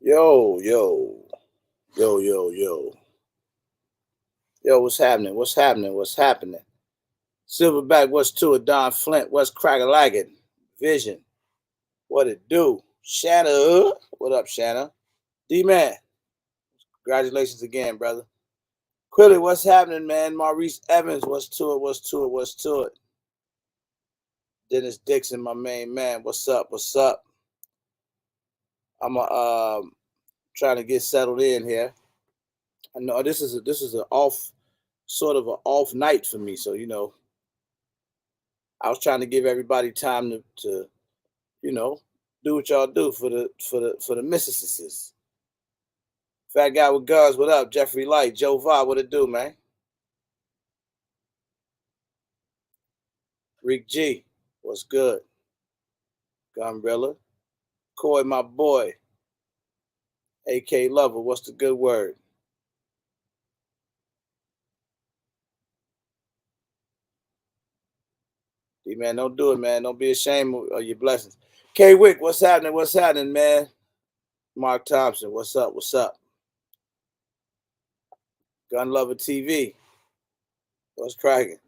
Yo, yo, yo, yo, yo. Yo, what's happening? What's happening? What's happening? Silverback, what's to it? Don Flint, what's cracking like it? Vision, what it do? Shanna, what up, Shanna? D-Man, congratulations again, brother. Quilly, what's happening, man? Maurice Evans, what's to it? What's to it? What's to it? Dennis Dixon, my main man, what's up? What's up? I'm trying to get settled in here. I know this is an off sort of an off night for me, so I was trying to give everybody time to you know, do what y'all do for the missuses. Fat guy with guns, what up? Jeffrey Light, Joe Va, what it do, man? Rick G, what's good? Gumbrella, Coy, my boy. AK Lover, what's the good word? D man, don't do it, man. Don't be ashamed of your blessings. K Wick, what's happening? What's happening, man? Mark Thompson, what's up? What's up? Gun Lover TV, what's cracking?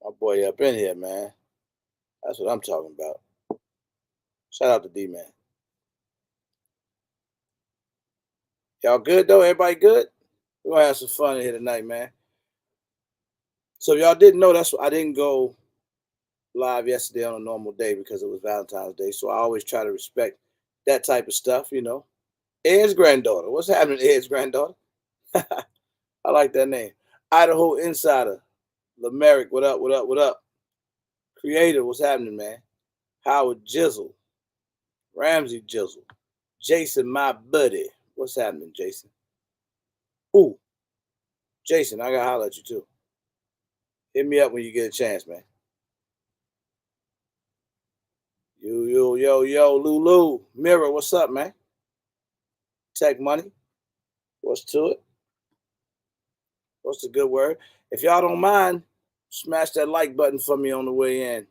My boy up in here, man. That's what I'm talking about. Shout out to D man. Y'all good though? Everybody good? We're gonna have some fun in here tonight, man. So y'all didn't know that's why I didn't go live yesterday on a normal day because it was Valentine's Day. So I always try to respect that type of stuff. Ed's granddaughter. What's happening, Ed's granddaughter? I like that name. Idaho Insider. Lamerick, what up, what up, what up? Creator, what's happening, man? Howard Jizzle. Ramsey Jizzle. Jason, my buddy. What's happening, Jason? Ooh, Jason, I gotta holler at you too. Hit me up when you get a chance, man. Yo, Lulu. Mirror, what's up, man? Tech Money. What's to it? What's the good word? If y'all don't mind, smash that like button for me on the way in.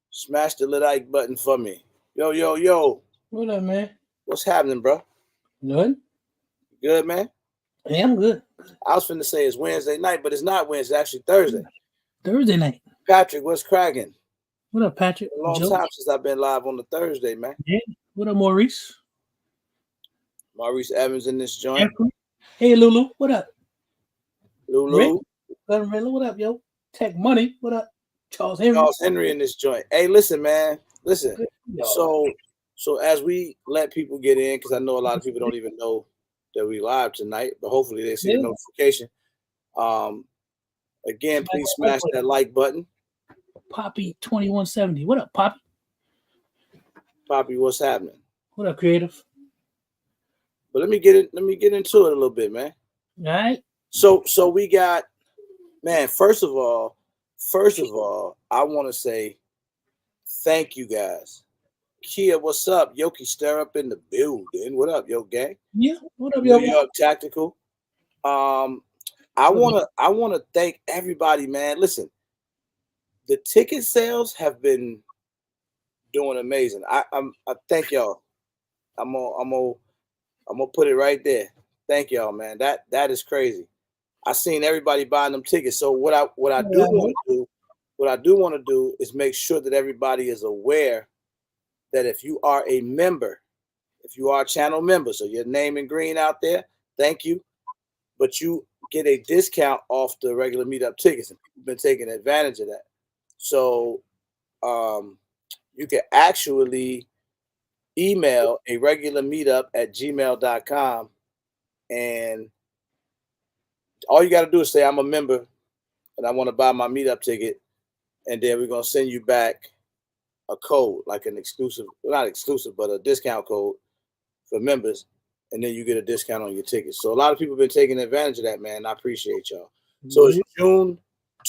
Smash the like button for me. Yo. What up, man? What's happening, bro? Good. Good, man? Yeah, I'm good. I was finna say it's Wednesday night, but it's not Wednesday. It's actually Thursday. Thursday night. Patrick, what's cracking? What up, Patrick? A long time since I've been live on the Thursday, man. Yeah. What up, Maurice? Maurice Evans in this joint. Hey, Lulu. What up? Lulu. What up, yo? Tech Money. What up? Charles Henry. Charles Henry in this joint. Hey, listen, man. Listen. So as we let people get in, because I know a lot of people don't even know that we live tonight, but hopefully they see the notification. Again, please smash that like button. Poppy 2170. What up, Poppy? Poppy, what's happening? What up, creative? But let me get into it a little bit, man. All right. So we got, man, first of all, I want to say thank you guys. Kia, what's up? Yoki Stir up in the building. What up, yo gang? Yeah, what up, yo? New York Tactical. I wanna thank everybody, man. Listen, the ticket sales have been doing amazing. I thank y'all. I'm gonna put it right there. Thank y'all, man. That is crazy. I seen everybody buying them tickets. So what I do want to do is make sure that everybody is aware that if you are a member, if you are a channel member, so your name in green out there, thank you. But you get a discount off the regular meetup tickets, and people have been taking advantage of that. So you can actually email a regular meetup at gmail.com, and all you got to do is say, I'm a member and I want to buy my meetup ticket, and then we're going to send you back a code, like an exclusive, not exclusive, but a discount code for members, and then you get a discount on your tickets. So a lot of people have been taking advantage of that, man. I appreciate y'all. So it's June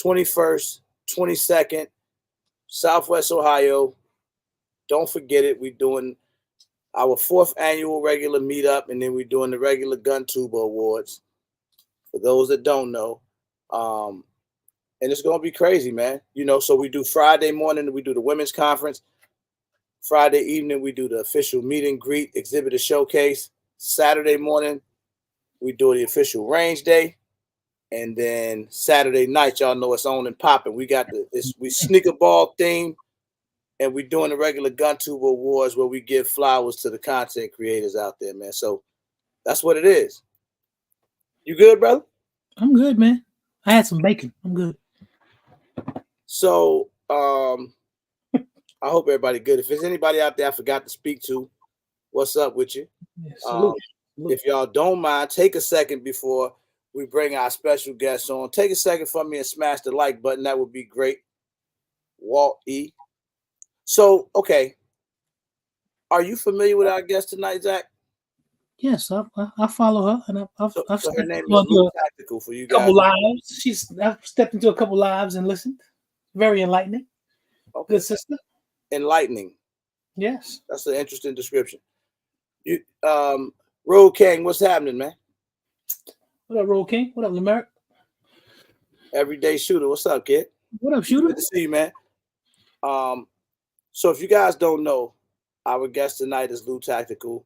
21st, 22nd, Southwest Ohio. Don't forget it. We're doing our 4th annual regular meetup, and then we're doing the regular Gun Tuber Awards. For those that don't know, and it's gonna be crazy, man. So we do Friday morning, we do the women's conference. Friday evening, we do the official meet and greet, exhibitor showcase. Saturday morning, we do the official range day. And then Saturday night, y'all know it's on and popping. We got we sneaker ball theme, and we doing the regular Gun Tuber Awards where we give flowers to the content creators out there, man. So that's what it is. You good, brother? I'm good, man. I had some bacon. I'm good. So I hope everybody good. If there's anybody out there I forgot to speak to, what's up with you? Yeah, salute. If y'all don't mind, take a second before we bring our special guests on. Take a second for me and smash the like button. That would be great. Walt E. So, okay. Are you familiar with our guest tonight, Zach? Yes, I follow her, and I've So her stepped name into is Lou Tactical for you guys. couple lives. I've stepped into a couple lives and listened. Very enlightening. Okay. Good sister. Enlightening. Yes. That's an interesting description. You, Road King, what's happening, man? What up, Roll King? What up, Lamerick? Everyday Shooter, what's up, kid? What up, Shooter? Good to see you, man. So if you guys don't know, our guest tonight is Lou Tactical.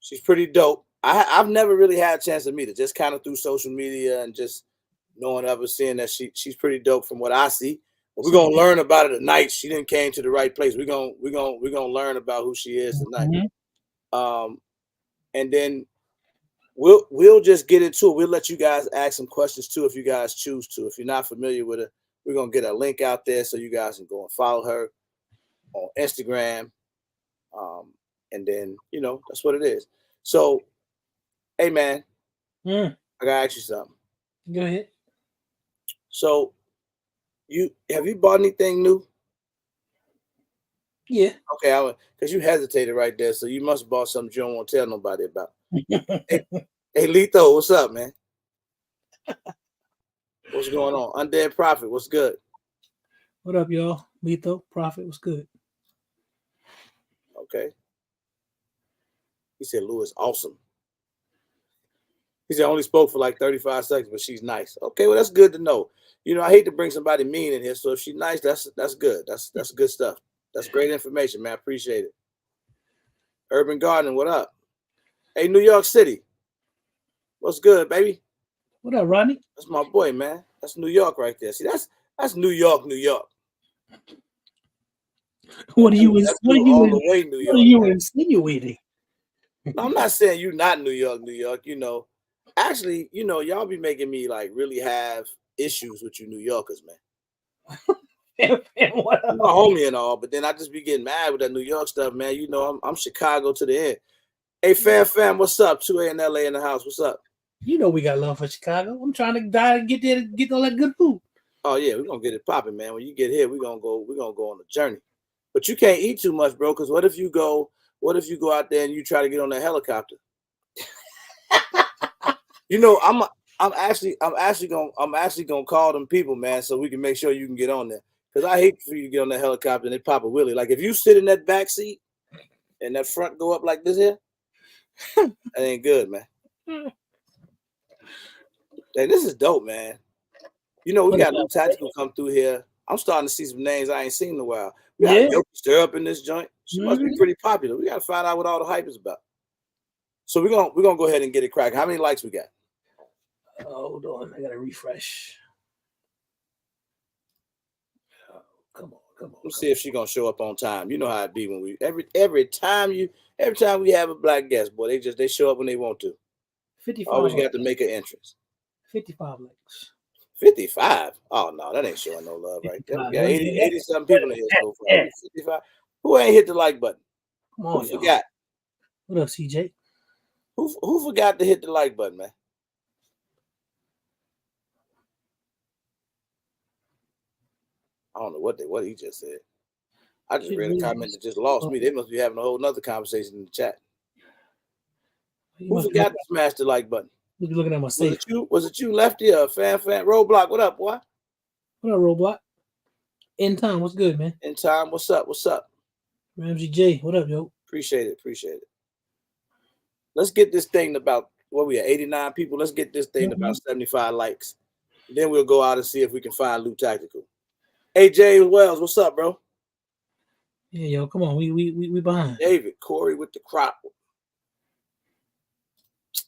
She's pretty dope. I've never really had a chance to meet her, just kind of through social media and just knowing of her, seeing that she's pretty dope from what I see. But we're gonna learn about it tonight. She didn't came to the right place. We're gonna learn about who she is tonight. Mm-hmm. And then we'll just get into it. We'll let you guys ask some questions too if you guys choose to. If you're not familiar with her, we're gonna get a link out there so you guys can go and follow her on Instagram. And then that's what it is. So, hey man, I gotta ask you something. Go ahead. So, have you bought anything new? Yeah. Okay, because you hesitated right there, so you must have bought something you don't want to tell nobody about. Hey, Letho, what's up, man? What's going on? Undead Prophet, what's good? What up, y'all? Letho, Prophet, what's good? Okay. He said Lou is awesome. He said only spoke for like 35 seconds, but she's nice. Okay, well, that's good to know. I hate to bring somebody mean in here, so if she's nice, that's good. That's good stuff. That's great information, man. I appreciate it. Urban Garden, what up? Hey, New York City. What's good, baby? What up, Rodney? That's my boy, man. That's New York right there. See, that's New York, New York. What are you insinuating? I'm not saying you're not New York, New York. Actually, y'all be making me like really have issues with you New Yorkers, man. What I'm my homie and all, but then I just be getting mad with that New York stuff, man. I'm Chicago to the end. Hey, fam, what's up? 2A in LA in the house. What's up? You know we got love for Chicago. I'm trying to die and get there to get all that good food. Oh yeah, we're gonna get it popping, man. When you get here, we're gonna go on a journey. But you can't eat too much, bro, because what if you go out there and you try to get on that helicopter? I'm actually gonna call them people, man, so we can make sure you can get on there. Because I hate for you to get on that helicopter and they pop a wheelie. Like if you sit in that back seat and that front go up like this here, that ain't good, man. Hey, this is dope, man. We got Lou Tactical come through here. I'm starting to see some names I ain't seen in a while. We got Yoki Stir Up in this joint. She must be pretty popular. We got to find out what all the hype is about. So we're gonna go ahead and get it cracking. How many likes we got? Hold on, I gotta refresh. Oh, come on. Let's see if she's gonna show up on time. You know how it be when we every time we have a black guest, boy, they show up when they want to. 55. Always got to make an entrance. 55 likes. 55? Oh no, that ain't showing no love right there. We got 80 something people in here so far. 55. Who ain't hit the like button? Come on, who forgot? What up, CJ? Who forgot to hit the like button, man? I don't know what he just said. I just read a comment that just lost me. They must be having a whole nother conversation in the chat. Who forgot to smash the like button? Looking at my safe. Was it you, Lefty, or fan? Roadblock, what up, boy? What up, Roadblock? In time, what's good, man? In time, what's up? Ramsey J, what up, yo? Appreciate it. Let's get this thing about, what we at, 89 people? Let's get this thing about 75 likes. Then we'll go out and see if we can find Lou Tactical. Hey, James Wells, what's up, bro? Yeah, yo, come on, we behind. David, Corey with the crop.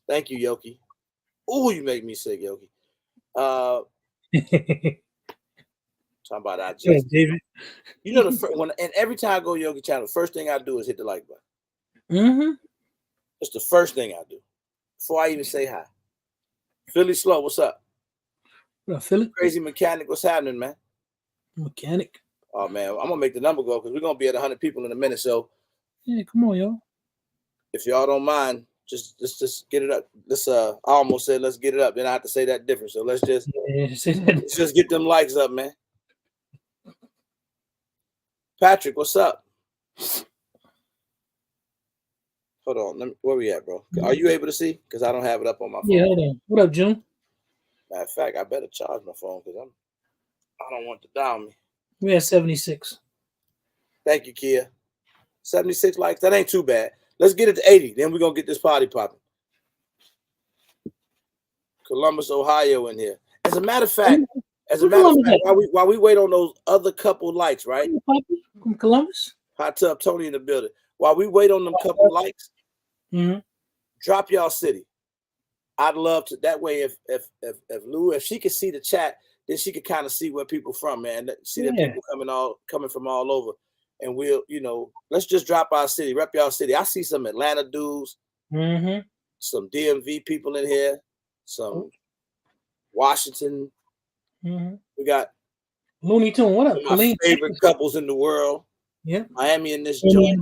Thank you, Yoki. Ooh, you make me sick, Yoki. Talking about I Yeah, just, David. you know, and every time I go Yogi channel, the first thing I do is hit the like button. Mm-hmm. It's the first thing I do before I even say hi. Philly Slow, what's up? What up, Philip? Crazy Mechanic, what's happening, man? Mechanic. Oh man, I'm gonna make the number go because we're gonna be at 100 people in a minute. So Yeah, come on, yo. if y'all don't mind, just get it up. Let's I almost said let's get it up. Then I have to say that different. So let's just get them likes up, man. Patrick, what's up? Hold on, where we at, bro? Are you able to see? Because I don't have it up on my phone. Yeah, hold on. What up, June? Matter of fact, I better charge my phone because I don't want to down me. We're at 76. Thank you, Kia. 76 likes. That ain't too bad. Let's get it to 80. Then we're gonna get this party popping. Columbus, Ohio, in here. As a matter of fact, while we wait on those other couple likes, right? From Columbus. Hot Tub Tony in the building. While we wait on them couple likes, drop y'all city. I'd love to. That way, if Lou, if she could see the chat, then she could kind of see where people from, man. See that people coming from all over, and we'll, let's just drop our city, rep y'all city. I see some Atlanta dudes, some DMV people in here, some Washington. We got Looney Tune. What up? My favorite couples in the world. Yeah, Miami in this joint.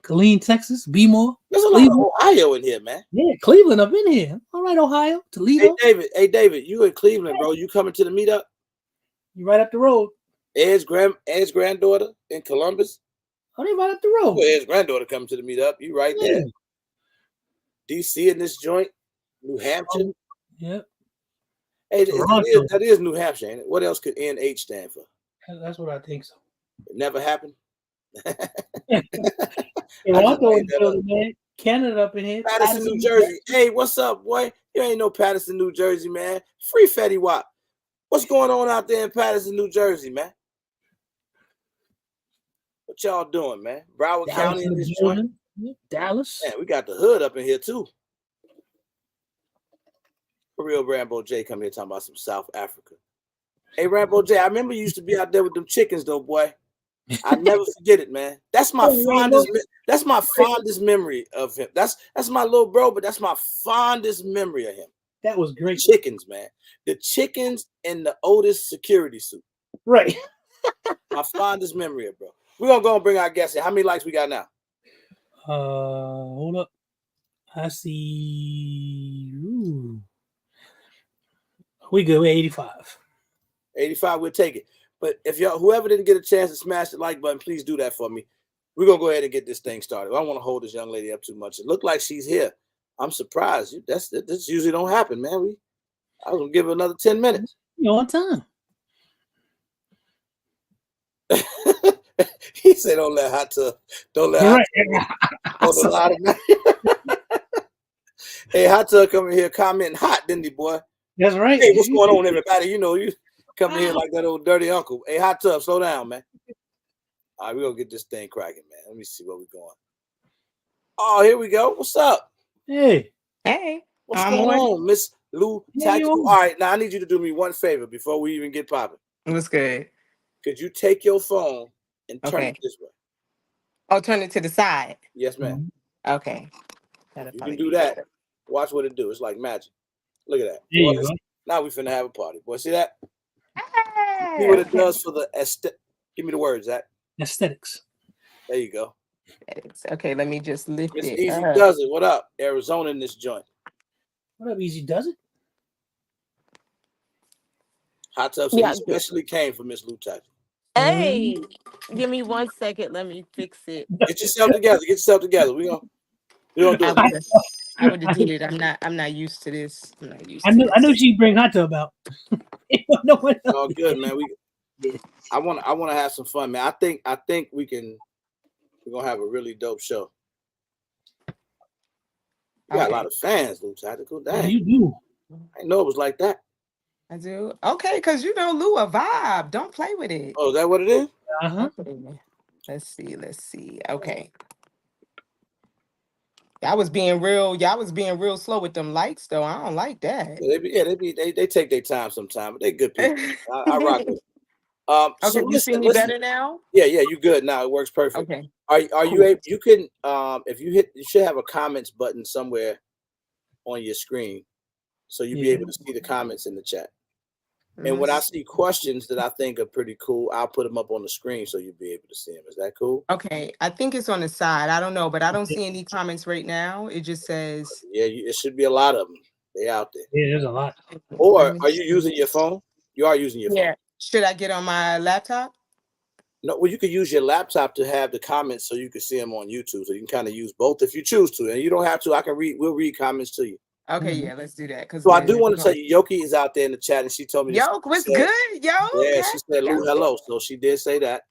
Killeen, Texas. B-more. There's a lot of Ohio in here, man. Yeah, Cleveland up in here. All right, Ohio, Toledo. Hey David, you in Cleveland, bro? You coming to the meetup? You right up the road. Ed's granddaughter in Columbus. Oh, they right up the road. Well, Ed's granddaughter coming to the meetup. You right there. DC in this joint. New Hampshire. Yep. Hey, that is New Hampshire, ain't it? What else could NH stand for? That's what I think so. It never happened. Toronto in the building, man. Canada up in here. Patterson, New Jersey. Hey, what's up, boy? You ain't no Patterson, New Jersey, man. Free Fetty Wap. What's going on out there in Patterson, New Jersey, man? What y'all doing, man? Broward County in this joint. Dallas. Man, we got the hood up in here too. For real, Rambo J come here talking about some South Africa. Hey, Rambo J, I remember you used to be out there with them chickens, though, boy. I never forget it, man. That's my fondest. That's my fondest memory of him. That's my little bro, but that's my fondest memory of him. That was great. Chickens, man. The chickens in the Otis security suit. Right. My fondest memory of, bro. We're gonna go and bring our guests in. How many likes we got now? Hold up. I see. Ooh. We good. We're 85. 85, we'll take it. But if whoever didn't get a chance to smash the like button, please do that for me. We're gonna go ahead and get this thing started. I don't want to hold this young lady up too much. It looked like she's here. I'm surprised. This usually don't happen, man. I was gonna give her another 10 minutes. You're on time. He said, "Don't let Hot Tub. Don't let Hot Tub." Hey, Hot Tub coming here commenting hot, didn't he, boy? That's right. Hey, what's going on, everybody? You coming here like that old dirty uncle. Hey, Hot Tub, slow down, man. All right, we're gonna get this thing cracking, man. Let me see where we're going. Oh, here we go. What's up? Hey. What's going on, Miss Lou Tactical? All right, now I need you to do me one favor before we even get popping. What's good? Could you take your phone and turn it this way? Oh, turn it to the side. Yes, ma'am. Okay. You can do that. Watch what it do. It's like magic. Look at that. Boy, now we finna have a party. Boy, see that? Hey, see what it does for the aesthetic. Give me the words, Zach. Aesthetics. There you go. Aesthetics. Okay, let me just lift Miss it. Easy does it. What up? Arizona in this joint. What up, Easy does it? Hot Tub said he especially came for Miss Lou Tactical. Hey, give me 1 second. Let me fix it. Get yourself together. We gonna do it. I would have did it. I'm not used to this. I knew she'd bring Hot Tub out. All good, man. I want to have some fun, man. I think we're gonna have a really dope show. We got a lot of fans, Lou Tactical. Dang. Yeah, you do. I know it was like that. I do. Okay, because Lou a vibe. Don't play with it. Oh, is that what it is? Uh-huh. Okay, Let's see. Let's see. Okay. Y'all was being real slow with them likes though. I don't like that. They take their time sometimes, but they good people. I rock with them. So Okay, you see me listen. better now? Yeah, you good now. It works perfect. Okay, Are you cool. able? You can if you hit, you should have a comments button somewhere on your screen, so you'll be Yeah. able to see the comments in the chat. Let And me when I see. see questions that I think are pretty cool, I'll put them up on the screen so you'll be able to see them. Is that cool? Okay, I think it's on the side. I don't know, but I don't see any comments right now. It just says. Yeah, it should be a lot of them. They out there. Yeah, there's a lot. Or Let me are you see. using your phone? You are using your phone. Yeah. Should I get on my laptop? No, well, you could use your laptop to have the comments so you can see them on YouTube. So you can kind of use both if you choose to. And you don't have to. I can read. We'll read comments to you. Okay, Mhm. yeah, let's do that. Cause So I do want to tell you, Yoki is out there in the chat, and she told me this. Yo, what's She said, good, yo? yeah, Hey, she said, "Lou, hello." So she did say that.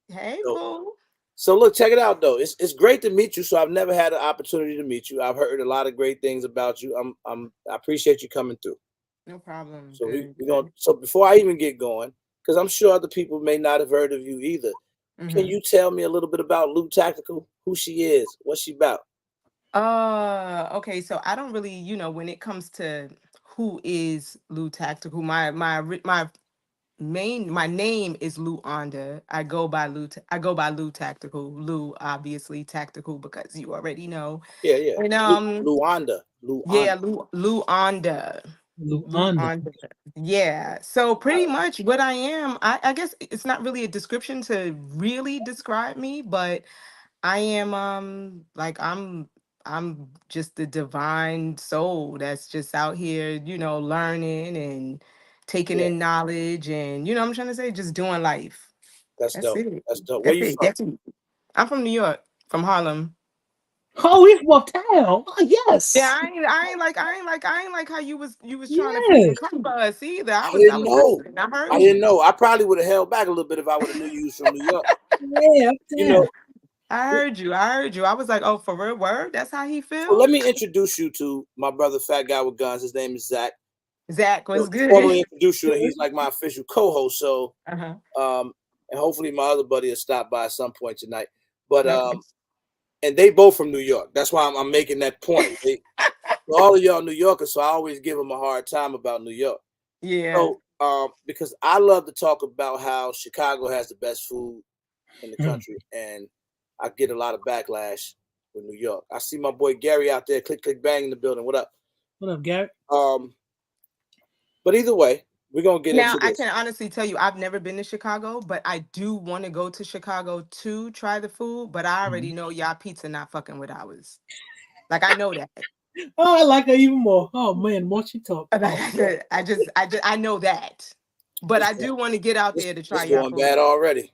hey, So, boo. so look, check it out though. It's great to meet you. So I've never had an opportunity to meet you. I've heard a lot of great things about you. I appreciate you coming through. No problem. So Good. we gonna. So before I even get going, because I'm sure other people may not have heard of you either. Can Mhm. you tell me a little bit about Lou Tactical? Who she is? What's she about? Okay, so I don't really, when it comes to who is Lou Tactical, my name is Lou Onda. I go by Lou Tactical. Lou obviously Tactical because you already know. Yeah. And Luanda. yeah, Lou Onda. Lou Luanda. Onda. Yeah. So pretty much what I am, I guess it's not really a description to really describe me, but I am like I'm just the divine soul that's just out here, learning and taking Yeah, in knowledge and I'm trying to say just doing life. that's That's dope. it. That's dope. Where That's you it. from? That's it. I'm from New York, from Harlem. Oh, we from uptown. Oh, Yeah, yes. I ain't like how you was trying to Yes. freaking come for us either. I I didn't was know. listening. I I heard didn't you. know. I probably would have held back a little bit if I would have knew you was from New York. Yeah, You know, uptown. I heard you. I heard you. I was like, oh, for real word? That's how he so feel? let me introduce you to my brother, Fat Guy with Guns. His name is Zach. Zach was So good. formally introduce you, and he's like my official co-host. So, Uh-huh. and hopefully my other buddy will stop by at some point tonight. But Okay. and they both from New York. That's why I'm making that point. All of y'all New Yorkers, so I always give them a hard time about New York. Yeah. So, because I love to talk about how Chicago has the best food in the country, and I get a lot of backlash with New York. I see my boy Gary out there, click, click, bang in the building. What up? What up, Garrett? But either way, we're gonna get Now, into I this. can honestly tell you, I've never been to Chicago, but I do want to go to Chicago to try the food. But I already know y'all pizza not fucking with ours. Like I know that. Oh, I like her even more. Oh man, more she talk. Like I said, I know that. But It's I do want to get out there to try it's y'all going bad food. already.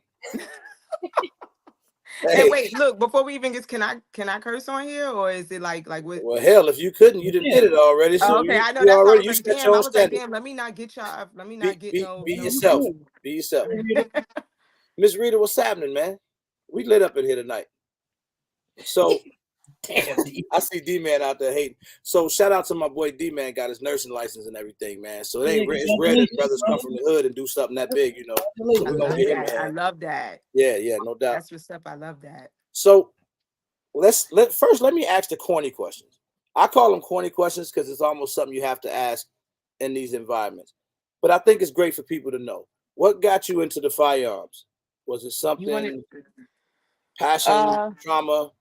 And Hey, wait, look, before we even get, can I curse on here, or is it like what? well, hell, if you couldn't, you didn't Yeah, did it already. Oh, So okay, I know you that's why I already was like, set damn. your I own was like, standard. damn. Let me not get y'all. Let me Be not get be no be you yourself. good. Be yourself. Rita. Miss Rita, what's happening, man? We lit up in here tonight. So Damn. I see D Man out there hating. So shout out to my boy D Man, got his nursing license and everything, man. So it Yeah, ain't it's rare that brothers congratulations, come brother. from the hood and do something that big, you know. So I we're Congratulations, gonna love man. get him, that. I man. love that. Yeah, no doubt. That's what's up. I love that. So let me ask the corny questions. I call them corny questions because it's almost something you have to ask in these environments. But I think it's great for people to know. What got you into the firearms? Was it You want something it? passion, Uh, trauma?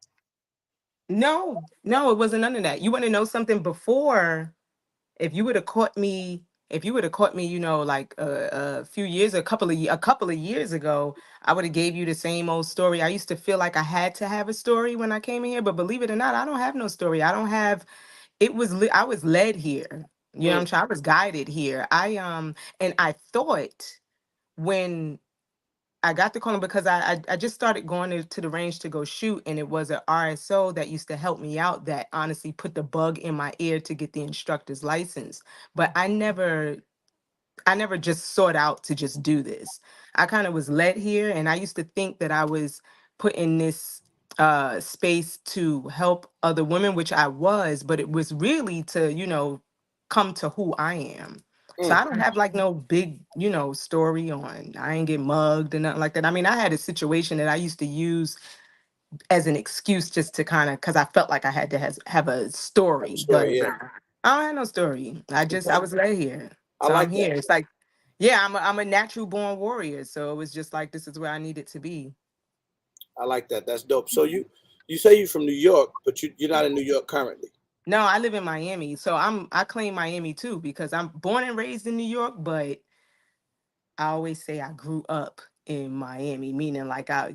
no, it wasn't none of that. You want to know something before? If you would have caught me, like a few years, a couple of years ago, I would have gave you the same old story. I used to feel like I had to have a story when I came in here, but believe it or not, I don't have no story. I don't have. I was led here. You know what Mm, I'm saying? I was guided here. And I thought when I got the calling because I just started going to the range to go shoot, and it was an RSO that used to help me out. That honestly put the bug in my ear to get the instructor's license. But I never just sought out to just do this. I kind of was led here, and I used to think that I was put in this space to help other women, which I was, but it was really to come to who I am. So Mm, I don't have like no big, story on I ain't get mugged and nothing like that. I mean, I had a situation that I used to use as an excuse just to kind of because I felt like I had to have a story, story, but yeah. I don't have no story. I Okay. was led here. I So I'm like that. here. It's like, yeah, I'm a natural born warrior. So it was just like this is where I needed to be. I like that. That's dope. So you say you're from New York, but you're not in New York currently. No, I live in Miami. So I claim Miami too because I'm born and raised in New York, but I always say I grew up in Miami, meaning like as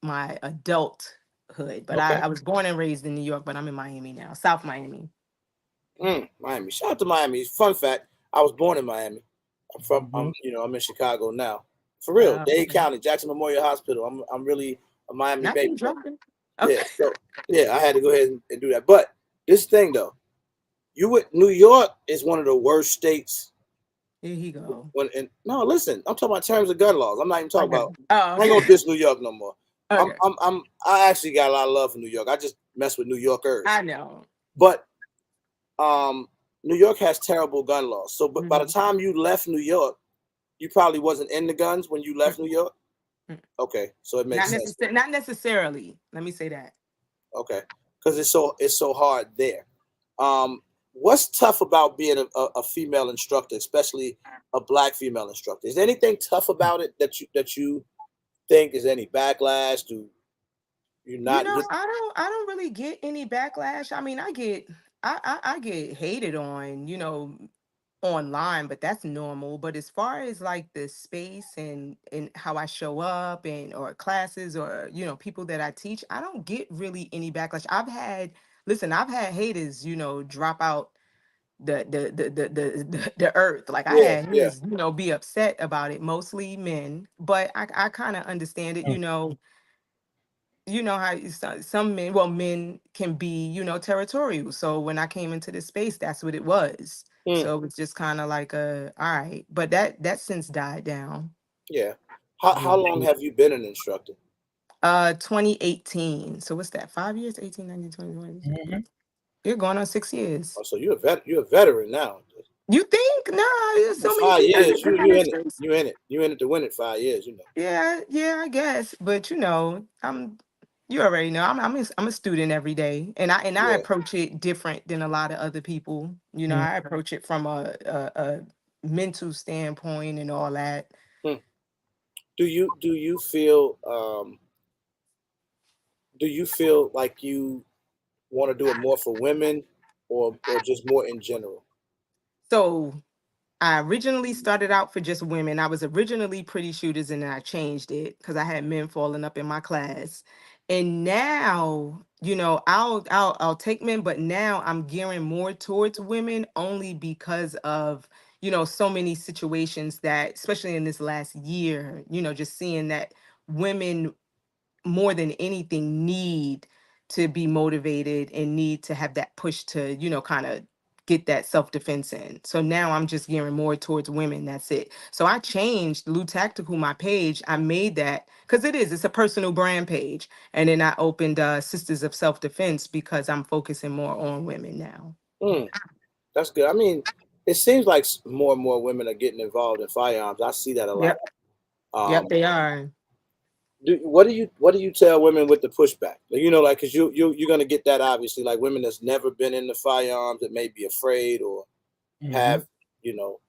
my adulthood. But I, Okay. I was born and raised in New York, but I'm in Miami now, South Miami. Miami. Shout out to Miami. Fun fact: I was born in Miami. Mhm. I'm in Chicago now. For real, Dade Okay. County, Jackson Memorial Hospital. I'm really a Miami Not baby. being dropping. Yeah. Okay. So yeah, I had to go ahead and do that. But this thing though, New York is one of the worst states. Here he go. No, listen, I'm talking about terms of gun laws. I'm not even talking Okay. about. Oh, I ain't gonna okay. diss New York no more. Okay. I actually got a lot of love for New York. I just mess with New Yorkers. I know. But um, New York has terrible gun laws. So, but by the Mhm. time you left New York, you probably wasn't in the guns when you left New Mm-mm. York. Mm. Okay, so it makes sense. Not necessarily. Let me say that. Okay, because it's so hard there. Um, what's tough about being a female instructor, especially a black female instructor? Is there anything tough about it that you think is any backlash? Do you You not know, get? I don't really get any backlash. I mean, I get hated on, online, but that's normal. But as far as like the space and how I show up and or classes or people that I teach, I don't get really any backlash. I've had haters, drop out the earth. Like I Yeah, had yeah. haters, be upset about it, mostly men. But I kind of understand it, how some men, well, men can be, territorial. So when I came into this space, that's what it was. Mm, So it was just kind of like all right, but that since died down. yeah. How long have you been an instructor? 2018. So what's that? 5 years? 18, 19, 20, 20. Mhm. You're going on 6 years. Oh, so you're a veteran now. You think? Nah, there's For so many five people years, that you got in you this in it. space. You in it to win it 5 years. Yeah, yeah, I guess. But you already know I'm a student every day, and I Yeah. approach it different than a lot of other people. Mhm. I approach it from a mental standpoint and all that. Hmm. Do you feel like you want to do it more for women or just more in general? So I originally started out for just women. I was originally Pretty Shooters, and then I changed it because I had men falling up in my class. And now, I'll take men, but now I'm gearing more towards women only because of so many situations that, especially in this last year, just seeing that women more than anything need to be motivated and need to have that push to kind of get that self-defense in. So now I'm just gearing more towards women. That's it. So I changed Lou Tactical, my page. I made that because it's a personal brand page, and then I opened Sisters of Self-Defense because I'm focusing more on women now. Hmm. That's good. I mean, it seems like more and more women are getting involved in firearms. I see that a lot. Yep. Yep, Um, they are. what do you tell women with the pushback? Like because you're gonna get that obviously, like women that's never been in the firearms that may be afraid or Mhm. have you know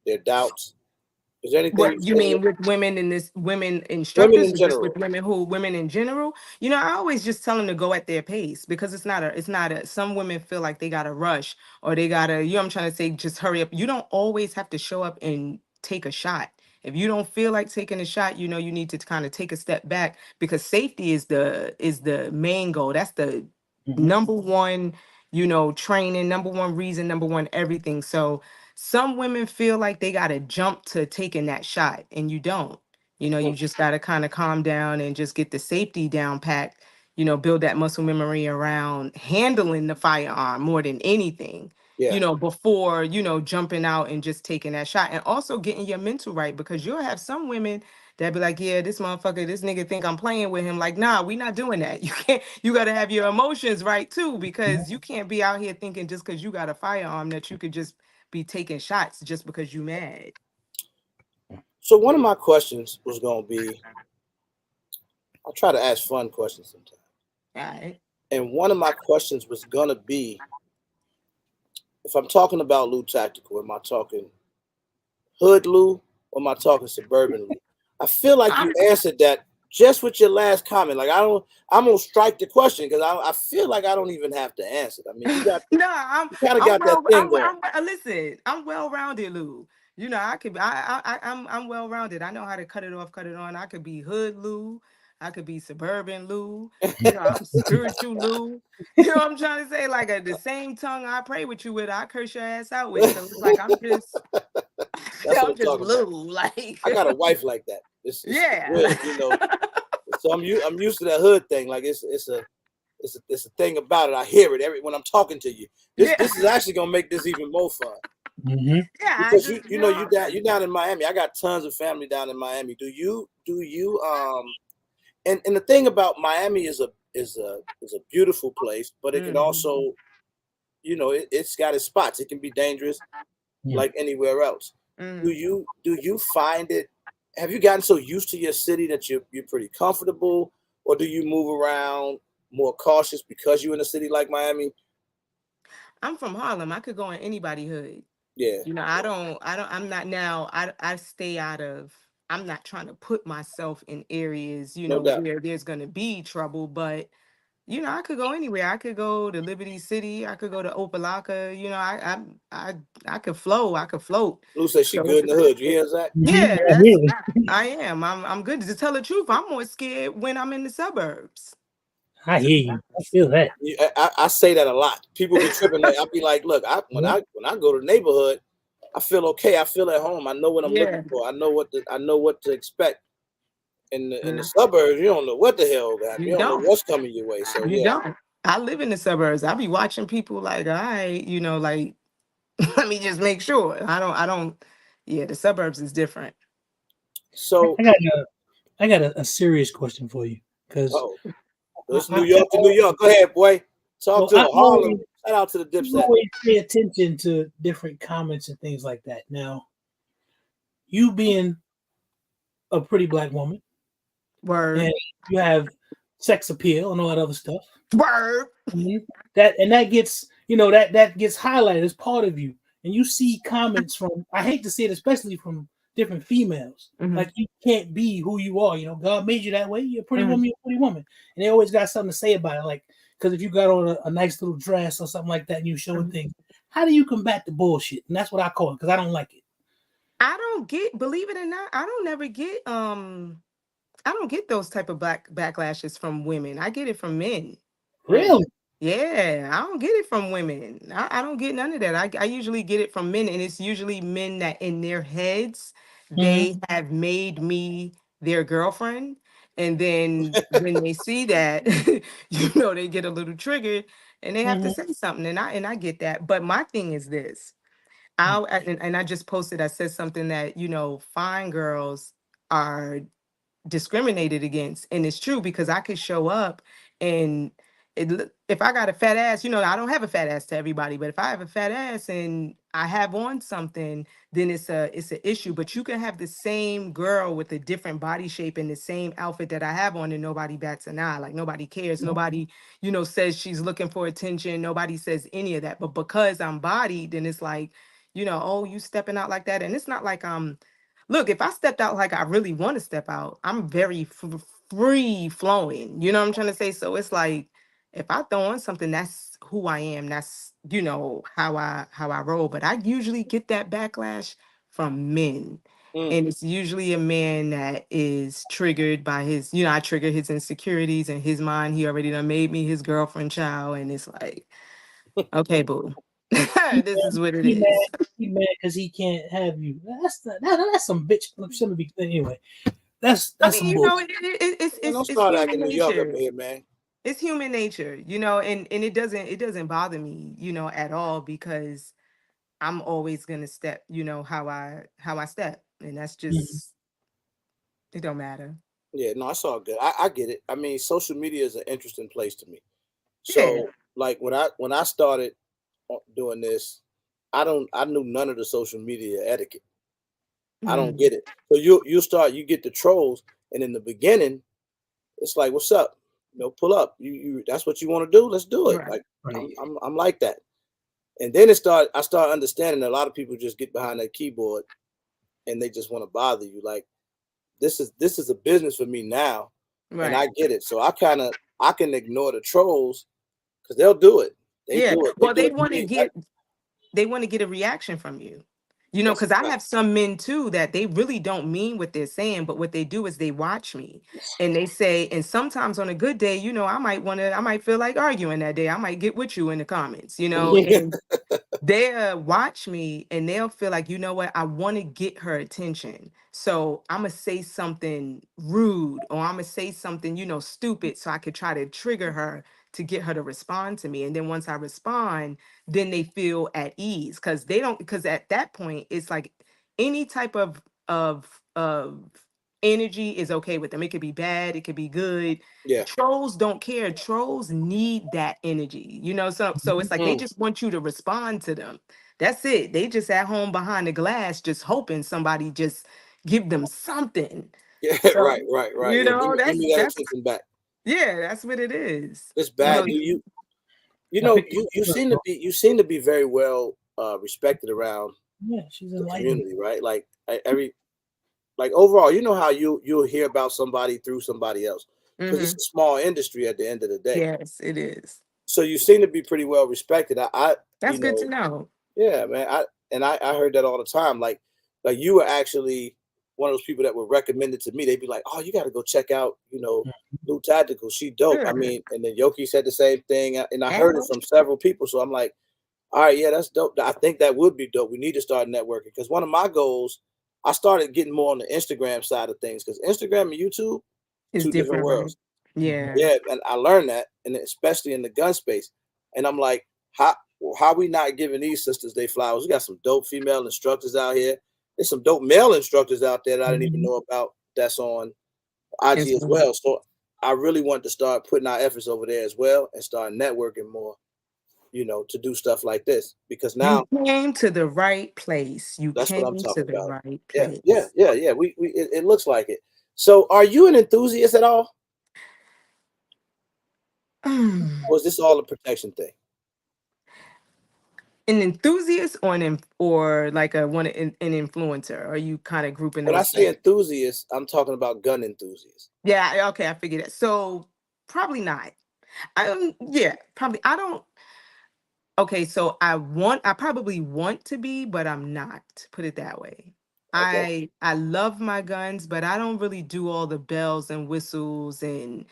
their doubts. Is there anything you What you say to mean with women women instructors, in or just with general? women in general? I always just tell them to go at their pace because it's not a, some women feel like they gotta rush or they gotta, I'm trying to say, just hurry up. You don't always have to show up and take a shot. If you don't feel like taking a shot, you need to kind of take a step back because safety is the main goal. That's the Mhm. number one, training, number one reason, number one everything. So some women feel like they got to jump to taking that shot, and you don't. You Hmm. just got to kind of calm down and just get the safety down packed, build that muscle memory around handling the firearm more than anything, Yeah. before, jumping out and just taking that shot. And also getting your mental right because you'll have some women that be like, yeah, this motherfucker, this nigga think I'm playing with him. Like, nah, we not doing that. You got to have your emotions right too because you can't be out here thinking just because you got a firearm that you could just be taking shots just because you mad. So one of my questions was going to be, I'll try to ask fun questions sometimes. All right. And one of my questions was going to be, if I'm talking about Lou Tactical, am I talking hood Lou or am I talking suburban Lou? I feel like you answered that just with your last comment. Like I'm gonna strike the question because I feel like I don't even have to answer it. I mean, you got No, you kind of got that thing going. Listen, I'm well rounded, Lou. You know, I could I'm well rounded. I know how to cut it off, cut it on. I could be hood Lou. I could be suburban Lou. You know, I'm spiritual Lou. You know what I'm trying to say? Like the same tongue I pray with you with, I curse your ass out with. So it's like I'm just That's what I'm I'm just talking about. Lou. Like I got a wife like that. It's yeah. real, you know. So I'm used to that hood thing. Like it's a thing about it. I hear it every when I'm talking to you. This is actually gonna make this even more fun. Mm-hmm. Yeah, Because you know you're down in Miami. I got tons of family down in Miami. Do you and the thing about Miami is a beautiful place, but it can also, you know, it's got its spots. It can be dangerous like anywhere else. Do you find it, have you gotten so used to your city that you're pretty comfortable, or do you move around more cautious because you're in a city like Miami? I'm from Harlem. I could go in anybody hood. Yeah. You know, I'm not now. I stay out of. I'm not trying to put myself in areas, you No know, doubt. where there's gonna be trouble. But you know, I could go anywhere. I could go to Liberty City. I could go to Opelika. You know, I could flow. I could float. Lou says she So good in the hood. You hear that? yeah, I hear it. I am. I'm good. To tell the truth, I'm more scared when I'm in the suburbs. I hear you. I feel that. I say that a lot. People be tripping. I'll be like, look, when I go to the neighborhood, I feel okay. I feel at home. I know what I'm looking for. I know what to expect. In the suburbs, you don't know what the hell happened. You don't know what's coming your way. So You yeah. don't. I live in the suburbs. I be watching people like, all right, you know, like let me just make sure. I don't yeah, the suburbs is different. So I got a serious question for you because it's New York to New York. Go ahead, boy. Talk to I Harlem. Shout out to the Dipset. always pay attention to different comments and things like that. Now, you being a pretty black woman, Word. and you have sex appeal and all that other stuff. Word. That gets, you know, that gets highlighted as part of you. And you see comments from, I hate to say it, especially from different females. Like you can't be who you are. You know, God made you that way. You're a pretty woman, you're a pretty woman. And they always got something to say about it. Like, because if you got on a nice little dress or something like that and you showing things, how do you combat the bullshit? And that's what I call it, because I don't like it. I don't get, believe it or not, I don't get those type of backlashes from women. I get it from men. Really? Yeah, I don't get it from women. I don't get none of that. I usually get it from men, and it's usually men that in their heads they have made me their girlfriend. And then when they see that, you know, they get a little triggered and they have to say something. And I get that. But my thing is this. I just posted, I said something that, you know, fine girls are discriminated against, and it's true because I could show up and if I got a fat ass, you know, I don't have a fat ass to everybody, but if I have a fat ass and I have on something, then it's an issue. But you can have the same girl with a different body shape and the same outfit that I have on, and nobody bats an eye. Like nobody cares. Nobody, you know, says she's looking for attention. Nobody says any of that. But because I'm bodied, then it's like, you know, oh, you stepping out like that, and it's not like look, if I stepped out like I really want to step out, I'm very free flowing. You know what I'm trying to say? So it's like if I throw on something, that's who I am. That's, you know, how I roll. But I usually get that backlash from men. And it's usually a man that is triggered by his, you know, I trigger his insecurities in his mind. He already done made me his girlfriend child. And it's like, okay, boo. This is what it is. He mad because he can't have you. That's some bitch. Anyway, that's I mean, some you know, bullshit. Don't it's start acting human New York up nature. here, man. It's human nature, you know, and it doesn't bother me, you know, at all because I'm always gonna step, you know, how I step, and that's just it don't matter. Yeah, no, it's all good. I get it. I mean, social media is an interesting place to me. Yeah. So, like when I started doing this, I knew none of the social media etiquette. I don't Mhm. get it. So you get the trolls, and in the beginning, it's like, what's up? Pull up. You that's what you want to do? Let's do it. Right. Like Right. I'm like that. And then I start understanding that a lot of people just get behind that keyboard and they just want to bother you. Like this is a business for me now, and I Right. get it. So I can ignore the trolls because they'll do it. They Yeah. do it. They Well, do they it to want to me. get they want to get a reaction from you. That's a Because I fact. have some men too that they really don't mean what they're saying, but what they do is they watch me and they say, and sometimes on a good day, I might feel like arguing that day. I might get with you in the comments, and they'll watch me and they'll feel like, you know what, I want to get her attention. So I'm gonna say something rude or I'm gonna say something, stupid so I could try to trigger her to get her to respond to me. And then once I respond, then they feel at ease because they don't because at that point it's like any type of energy is okay with them. It could be bad, it could be good. Yeah. Trolls don't care. Trolls need that energy, so it's like they Mm. just want you to respond to them. That's it. They just at home behind the glass just hoping somebody just give them something. Yeah. So Right. Right. Right. Yeah. Give that's me that that's attention back. yeah, that's what it is. It's I bad. picked, I picked You her seem to up. be very well respected around Yeah, she's the enlightened. community, right? Like every like overall, you know how you'll hear about somebody through somebody else because it's Hmm. a small industry at the end of the day. Yes, it is. So you seem to be pretty well respected. I That's you good to know, know. yeah, man. I heard that all the time. Like you were actually one of those people that were recommended to me. They'd be like, "Oh, you got to go check out, Blue Tactical. She dope." I Sure. mean, and then Yoki said the same thing, and I heard it And from several people. So I'm like, all right, yeah, that's dope. I think that would be dope. We need to start networking because one of my goals, I started getting more on the Instagram side of things because Instagram and YouTube, it's two different different, right? worlds. Yeah. Yeah, and I learned that, and especially in the gun space. And I'm like, how we not giving these sisters they flowers? We got some dope female instructors out here. There's some dope male instructors out there that I didn't even Mhm. know about. That's on IG as Instagram. well. So I really want to start putting our efforts over there as well and start networking more. To do stuff like this because You now came to the right place. You that's what I'm came to talking the about. right Yeah, yeah, place. yeah, yeah. It looks like it. So, are you an enthusiast at all, An or is this all a protection thing? enthusiast or or like an influencer? Are you kind of grouping When I those say things? enthusiast, I'm talking about gun enthusiasts. Yeah, okay, I figured it. So probably not. Yeah, probably. I don't. Okay, so I probably want to be, but I'm not. Put it that way. Okay. I love my guns, but I don't really do all the bells and whistles and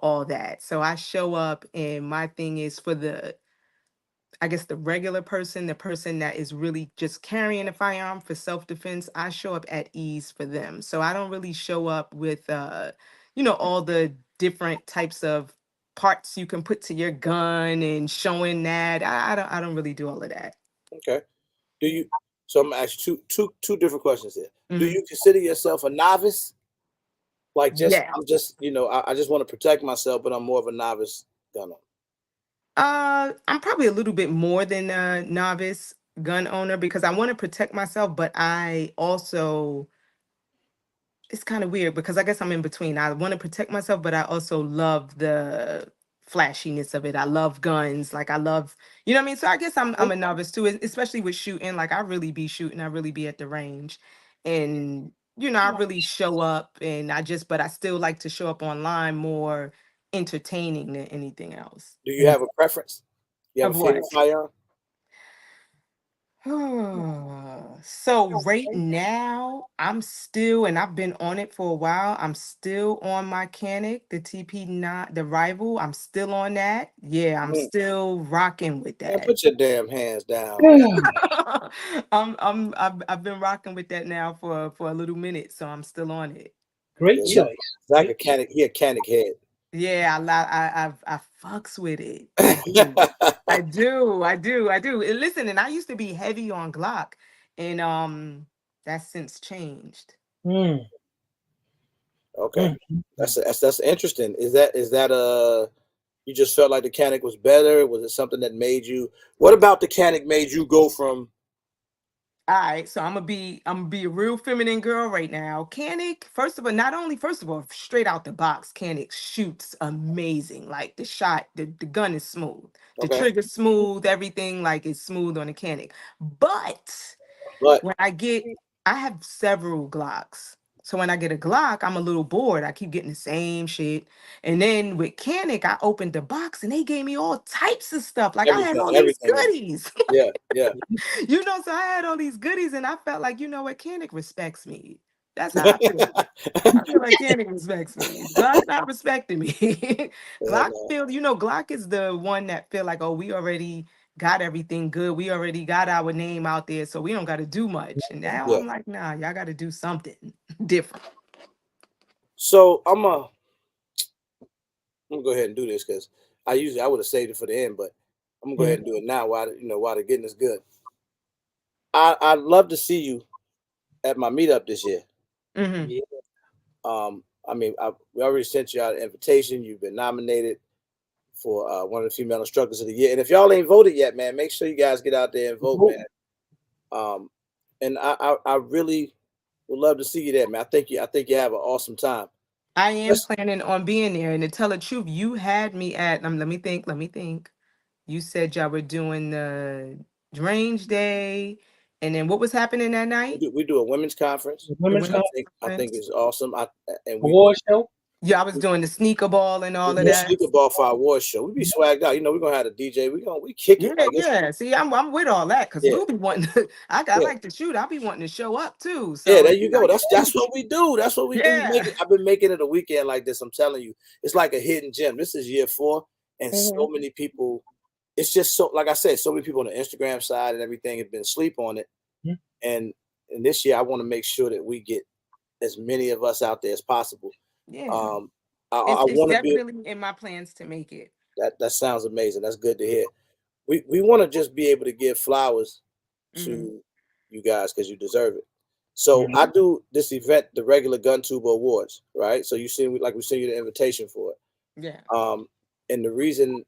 all that. So I show up and my thing is for the I guess the regular person, the person that is really just carrying a firearm for self-defense, I show up at ease for them. So I don't really show up with all the different types of parts you can put to your gun and showing that. I don't really do all of that. Okay. Do you? So I'm gonna ask you two different questions here. Do Mhm. you consider yourself a novice? Like, Yeah. I just want to protect myself, but I'm more of a novice gunner. I'm probably a little bit more than a novice gun owner because I want to protect myself, but I also it's kind of weird because I guess I'm in between. I want to protect myself, but I also love the flashiness of it. I love guns. Like I love, you know what I mean? So I guess I'm a novice too, especially with shooting. Like I really be shooting, I really be at the range. And I really show up and but I still like to show up online more entertaining than anything else. Do you Mm. have a preference? You have a Of what? favorite firearm? So right now, and I've been on it for a while. I'm still on my Canic, the TP9, the Rival. I'm still on that. Yeah, I'm Mm. still rocking with Man, that. put your damn hands down, man. Yeah. I've been rocking with that now for a little minute, so I'm still on it. Great Yeah, choice. Zach a Great choice. canic. He a canic head. Yeah, I fucks with it. I do. I do. And listen, and I used to be heavy on Glock, and that's since changed. Mm. Okay, Mm. Mm. that's interesting. Is that You just felt like the Canic was better? Was it something that made you? What about the Canic made you go from? All right, so I'm gonna be a real feminine girl right now. Canic, first of all, straight out the box, Canic shoots amazing. Like the gun is smooth, the Okay, trigger smooth, everything like is smooth on the Canic. But but when I have several Glocks. So when I get a Glock, I'm a little bored. I keep getting the same shit. And then with Canic, I opened the box and they gave me all types of stuff. Like I had all these everything. goodies. Yeah, yeah. So I had all these goodies and I felt like, what, Canic respects me. That's how I feel. I feel like Canic respects me. Glock's not respecting me. Yeah, Glock is the one that feel like, oh, we already got everything good. We already got our name out there, so we don't got to do much. And now yeah. I'm like, nah, y'all got to do something different. So I'm gonna go ahead and do this because I would have saved it for the end, but I'm gonna go ahead and do it now while the getting is good. I'd love to see you at my meetup this year. Mm-hmm. I mean, we already sent you out an invitation. You've been nominated for one of the female instructors of the year. And if y'all ain't voted yet, man, make sure you guys get out there and vote, man. And I really would love to see you there, man. I think you have an awesome time. I am planning on being there. And to tell the truth, you had me at let me think. You said y'all were doing the range day. And then what was happening that night? We do a women's conference. I think it's awesome. Award show. Yeah, I was doing the sneaker ball and all of that. that. Sneaker ball for our award show. We be swagged out. We're gonna have a DJ. We kick it. Yeah. See, I'm with all that because we'll be wanting. I like to shoot. I'll be wanting to show up too. So yeah, there you go. That's what we do. That's what we do. I've been making it a weekend like this. I'm telling you, it's like a hidden gem. This is year 4, and so many people. It's just so, like I said, so many people on the Instagram side and everything have been asleep on it. And this year, I want to make sure that we get as many of us out there as possible. Yeah. I want to be in my plans to make it. That sounds amazing. That's good to hear. We want to just be able to give flowers to you guys because you deserve it. So I do this event, the regular GunTuber Awards, right? So we send you the invitation for it. Yeah. And the reason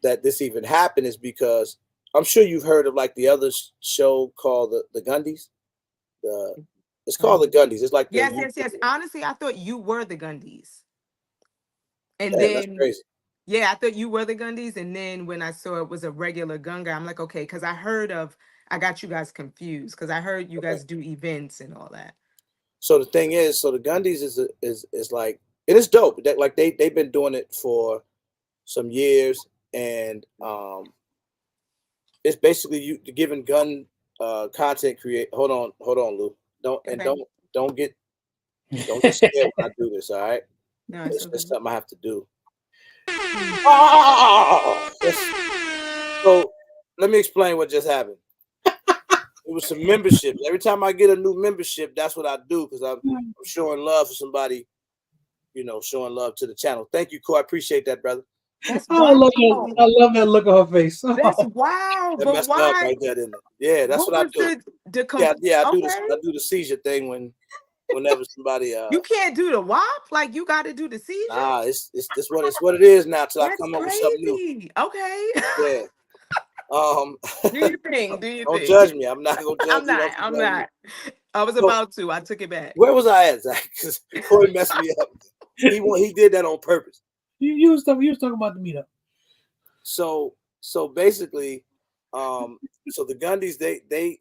that this even happened is because I'm sure you've heard of like the other show called the Gundies. It's called the Gundies. It's like yes. Honestly, I thought you were the Gundies. And then then that's crazy. Yeah, I thought you were the Gundies. And then when I saw it was a regular gun guy, I'm like, okay, because I got you guys confused because I heard you guys do events and all that. So the thing is, the Gundies is like, it is dope. That like they've been doing it for some years, and it's basically you giving gun content create. Hold on, Lou. Don't get scared when I do this. All right, no, it's something I have to do. So let me explain what just happened. It was some memberships. Every time I get a new membership, that's what I do because I'm showing love for somebody, showing love to the channel. Thank you, Corey. I appreciate that, brother. I love that look on her face. That's wow. That but why? Up right there, didn't it? Yeah, that's what I do. I do the seizure thing whenever somebody you can't do the WAP, like you got to do the seizure. Nah, it's what it is now till I come up with something new. Okay. Yeah. Do your thing. Don't judge me. I'm not gonna judge you. I'm not. I was about to. I took it back. Where was I at, Zach? Because Corey messed me up. He did that on purpose. You was talking about the meetup. So basically, so the Gundies they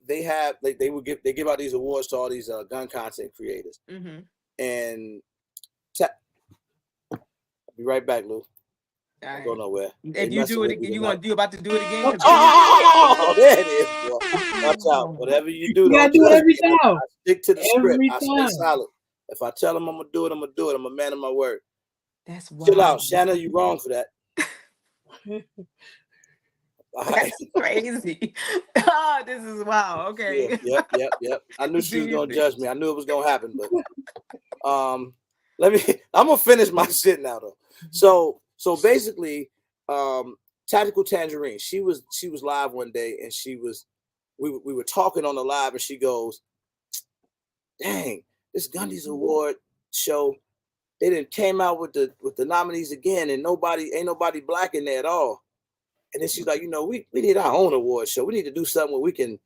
give out these awards to all these gun content creators, and I'll be right back, Lou. Right. Go nowhere. If you do it again, you about to do it again? Oh, there it is, bro. Watch out. Whatever you do, you gotta do it every time. I stick to the script. I stay solid. If I tell them I'm gonna do it, I'm gonna do it. I'm a man of my word. That's wild. Chill out, Shanna. You wrong for that. That's crazy. Oh, this is wow. Okay. Yep. I knew she was gonna judge me. I knew it was gonna happen, but I'm gonna finish my shit now though. So basically, Tactical Tangerine, she was live one day and we were talking on the live and she goes, dang, this Gundies Award show, they didn't came out with the nominees again, and ain't nobody black in there at all. And then she's like, we need our own award show. We need to do something where we can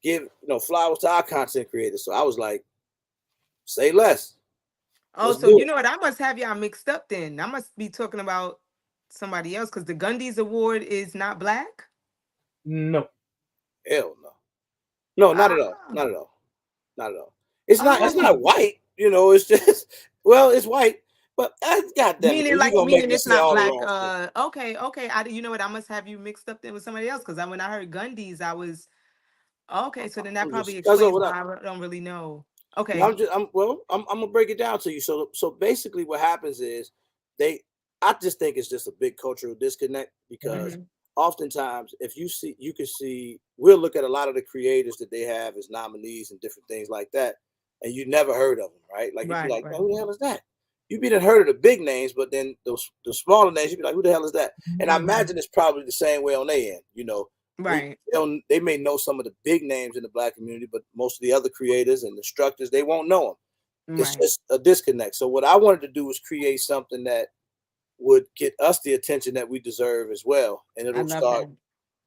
give flowers to our content creators. So I was like, say less. Oh, Let's so do you it. know what? I must have y'all mixed up then. I must be talking about somebody else because the Gundy's Award is not black. No. Hell no. No, not at all. Not at all. Not at all. It's not white. It's just it's white. But goddamn, Meaning it's not black. Okay. You know what? I must have you mixed up then with somebody else because when I heard Gundy's, I was okay. So then that probably explains why I don't really know. Okay. I'm gonna break it down to you. So basically, what happens is I just think it's just a big cultural disconnect because oftentimes, if you can see, we'll look at a lot of the creators that they have as nominees and different things like that, and you never heard of them, right? Like you'd be like, who the hell is that? You'd be heard of the big names, but then the smaller names, you'd be like, who the hell is that? And I imagine it's probably the same way on their end, Right. They may know some of the big names in the black community, but most of the other creators and instructors, they won't know them. It's just a disconnect. So what I wanted to do was create something that would get us the attention that we deserve as well. And it'll start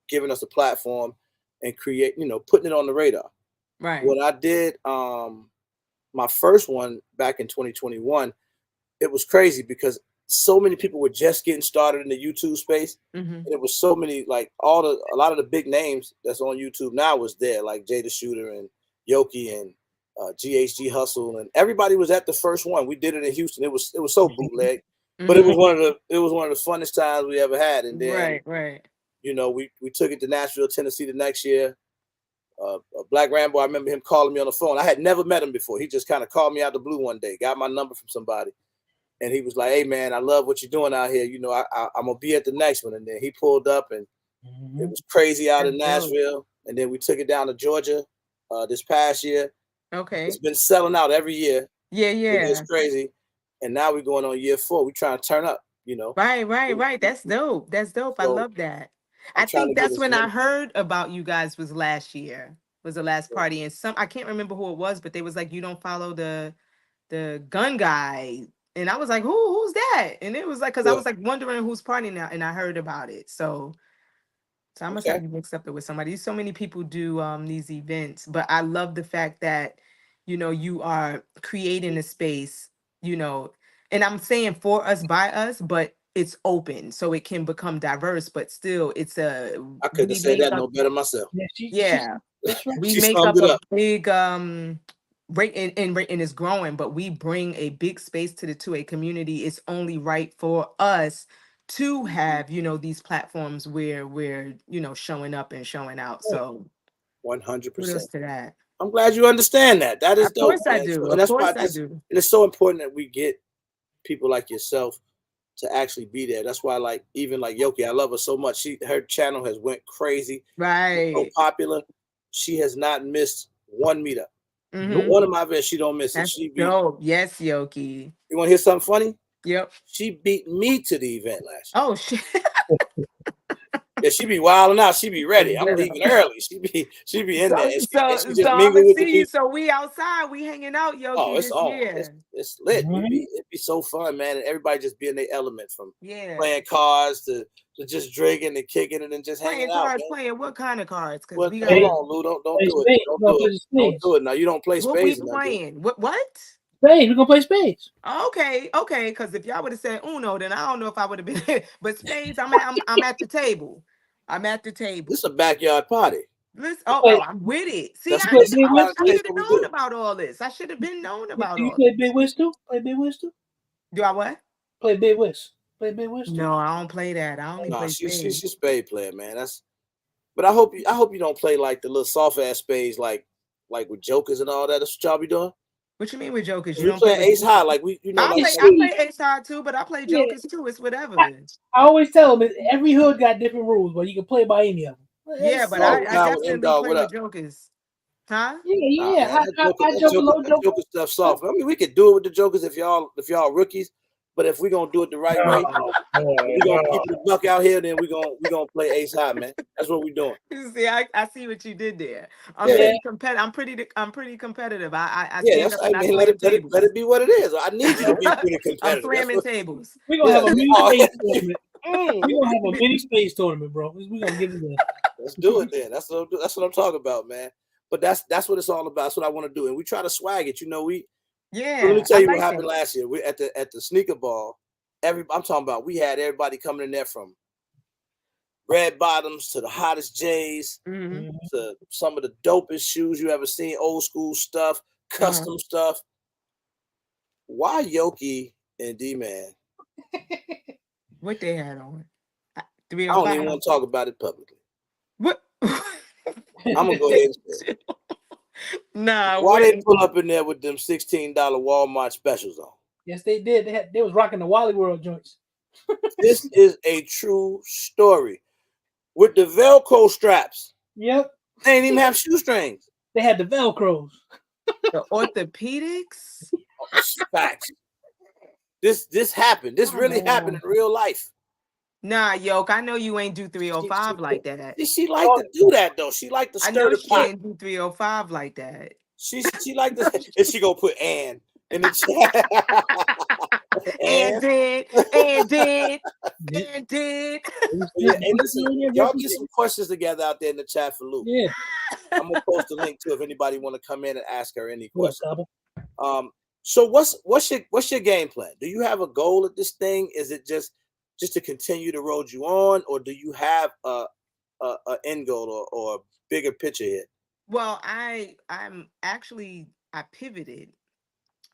giving us a platform and create, putting it on the radar. Right. When I did my first one back in 2021, it was crazy because so many people were just getting started in the YouTube space. And it was so many, like a lot of the big names that's on YouTube now was there, like Jay the Shooter and Yoki and GHG Hustle, and everybody was at the first one. We did it in Houston. It was so bootleg, but it was one of the funnest times we ever had. And then we took it to Nashville, Tennessee the next year. Black Rambo, I remember him calling me on the phone. I had never met him before. He just kind of called me out the blue one day, got my number from somebody. And he was like, hey, man, I love what you're doing out here. I'm going to be at the next one. And then he pulled up and it was crazy out in Nashville. And then we took it down to Georgia this past year. Okay. It's been selling out every year. Yeah. It's crazy. And now we're going on year 4. We're trying to turn up, Right. That's dope. So, I love that. I think that's when I heard about you guys was last year, was the last party. And I can't remember who it was, but they was like, you don't follow the gun guy. And I was like, who's that? And it was like, because I was like wondering who's partying now, and I heard about it. So I must have you mixed up it with somebody. So many people do these events, but I love the fact that, you are creating a space, and I'm saying for us, by us, but it's open so it can become diverse, but still it's I couldn't say that no better myself. Yeah. We make up a big rate and it's growing, but we bring a big space to a community. It's only right for us to have, these platforms where we're, showing up and showing out. So 100%. Kudos to that. I'm glad you understand that. That is dope. Of course I do. And that's why and it's so important that we get people like yourself to actually be there. That's why, even like Yoki, I love her so much. Her channel has went crazy. Right. So popular. She has not missed one meetup. One of my events, she don't miss it. She dope. Yes, Yoki. You want to hear something funny? Yep. She beat me to the event last year. Oh shit. Yeah, she be wilding out. She be ready. I'm leaving early. She be in there. So we outside. We hanging out, Yoki. Oh, it's on. Year. It's lit. It'd be so fun, man. And everybody just be in their element, from playing cards to just drinking and kicking it and just hanging out. Cards, playing what kind of cards? Hold on, Lou. Don't do it. Don't do it. Now you don't play spades. What we playing? What? Spades. We're gonna play spades. Okay. Because if y'all would have said Uno, then I don't know if I would have been. But spades, I'm at the table. I'm at the table. This is a backyard party. Listen, I'm with it. See, I should have known about all this. I should have been known about all this. You play Big Whist too? Play Big Whist too? Do I what? Play Big Whist. Play Big Whist too? No, I don't play that. I only play spades. She's a spade player, man. But I hope you don't play like the little soft ass spades like with jokers and all that. That's what y'all be doing. What you mean with jokers? You don't play ace high like we, I play ace high too, but I play jokers too. It's whatever. I always tell them every hood got different rules, but you can play by any of them. Yeah, but I definitely play with jokers. Huh? Yeah. Joker stuff soft. I mean, we could do it with the jokers if y'all rookies. But if we're gonna do it the right way, we're gonna keep the buck out here, then we're gonna play ace high, man. That's what we're doing. See, I see what you did there. I'm Yeah. pretty competitive. I'm pretty competitive. I Yeah, stand that's up and I let slam it tables. be what it is. I need you to be pretty competitive. I'm That's slamming what- tables. We're gonna have a mini Oh, space tournament. We're gonna have a mini space tournament, bro. We're gonna give it a Let's do it then. That's what I'm talking about, man. But that's what it's all about. That's what I want to do. And we try to swag it. You know, Yeah. let me tell I you what like happened that. last year. We at the sneaker ball. I'm talking about we had everybody coming in there from red bottoms to the hottest J's Mhm. to some of the dopest shoes you ever seen, old school stuff, custom stuff. Why Yoki and D-Man? What they had on? I don't even 305. want to talk about it publicly. What? I'm gonna go ahead and say it. Nah. Why what- they pull up in there with them $16 Walmart specials on? Yes, they did. They was rocking the Wally World joints. This is a true story. With the Velcro straps, Yep. they ain't even have shoestrings. They had the Velcros. The orthopedics? Facts. This happened. This really happened in real life. Nah, Yoke. I know you ain't do 305 like that. She like to do that though. She like to I stir know the she pot. didn't do 305 like that. She like to, and she gonna put Ann in the chat. And did. Yeah, hey, listen, y'all get some questions together out there in the chat for Luke. Yeah. I'm gonna post a link to if anybody want to come in and ask her any What's questions. up? So what's your game plan? Do you have a goal at this thing? Is it just to continue the road you on, or do you have a end goal or a bigger picture here? Well, I pivoted.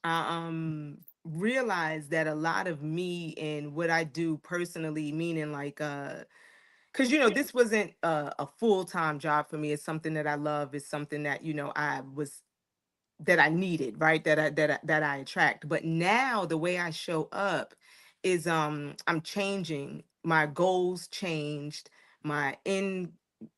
I realized that a lot of me and what I do personally, meaning like because this wasn't a full-time job for me. It's something that I love. It's something that that I needed, right? That I attract. But now the way I show up is I'm changing. My goals changed. My end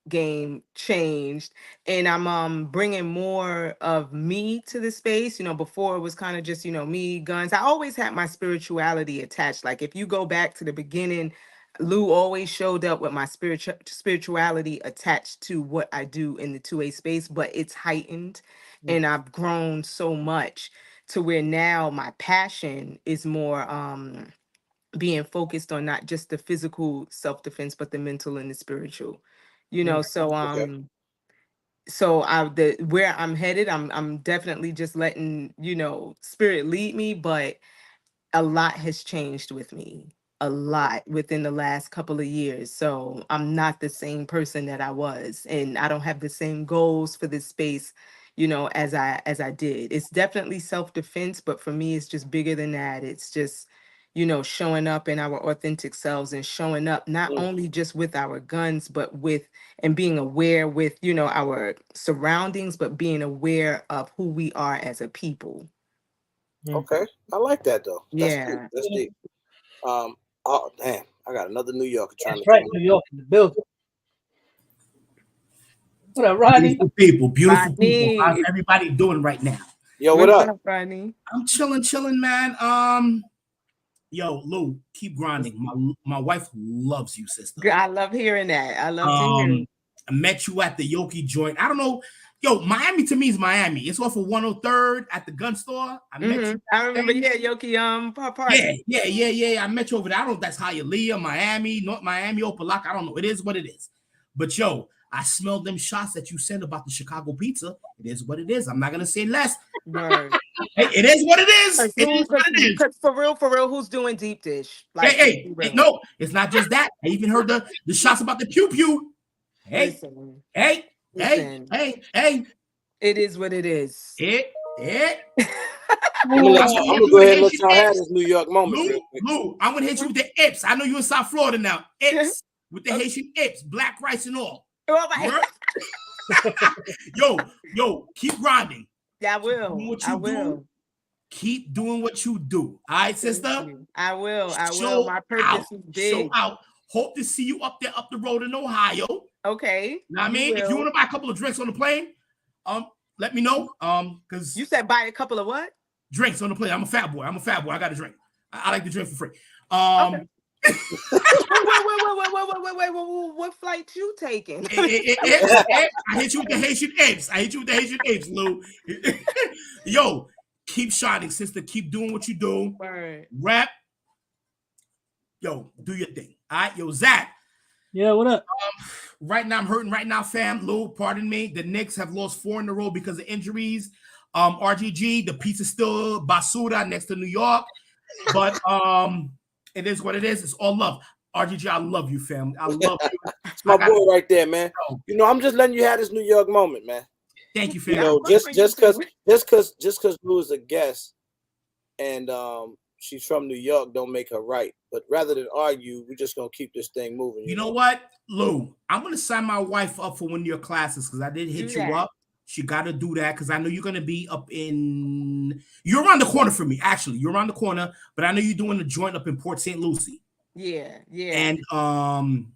game changed, and I'm bringing more of me to the space. Before it was kind of just me, guns. I always had my spirituality attached. Like if you go back to the beginning, Lou always showed up with my spirituality attached to what I do in the 2A space, but it's heightened. And I've grown so much to where now my passion is more being focused on not just the physical self-defense, but the mental and the spiritual. So Okay. so where I'm headed, I'm definitely just letting spirit lead me, but a lot has changed with me, a lot within the last couple of years. So I'm not the same person that I was, and I don't have the same goals for this space, as I did. It's definitely self-defense, but for me, it's just bigger than that. It's just, showing up in our authentic selves and showing up not only just with our guns, but and being aware with, our surroundings, but being aware of who we are as a people. Okay, I like that though. That's deep. Yeah. That's deep. Oh damn, I got another New Yorker trying That's to right, come New York in the building. What up, Rodney? Beautiful people. Rodney. How's everybody doing right now? Yo, what What's up? Rodney? I'm chilling, man. Yo, Lou, keep grinding. My wife loves you, sister. I love hearing that. I love to hear it. I met you at the Yoki joint. I don't know. Yo, Miami to me is Miami. It's off of 103rd at the gun store. I met you. I remember, Yoki party. Yeah. I met you over there. I don't know if that's Hialeah, Miami, North Miami, Opelika. I don't know. It is what it is. But yo, I smelled them shots that you said about the Chicago pizza. It is what it is. I'm not gonna say less. Word. Hey, it is what it is. It is what it is. Because for real, who's doing deep dish? Like, Hey, no, it's not just that. I even heard the shots about the pew pew. Hey, listen. hey. It is what it is. I'm gonna go ahead and let y'all have this New York moment. Lou, I'm gonna hit you with the Ips. I know you're in South Florida now. Ips with the Haitian Ips, black rice and all. Yo, keep grinding. Yeah, I will. Keep doing what you do. All right, sister? I will. My purpose is big. Show out. Hope to see you up the road in Ohio. Okay. Know what I mean? If you want to buy a couple of drinks on the plane, let me know. Because you said buy a couple of what? Drinks on the plane. I'm a fat boy. I got a drink. I like to drink for free. Okay. Wait. What flight you taking? I hit you with the Haitian apes, Lou. Yo, keep shining, sister. Keep doing what you do. Word. Rap. Yo, do your thing. All right, yo, Zach. Yeah, what up? Right now, I'm hurting right now, fam. Lou, pardon me. The Knicks have lost 4 in a row because of injuries. RGG, the pizza's still basura next to New York. But it is what it is. It's all love. RGG, I love you, fam. I love you. It's my boy right there, man. You know, I'm just letting you have this New York moment, man. Thank you, fam. You know, just because Lou is a guest and she's from New York, don't make her right. But rather than argue, we're just gonna keep this thing moving. You know what, Lou? I'm gonna sign my wife up for one of your classes because I did hit you up. She got to do that because I know you're gonna be up in. You're around the corner from me, actually. You're around the corner, but I know you're doing a joint up in Port St. Lucie. Yeah. And I'm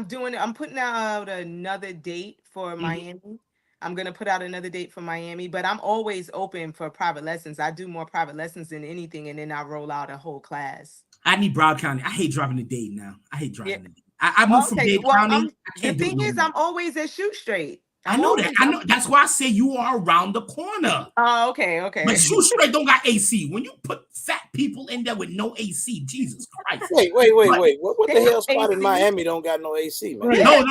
doing it. I'm putting out another date for Miami. I'm gonna put out another date for Miami, but I'm always open for private lessons. I do more private lessons than anything, and then I roll out a whole class. I need Broward County. I hate driving to Dade now. I hate driving to Dade. I moved from Dade County. The thing is, I'm always at Shoot Straight. I know that. I know. That's why I say you are around the corner. Oh, okay. But Shoot Straight don't got AC. When you put fat people in there with no AC, Jesus Christ. Wait. What the hell spot in Miami don't got no AC, man? No.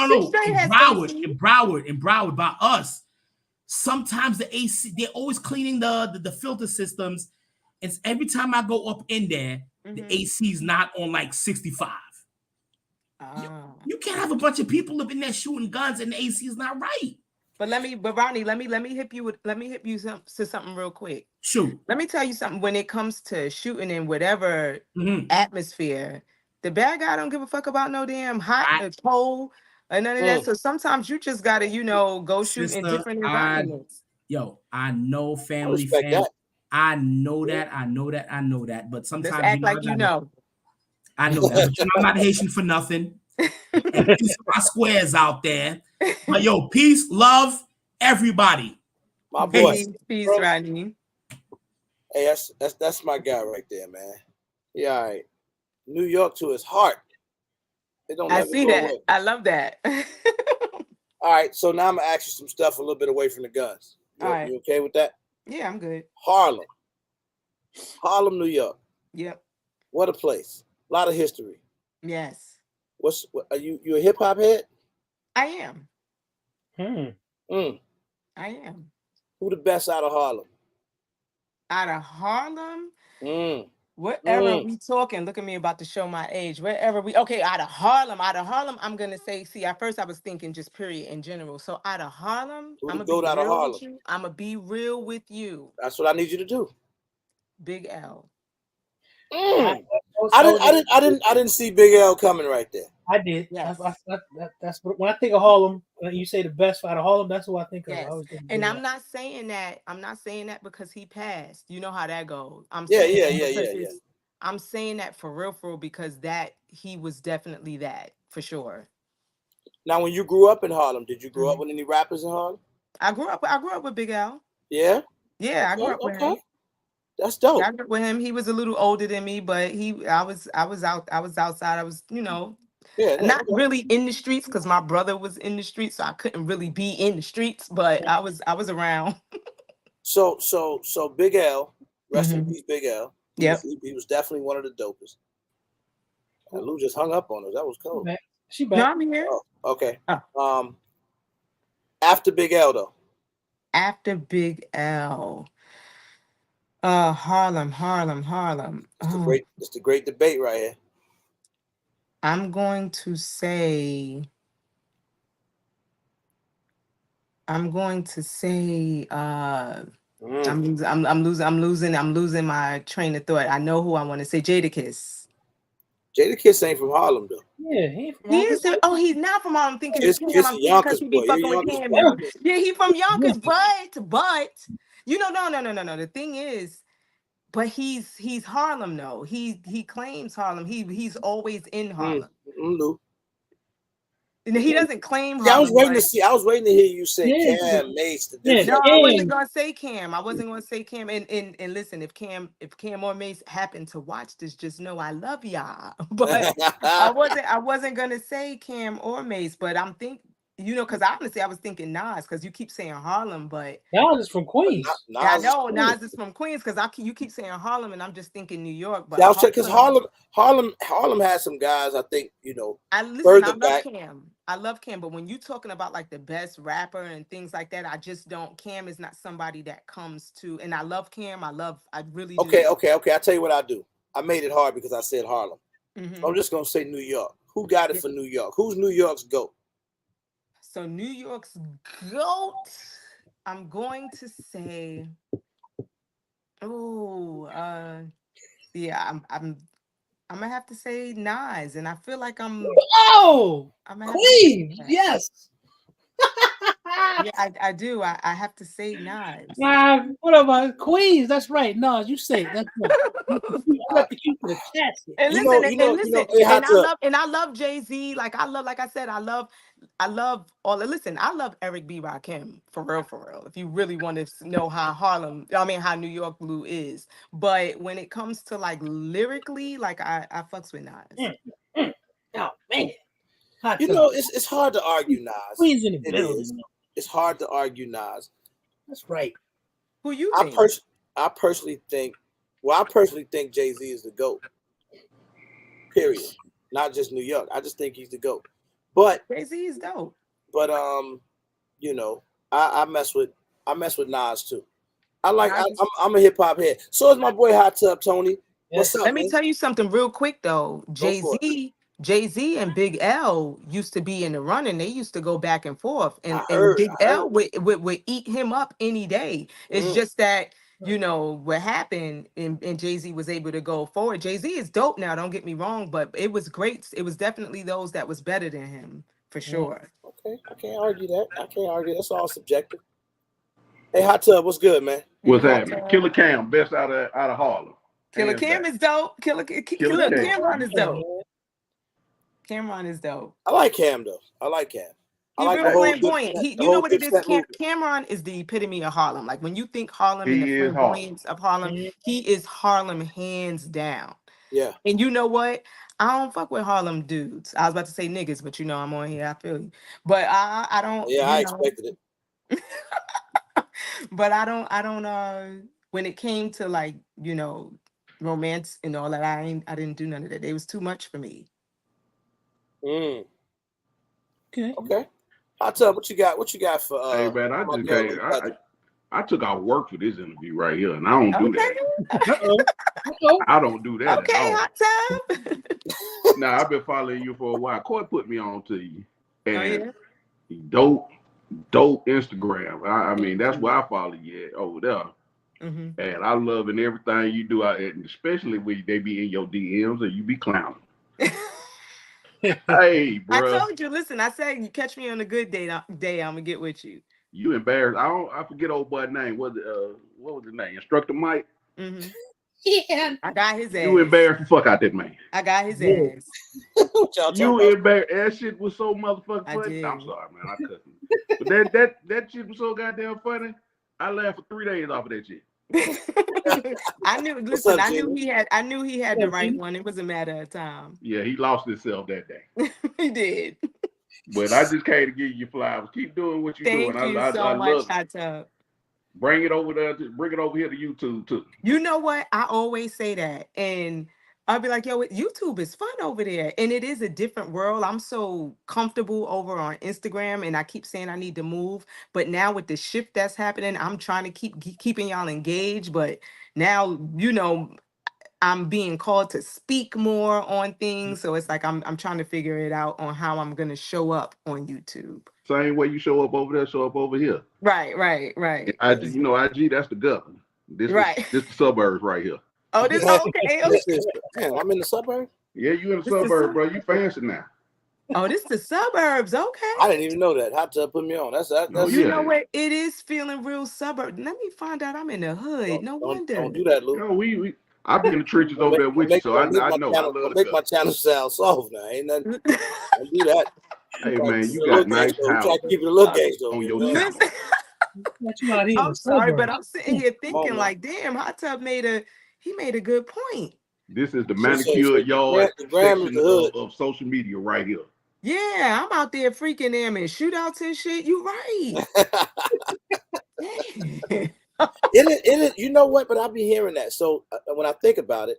In Broward by us. Sometimes the AC, they're always cleaning the filter systems. And every time I go up in there, the AC is not on like 65. You can't have a bunch of people up in there shooting guns and the AC is not right. But Ronnie, let me hit you to something real quick. Shoot. Let me tell you something. When it comes to shooting in whatever atmosphere, the bad guy don't give a fuck about no damn hot or cold or none of that. So sometimes you just gotta, go shoot in different environments. I know family, fam. I know that. But sometimes just act like you know. I know that, but I'm not Haitian for nothing. And peace to my squares out there. But yo, peace, love, everybody. My boy. Peace, Rodney. Hey, that's my guy right there, man. Yeah, all right. New York to his heart. I see that. Away. I love that. All right, so now I'm gonna ask you some stuff a little bit away from the guns. You okay with that? Yeah, I'm good. Harlem, New York. Yep. What a place. A lot of history. Yes. Are you a hip hop head? I am. I am. Who the best out of Harlem? Out of Harlem? Wherever we talking, look at me about to show my age. Out of Harlem, I'm gonna say, at first I was thinking just period in general. So out of Harlem, I'm gonna be real with you. That's what I need you to do. Big L. I didn't see Big L coming right there. I did. Yes. That's when I think of Harlem. When you say the best out of Harlem, that's what I think of. Yes. And I'm not saying that because he passed. You know how that goes. I'm saying that for real, because that he was definitely that for sure. Now, when you grew up in Harlem, did you grow up with any rappers in Harlem? I grew up with Big L. Yeah. Yeah, I grew up with him. That's dope. I grew up with him. He was a little older than me, but I was outside. I was, not really in the streets because my brother was in the streets, so I couldn't really be in the streets, but I was around. So Big L, rest in peace, Big L. Yeah, he was definitely one of the dopest. And Lou just hung up on us. That was cool. She back. No, I'm here. Oh, okay. Oh. After Big L though. After Big L. Harlem. It's the great debate right here. I'm going to say I'm losing my train of thought. I know who I want to say. Jadakiss. Jadakiss ain't from Harlem though. Yeah, he ain't from Harlem. He's not from Harlem. I'm thinking it's because he be fucking with him. Yeah, he from Yonkers, but no. The thing is, but he's Harlem though. He claims Harlem. He's always in Harlem. And he doesn't claim Yeah, I was Harlem. waiting but- to see. I was waiting to hear you say Yeah. Cam Mace. The Yeah, difference. No, I wasn't Cam. gonna say Cam. I wasn't gonna say Cam. And listen, if Cam or Mace happen to watch this, just know I love y'all. But I wasn't gonna say Cam or Mace. But I'm because honestly I was thinking Nas, because you keep saying Harlem, but Nas is from Queens. I Nas know is Nas is from Queens, because you keep saying Harlem, and I'm just thinking New York. But Yeah, I was because Harlem has some guys. I think I further love back. Cam. I love Cam, but when you talking about like the best rapper and things like that, I just don't. Cam is not somebody that comes to. And I love Cam. I really do. Okay. I tell you what I do. I made it hard because I said Harlem. Mhm. I'm just gonna say New York. Who got it for New York? Who's New York's GOAT? So New York's GOAT, I'm going to say, yeah, I'm gonna have to say Nas, and I feel like I'm gonna have to say Queens. that. Yes. Yeah, I do. I have to say Nas. What about Queens? That's right. Nas, you say it. That's right. I got to keep the casket. And You listen, know, they had to- I love Jay-Z. Like I said, I love all. Listen, I love Eric B. Rakim for real. If you really want to know how New York Blue is, but when it comes to like lyrically, like I fucks with Nas. Oh man, it's hard to argue Nas. Queens in the It building. is. It's hard to argue Nas. That's right. Who you I think? personally think Jay-Z is the GOAT. Period. Not just New York. I just think he's the GOAT. But Jay-Z is dope. But I mess with Nas too. I'm a hip hop head. So is my boy Hot Tub Tony. What's up? Let me man? tell you something real quick though. Jay-Z and Big L used to be in the running. They used to go back and forth, and Big L would eat him up any day. It's just that what happened, and Jay-Z was able to go forward. Jay-Z is dope now, don't get me wrong, but it was great. It was definitely those that was better than him for sure. Okay, I can't argue that. That's all subjective. Hey, Hot Tub, what's good, man? What's happening? Killer Cam, best out of Harlem. Killer Cam is dope. Cameron is dope. Cameron is dope. I like Cam though. I like Cam. He's real flamboyant. You know what it is? Cameron is the epitome of Harlem. Like when you think Harlem and the flamboyance of Harlem, he is Harlem hands down. Yeah. And you know what? I don't fuck with Harlem dudes. I was about to say niggas, but I'm on here. I feel you. But I don't. Yeah, I expected it. But I don't. When it came to like romance and all that, I didn't do none of that. It was too much for me. Okay. Hot Tub, what you got for? Hey man, I took out work for this interview right here, and I don't do that. I don't do that. Okay, Hot Tub. Nah, I've been following you for a while. Coy put me on to you, and dope Instagram. I mean, that's where I follow you at, over there. Mm-hmm. And I love everything you do, and especially when they be in your DMs and you be clowning. Hey, bro. I told you. Listen, I said you catch me on a good day. I'm gonna get with you. You embarrassed. I forget old boy's name. What was his name? Instructor Mike. Mm-hmm. Yeah, I got his ass. You embarrassed the fuck out that man. I got his ass. What y'all talking You about? embarrassed. That shit was so motherfucking funny. I'm sorry, man. I couldn't. But that shit was so goddamn funny. I laughed for 3 days off of that shit. I knew. Listen, I knew he had the right one. It was a matter of time. Yeah, he lost himself that day. He did. But I just came to give you flowers. Keep doing what you're doing. Thank you so I much, love it. Hot Tub. Bring it over there. Bring it over here to YouTube too. You know what? I always say that, and I'll be like, yo, YouTube is fun over there. And it is a different world. I'm so comfortable over on Instagram, and I keep saying I need to move. But now with the shift that's happening, I'm trying to keeping y'all engaged. But now, I'm being called to speak more on things. So it's like I'm trying to figure it out on how I'm going to show up on YouTube. Same way you show up over there, show up over here. Right. IG, that's the governor. This the suburbs right here. Oh, this okay. Damn, I'm in the suburb. Yeah, you in the suburbs, bro. You fancy now. Oh, this the suburbs. Okay. I didn't even know that. Hot Tub put me on. That's You know what? It is feeling real suburb. Let me find out I'm in the hood. No wonder. Don't do that, Lou. No, I've been in the trenches over there with you, so I know. Make my channel sound soft now. Ain't nothing. Don't do that. Hey man, you A little got nice gangster. We try house to keep it a little gangster on over your here, man. channel. What you out here in I'm the sorry, but suburbs? I'm sitting here on, thinking man. like, damn, Hot Tub made a good point. This is the So manicured yard the gram is section the hood. of social media right here. Yeah, I'm out there freaking them in shootouts and shit. You right. It is, you know what? But I'll be hearing that. So when I think about it,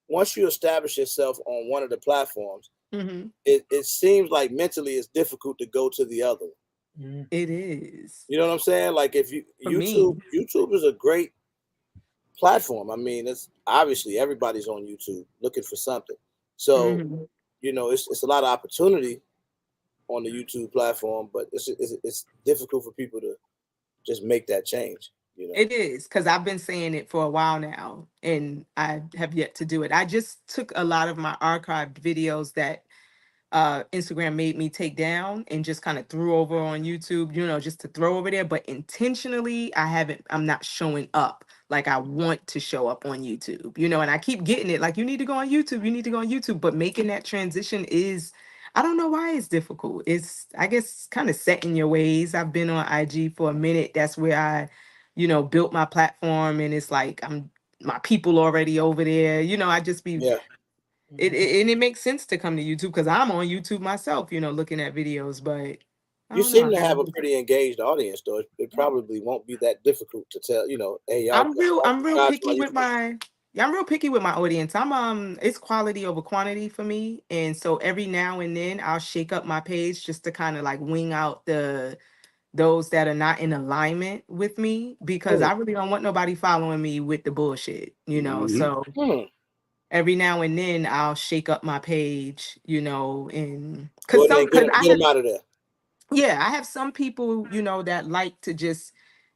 once you establish yourself on one of the platforms, it seems like mentally it's difficult to go to the other one. It is. You know what I'm saying? Like if you YouTube is a great platform. I mean, it's obviously everybody's on YouTube looking for something. So you know, it's a lot of opportunity on the YouTube platform, but it's difficult for people to just make that change. You know? It is, because I've been saying it for a while now, and I have yet to do it. I just took a lot of my archived videos that Instagram made me take down and just kind of threw over on YouTube, you know, just to throw over there. But intentionally, I'm not showing up like I want to show up on YouTube, you know, and I keep getting it like, you need to go on YouTube, you need to go on YouTube. But making that transition is, I don't know why it's difficult. It's, I guess, kind of set in your ways. I've been on IG for a minute. That's where I, you know, built my platform, and it's like my people already over there. You know, I just be and it makes sense to come to YouTube because I'm on YouTube myself, you know, looking at videos. But you seem to have a pretty engaged audience, though. It probably won't be that difficult to tell, you know, hey, y'all. I'm real picky with my audience. It's quality over quantity for me. And so every now and then I'll shake up my page just to kind of like wing out those that are not in alignment with me, because I really don't want nobody following me with the bullshit, you know. So every now and then I'll shake up my page, you know, and because get them out of there. Yeah, I have some people, you know, that like to just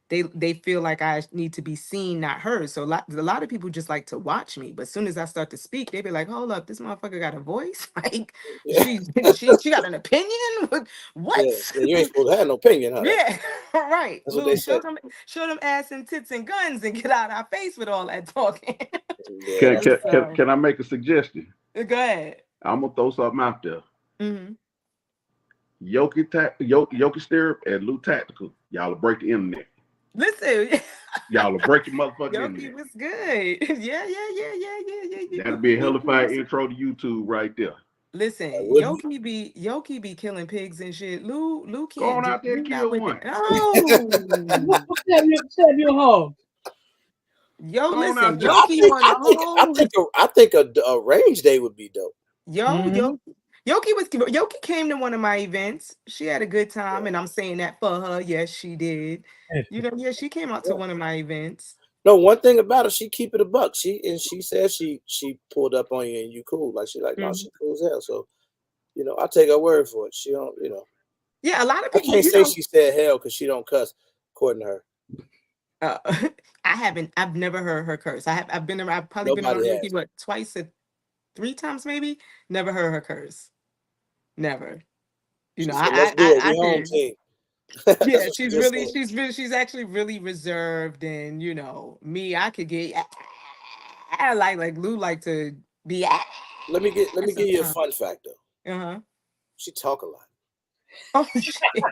they feel like I need to be seen, not heard. So a lot of people just like to watch me. But as soon as I start to speak, they be like, "Hold up, this motherfucker got a voice? Like she got an opinion? What? Yeah, you ain't supposed to have no opinion, huh? Yeah, right. That's what they show said. Show them ass and tits and guns and get out of our face with all that talking." Can I make a suggestion? Go ahead. I'm gonna throw something out there. Yoki Stirrup and Lou Tactical, y'all will break the internet. Listen, y'all will break your motherfucking Yoki internet. was good. Yeah. That'll be a hellified intro to YouTube right there. Listen, Yoki be killing pigs and shit. Lou can't go on out there and kill one. No. Stab your hog. Yo, listen, Yoki on the whole. I think a range day would be dope. Yoki came to one of my events. She had a good time, and I'm saying that for her. Yes, she did. You know, yeah, she came out to one of my events. No, one thing about her, she keep it a buck. She said she pulled up on you and you cool. Like she like, no, she cool as hell. So, you know, I take her word for it. She don't, you know. Yeah, a lot of people. I can't say she said hell because she don't cuss, according to her. I've never heard her curse. I've probably been on Yoki, twice or 3 times maybe. Never heard her curse. Never. You know, yeah, she's actually really reserved, and you know, me, I could get like Lou like to be. Let me give you a fun fact though. She talk a lot. Oh shit.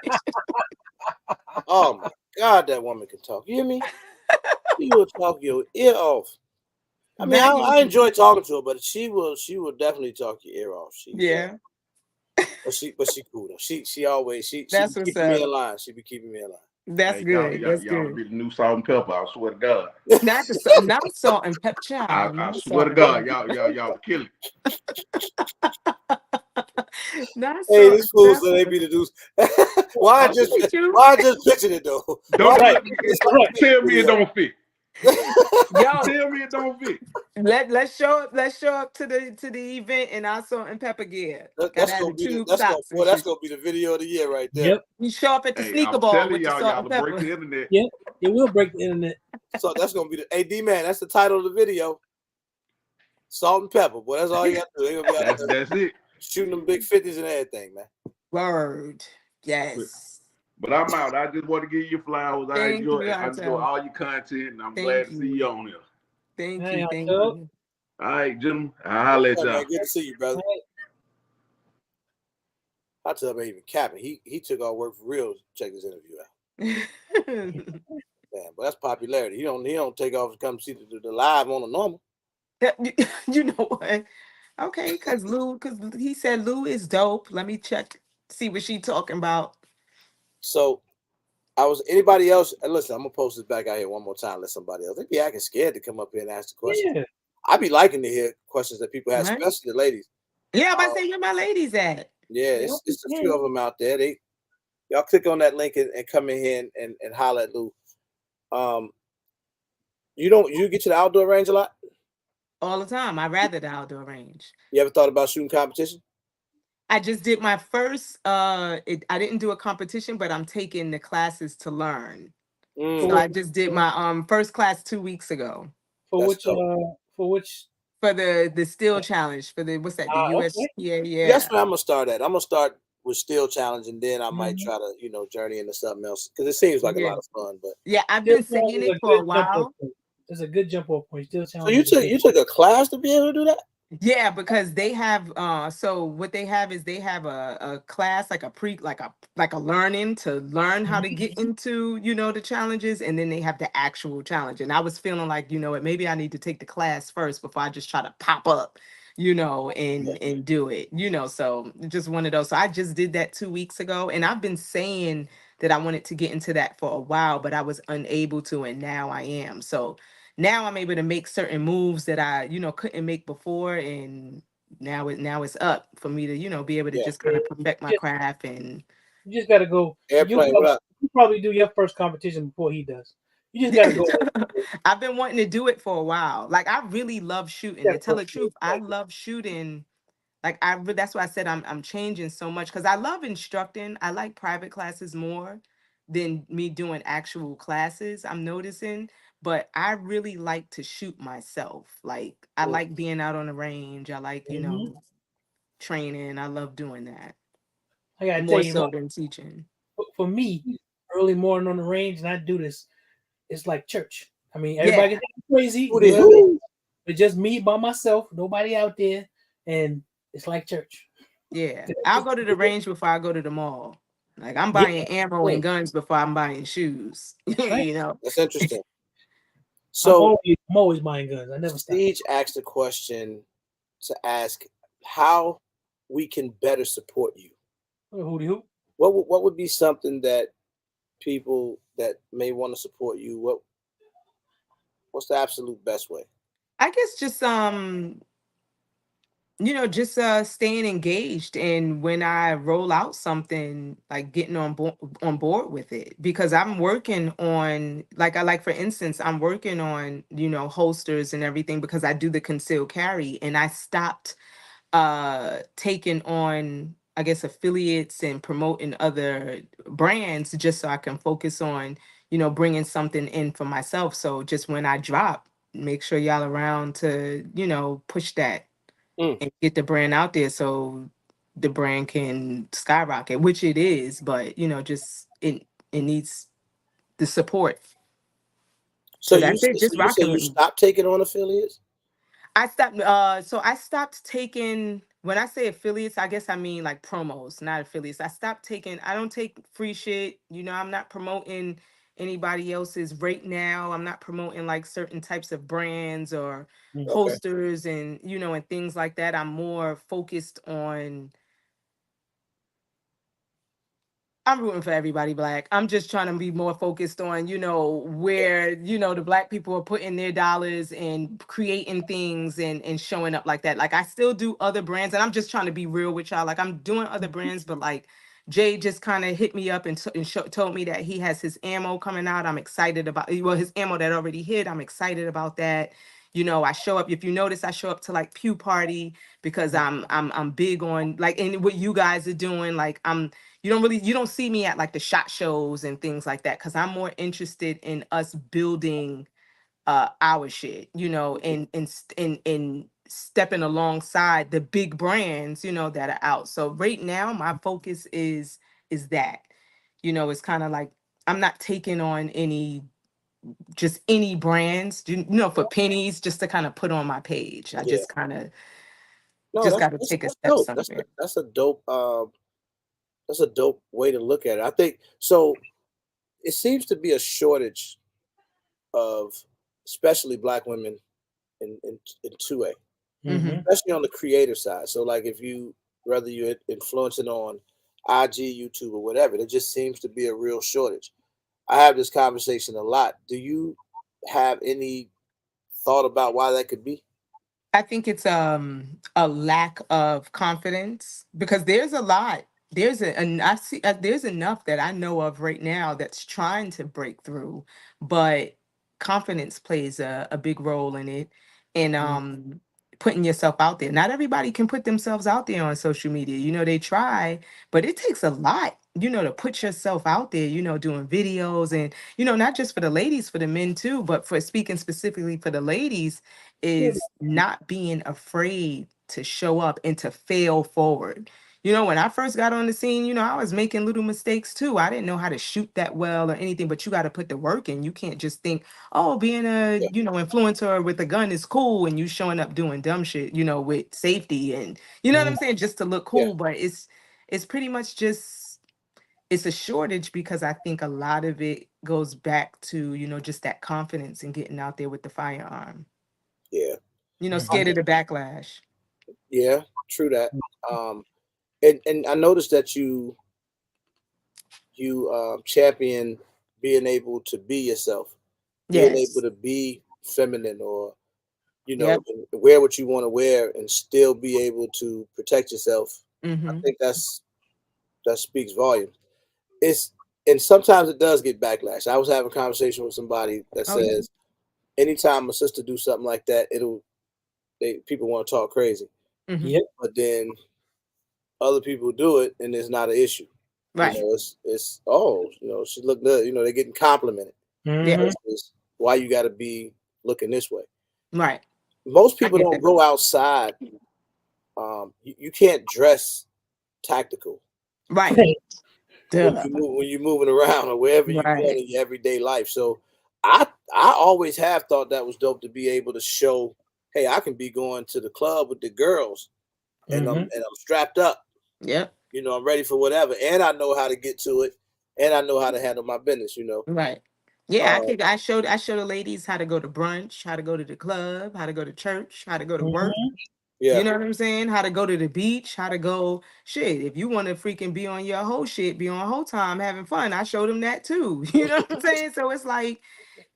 Oh my God, that woman can talk. You hear me? She will talk your ear off. I mean, I enjoy talking to her, but she will definitely talk your ear off. But she cool though. She always she be keeping me in line. She be keeping me in line. That's good. That's good. Y'all be the new Salt and Pepper. I swear to God. Not Salt and Pepper. I swear to God, y'all kill it. Hey, these fools so they be the dudes. Why just pitching it though? Don't tell me it don't fit. Tell me it don't fit. Let's show up to the event in our Salt and Pepper gear. That's gonna be the video of the year right there. Yep. You show up at the sneaker ball with the Salt and Pepper. Break the internet. Yep, it will break the internet. So that's gonna be the D-Man. That's the title of the video. Salt and Pepper, boy. That's all you got to do. That's it. Shooting them big 50s and everything, man. Word. Yes. But I'm out. I just want to give you flowers. I enjoy all your content, and I'm glad to see you on here. Thank you. All right, Jim. I'll let y'all. Good to see you, brother. I tell him I ain't even capping. He took our work for real to check this interview out. Man, but that's popularity. He don't take off and come see the live on the normal. You know what? Okay, because he said Lou is dope. Let me check, see what she talking about. So anybody else, and listen, I'm gonna post this back out here one more time, let somebody else. They be acting scared to come up here and ask the question. Yeah. I be liking to hear questions that people have, Right. especially the ladies. Yeah, but I say where my ladies at? Yeah, it's a few of them out there. Y'all click on that link and come in here and holler at Lou. You get to the outdoor range a lot? All the time. I rather the outdoor range. You ever thought about shooting competition? I just did my first I didn't do a competition, but I'm taking the classes to learn. So I just did my first class 2 weeks ago. For That's which for the steel challenge, for the what's that, the US okay. yeah. That's where I'm gonna start at. I'm gonna start with steel challenge, and then I might try to journey into something else, because it seems like a lot of fun. But yeah, I've been saying it for a while. It's a good jump off point. Steel so challenge. you took a class to be able to do that? Yeah, because they have so what they have is they have a class like a learning to learn how to get into the challenges, and then they have the actual challenge. And I was feeling like, maybe I need to take the class first before I just try to pop up, and do it. So just one of those. So I just did that 2 weeks ago, and I've been saying that I wanted to get into that for a while, but I was unable to, and now I am. So now I'm able to make certain moves that I, couldn't make before. And now it's up for me to, be able to just kind of perfect my craft. And you just gotta go. Airplane, you probably do your first competition before he does. You just gotta go. I've been wanting to do it for a while. Like, I really love shooting. To tell the truth, I love shooting. Like, that's why I said I'm changing so much, because I love instructing. I like private classes more than me doing actual classes, I'm noticing. But I really like to shoot myself. Like, I like being out on the range. I like, training. I love doing that. I gotta more tell you, so than teaching. For me, early morning on the range, and I do this. It's like church. I mean, everybody gets crazy. It's just me by myself, nobody out there, and it's like church. Yeah, I'll go to the range before I go to the mall. Like, I'm buying ammo and guns before I'm buying shoes. That's interesting. So I'm always buying guns. I never stop. Siege asked a question to ask how we can better support you. Who? What would be something that people that may want to support you? What's the absolute best way? I guess just staying engaged, and when I roll out something, like getting on board with it, because I'm working on, like for instance, I'm working on holsters and everything, because I do the concealed carry, and I stopped taking on, I guess, affiliates and promoting other brands, just so I can focus on bringing something in for myself. So just when I drop, make sure y'all around to push that and get the brand out there, so the brand can skyrocket, which it is, but just it needs the support. So that's it. Just rocking with me. Stopped taking on affiliates? I stopped. So I stopped taking. When I say affiliates, I guess I mean like promos, not affiliates. I don't take free shit. I'm not promoting anybody else's right now. I'm not promoting like certain types of brands or holsters and and things like that. I'm more focused on. I'm rooting for everybody Black. I'm just trying to be more focused on, where, the Black people are putting their dollars and creating things and showing up like that. Like, I still do other brands, and I'm just trying to be real with y'all. Like, I'm doing other brands, but like Jay just kind of hit me up and told me that he has his ammo coming out. I'm excited about, his ammo that already hit. I'm excited about that. I show up. If you notice, I show up to like Pew Party, because I'm big on like, and what you guys are doing. Like, you don't see me at like the SHOT Shows and things like that, because I'm more interested in us building our shit, and stepping alongside the big brands, that are out. So right now my focus is that, it's kind of like I'm not taking on any brands, for pennies, just to kind of put on my page. I just kind of got to take a step somewhere. That's a dope That's a dope way to look at it. I think so. It seems to be a shortage of, especially Black women in 2A, Mm-hmm. especially on the creative side. So, like, if you whether you're influencing on IG, YouTube, or whatever, there just seems to be a real shortage. I have this conversation a lot. Do you have any thought about why that could be? I think it's a lack of confidence because there's a lot. There's a and I see there's enough that I know of right now that's trying to break through, but confidence plays a big role in it, and putting yourself out there. Not everybody can put themselves out there on social media. You know, they try, but it takes a lot, you know, to put yourself out there, you know, doing videos and, you know, not just for the ladies, for the men too, but for speaking specifically for the ladies, is not being afraid to show up and to fail forward. You know, when I first got on the scene, you know, I was making little mistakes too. I didn't know how to shoot that well or anything, but you got to put the work in. You can't just think, oh, being a, Yeah, you know, influencer with a gun is cool and you showing up doing dumb shit, you know, with safety and you know what I'm saying, just to look yeah, cool. But it's pretty much just it's a shortage because I think a lot of it goes back to, you know, just that confidence and getting out there with the firearm. yeah, You know, um, scared of the backlash. yeah. True that. Um, and I noticed that you champion being able to be yourself, being able Yes. to be feminine, or Yep. and wear what you want to wear and still be able to protect yourself. I Mm-hmm. think that speaks volumes. It's and sometimes it does get backlash. I was having a conversation with somebody that Oh yeah. says anytime a sister do something like that, people want to talk crazy. Mm-hmm. Yep. But then other people do it and it's not an issue. Right. It's oh, she looked good. They're getting complimented. Yeah. Mm-hmm. Versus why you got to be looking this way. Right. Most I people get don't that. go outside. You can't dress tactical Right. when Duh. you're moving around or wherever you're going Right. in your everyday life. So I always have thought that was dope to be able to show, hey, I can be going to the club with the girls and I'm Mm-hmm. strapped up. Yep. I'm ready for whatever, and I know how to get to it, and I know how to handle my business. Right. Yeah, Uh, I showed the ladies how to go to brunch, how to go to the club, how to go to church, how to go to work. Mm-hmm. yeah, You know what I'm saying? How to go to the beach, how to go shit. If you want to freaking be on your whole shit, be on whole time having fun. I showed them that too. You know what I'm saying? So it's like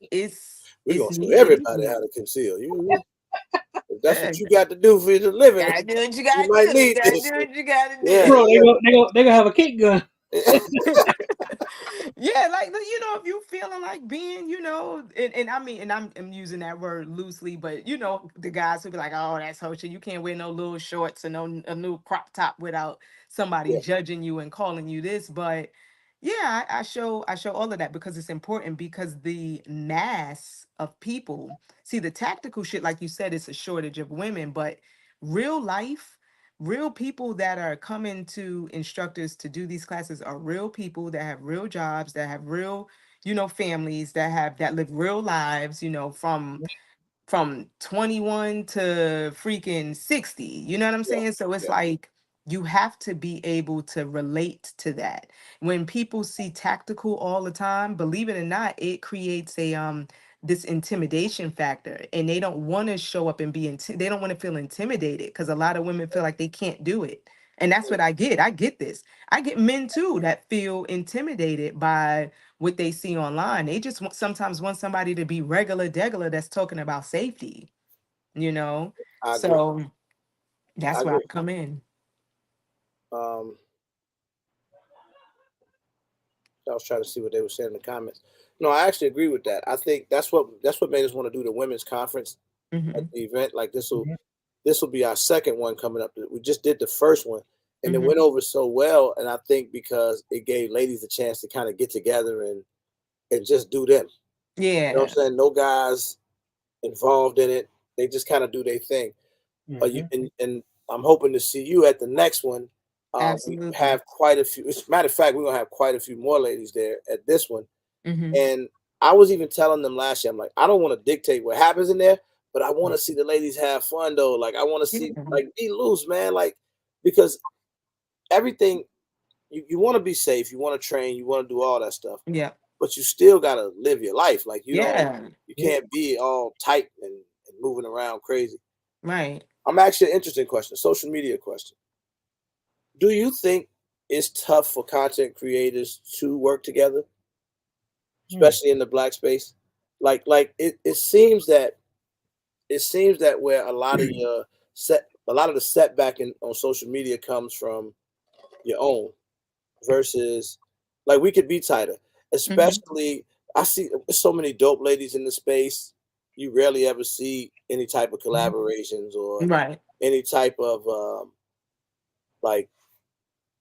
we're it's gonna show neither everybody either. how to conceal. If that's Yeah, what you got to do for the living, gotta do what you you gotta might do. need Gotta this. do what you gotta Yeah, Bro, do. they gonna have a kick gun. Yeah, like you know, if you feeling like being, you know, and I mean, and I'm using that word loosely, but you know, the guys who be like, oh, that's whole shit. You can't wear no little shorts and no a new crop top without somebody yeah, judging you and calling you this. But yeah, I show all of that because it's important because the mass of people see the tactical shit, like you said, it's a shortage of women, but real life real people that are coming to instructors to do these classes are real people that have real jobs, that have real, you know, families, that live real lives, you know, from 21 to freaking 60. You know what I'm yeah, saying? So it's yeah. like you have to be able to relate to that. When people see tactical all the time, believe it or not, it creates a this intimidation factor and they don't want to show up and they don't want to feel intimidated because a lot of women feel like they can't do it. And that's what I get. I get this. I get men too that feel intimidated by what they see online. They just sometimes want somebody to be regular degular that's talking about safety, you know? I agree. So I that's where I agree. come in. Um, I was trying to see what they were saying in the comments. No, I actually agree with that. I think that's what made us want to do the women's conference at Hmm. the event. Like Mhm. this will be our second one coming up. We just did the first one, and it Hmm. went over so well. And I think because it gave ladies a chance to kind of get together and just do them. You know what Yeah, I'm saying? No guys involved in it. They just kind of do their thing. Mhm. And I'm hoping to see you at the next one. We absolutely. have quite a few. As a matter of fact, we're gonna have quite a few more ladies there at this one. Hmm. And I was even telling them last year, I'm like, I don't want to dictate what happens in there, but I want to see the ladies have fun though. Like I want to see Yeah. like be loose, man. Like because everything you want to be safe, you want to train, you want to do all that stuff, Yeah. but you still gotta live your life. Like you don't, Yeah. you can't be all tight and moving around crazy. Right. I'm actually an interesting question, social media question. Do you think it's tough for content creators to work together, especially in the Black space? Like it seems that where a lot of the setback on social media comes from your own versus like we could be tighter. Especially I see so many dope ladies in the space. You rarely ever see any type of collaborations or Right. any type of like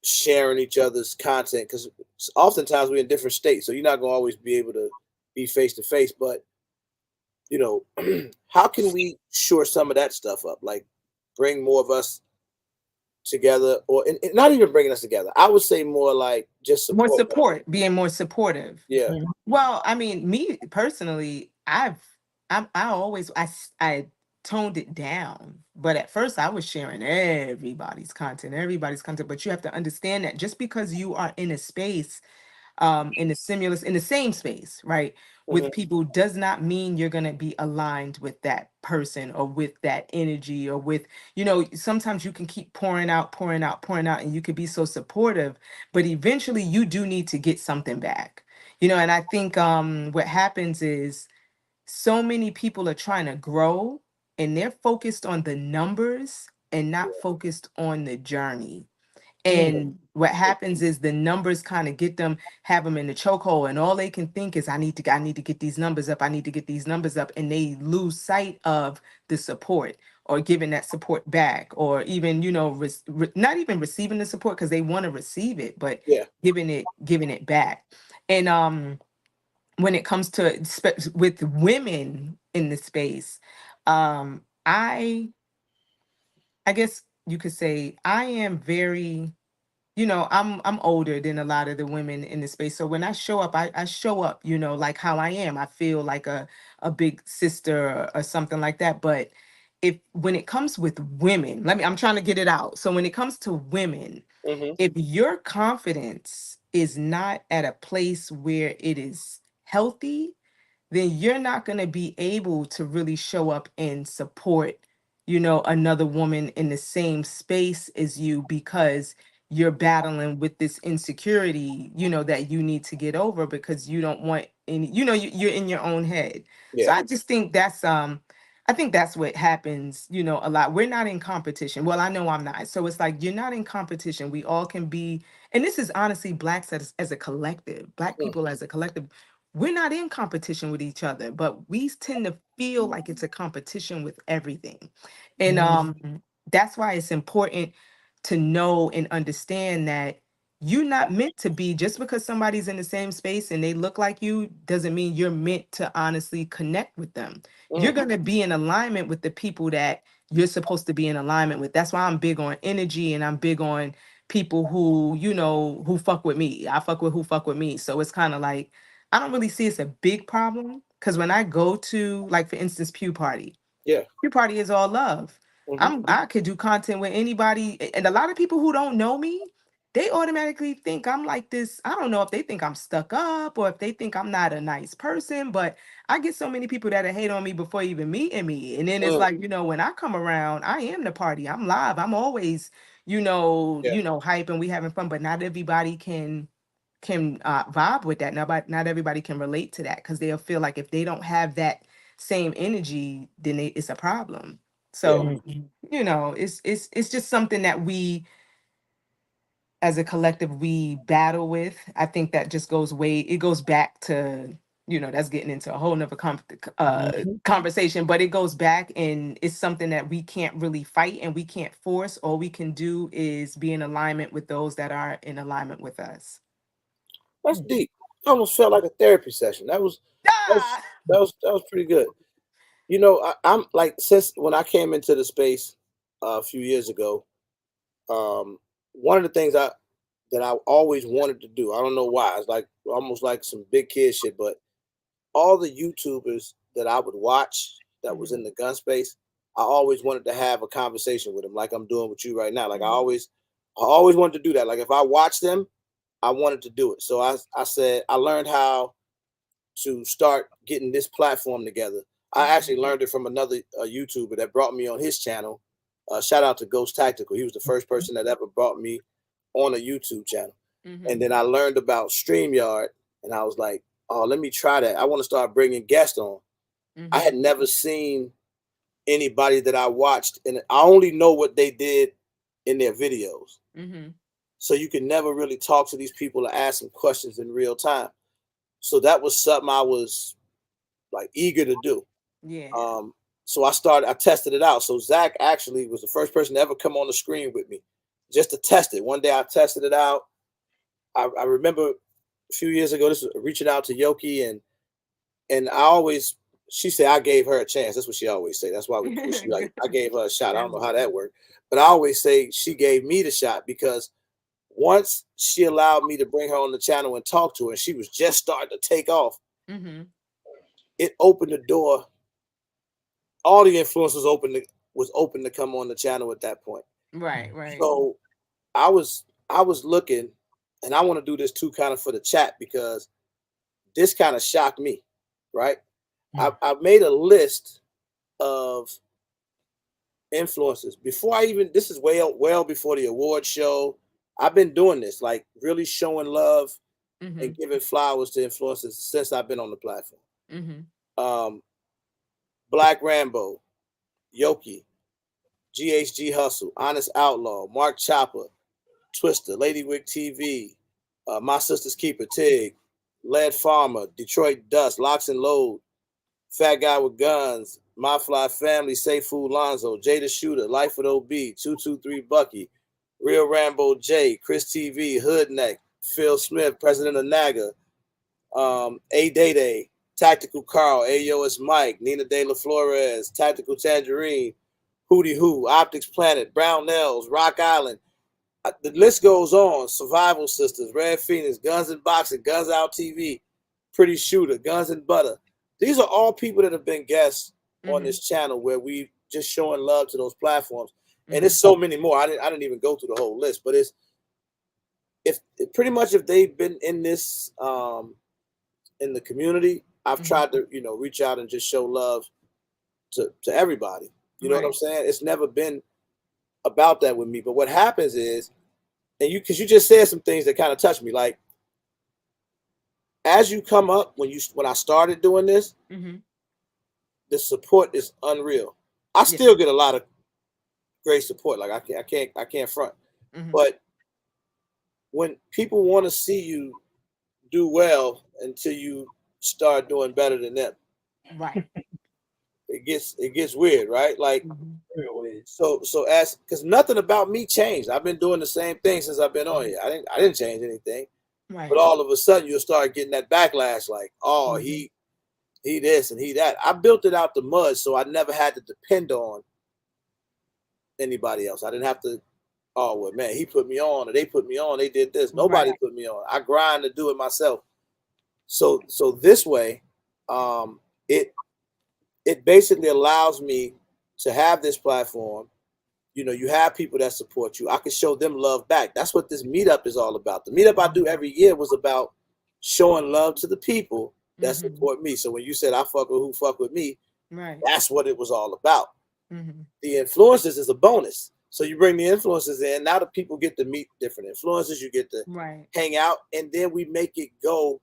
sharing each other's content because oftentimes we're in different states, so you're not gonna always be able to be face to face. But you know, how can we shore some of that stuff up? Like bring more of us together, or and not even bringing us together. I would say more like just More support. support, being more supportive. Yeah. Well, I mean, me personally, I toned it down, but at first I was sharing everybody's content. But you have to understand that just because you are in a space, in the same space, right, with Mhm. people does not mean you're going to be aligned with that person or with that energy or with, sometimes you can keep pouring out and you could be so supportive, but eventually you do need to get something back. And I think what happens is so many people are trying to grow and they're focused on the numbers and not focused on the journey. And what happens is the numbers kind of have them in the chokehold, and all they can think is, I need to get these numbers up. I need to get these numbers up, and they lose sight of the support or giving that support back, or even not even receiving the support because they want to receive it, but Yeah. giving it back. And when it comes to with women in the space, I guess you could say I am very, I'm older than a lot of the women in the space. So when I show up, I show up, like how I am. I feel like a big sister or something like that. But when it comes with women, I'm trying to get it out. So when it comes to women, Mhm. if your confidence is not at a place where it is healthy, then you're not going to be able to really show up and support, another woman in the same space as you, because you're battling with this insecurity, that you need to get over because you don't want any, you're in your own head. So Yeah. I just think I think that's what happens, a lot. We're not in competition. Well, I know I'm not. So it's like, you're not in competition. We all can be, and this is honestly Blacks as a collective, Black Mm. people as a collective. We're not in competition with each other, but we tend to feel like it's a competition with everything. And that's why it's important to know and understand that you're not meant to be, just because somebody's in the same space and they look like you doesn't mean you're meant to honestly connect with them. You're Mm. going to be in alignment with the people that you're supposed to be in alignment with. That's why I'm big on energy, and I'm big on people who fuck with me. I fuck with who fuck with me. So it's kind of like, I don't really see it's a big problem, because when I go to, like, for instance, Pew Party, Yeah. Pew Party is all love. Mhm. I could do content with anybody, and a lot of people who don't know me, they automatically think I'm like this. I don't know if they think I'm stuck up or if they think I'm not a nice person, but I get so many people that hate on me before even meeting me. And then it's Mm. like, when I come around, I am the party. I'm live. I'm always, Yeah. hype, and we having fun, but not everybody can vibe with that. Not everybody can relate to that, because they'll feel like if they don't have that same energy, then it's a problem. Yeah. So, it's just something that we as a collective we battle with. I think that just it goes back to, that's getting into a whole nother conversation, but it goes back, and it's something that we can't really fight and we can't force. All we can do is be in alignment with those that are in alignment with us. That's deep. I almost felt like a therapy session. That was Ah! that was pretty good. You know, I'm like, since when I came into the space a few years ago, one of the things that I always wanted to do. I don't know why. It's like almost like some big kid shit, but all the YouTubers that I would watch that was in the gun space, I always wanted to have a conversation with them, like I'm doing with you right now. Like I always wanted to do that. Like if I watch them, I wanted to do it. So I said I learned how to start getting this platform together. I actually learned it from another YouTuber that brought me on his channel. Shout out to Ghost Tactical. He was the first person that ever brought me on a YouTube channel. And then I learned about StreamYard, and I was like, oh, let me try that. I want to start bringing guests on. I had never seen anybody that I watched, and I only know what they did in their videos. So you can never really talk to these people or ask them questions in real time. So that was something I was like eager to do. Yeah. So I tested it out. So Zach actually was the first person to ever come on the screen with me just to test it. One day I tested it out. I remember a few years ago, this was reaching out to Yoki, and she said I gave her a chance. That's what she always say. That's why she like I gave her a shot. I don't know how that worked, but I always say she gave me the shot because once she allowed me to bring her on the channel and talk to her, and she was just starting to take off. It opened the door. All the influencers was open to come on the channel at that point. Right. So I was looking, and I want to do this too, kind of for the chat, because this kind of shocked me, right? I made a list of influencers before this is well before the award show. I've been doing this, like really showing love and giving flowers to influencers since I've been on the platform. Black Rambo, Yoki, GHG Hustle, Honest Outlaw, Mark Chopper, Twister, Ladywig TV, My Sister's Keeper, Tig, Lead Farmer, Detroit Dust, Locks and Load, Fat Guy with Guns, My Fly Family, Safe Food Lonzo, Jada Shooter, Life with OB, 223 Bucky, Real Rambo J, Chris TV, Hoodneck, Phil Smith, President of NAGA, A Day Day, Tactical Carl, Ayo it's Mike, Nina De La Flores, Tactical Tangerine, Hootie Hoo, Optics Planet, Brown Nails, Rock Island. The list goes on. Survival Sisters, Red Phoenix, Guns and Boxing, Guns Out TV, Pretty Shooter, Guns and Butter. These are all people that have been guests on this channel where we just showing love to those platforms. And there's so many more. I didn't even go through the whole list, but if they've been in this in the community, I've tried to reach out and just show love to everybody. You know what I'm saying? It's never been about that with me. But what happens is, because you just said some things that kind of touched me, like as you come up when I started doing this, the support is unreal. I still get a lot of great support. Like I can't front. But when people want to see you do well until you start doing better than them, right? It gets weird, right? Like so because nothing about me changed. I've been doing the same thing since I've been on here. I didn't change anything. Right. But all of a sudden you'll start getting that backlash, like, oh, he this and he that. I built it out the mud, so I never had to depend on anybody else. I didn't have to, oh well, man, he put me on, or they put me on, they did this. Nobody put me on. I grind to do it myself. So this way, it basically allows me to have this platform. You have people that support you. I can show them love back. That's what this meetup is all about. The meetup I do every year was about showing love to the people that support me. So when you said I fuck with who fuck with me, that's what it was all about. The influencers is a bonus. So you bring the influencers in. Now the people get to meet different influencers. You get to hang out, and then we make it go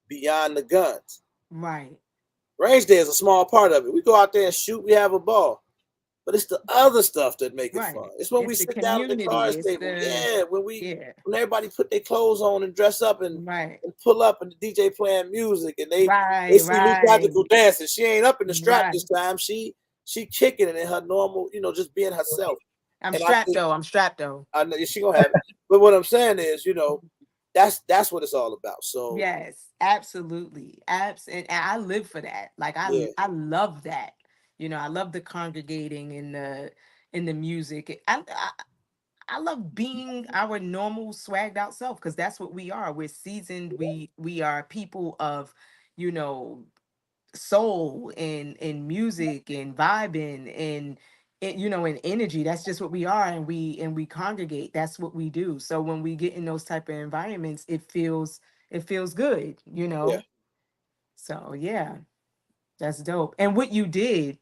beyond the guns. Right. Range Day is a small part of it. We go out there and shoot. We have a ball. But it's the other stuff that make it fun. It's when we sit down at the cards table. When everybody put their clothes on and dress up and pull up and the DJ playing music and they see Lou Tactical dancing. She ain't up in the strap this time. She kicking it in her normal, just being herself. I'm strapped though. I know she gonna have it. But what I'm saying is, that's what it's all about. So yes, absolutely. And I live for that. Like I love that. I love the congregating in the music. I love being our normal swagged out self, because that's what we are. We're seasoned. We are people of, soul and music and vibing, and in energy. That's just what we are, and we congregate. That's what we do. So when we get in those type of environments, it feels good, Yeah. So yeah, that's dope. And what you did,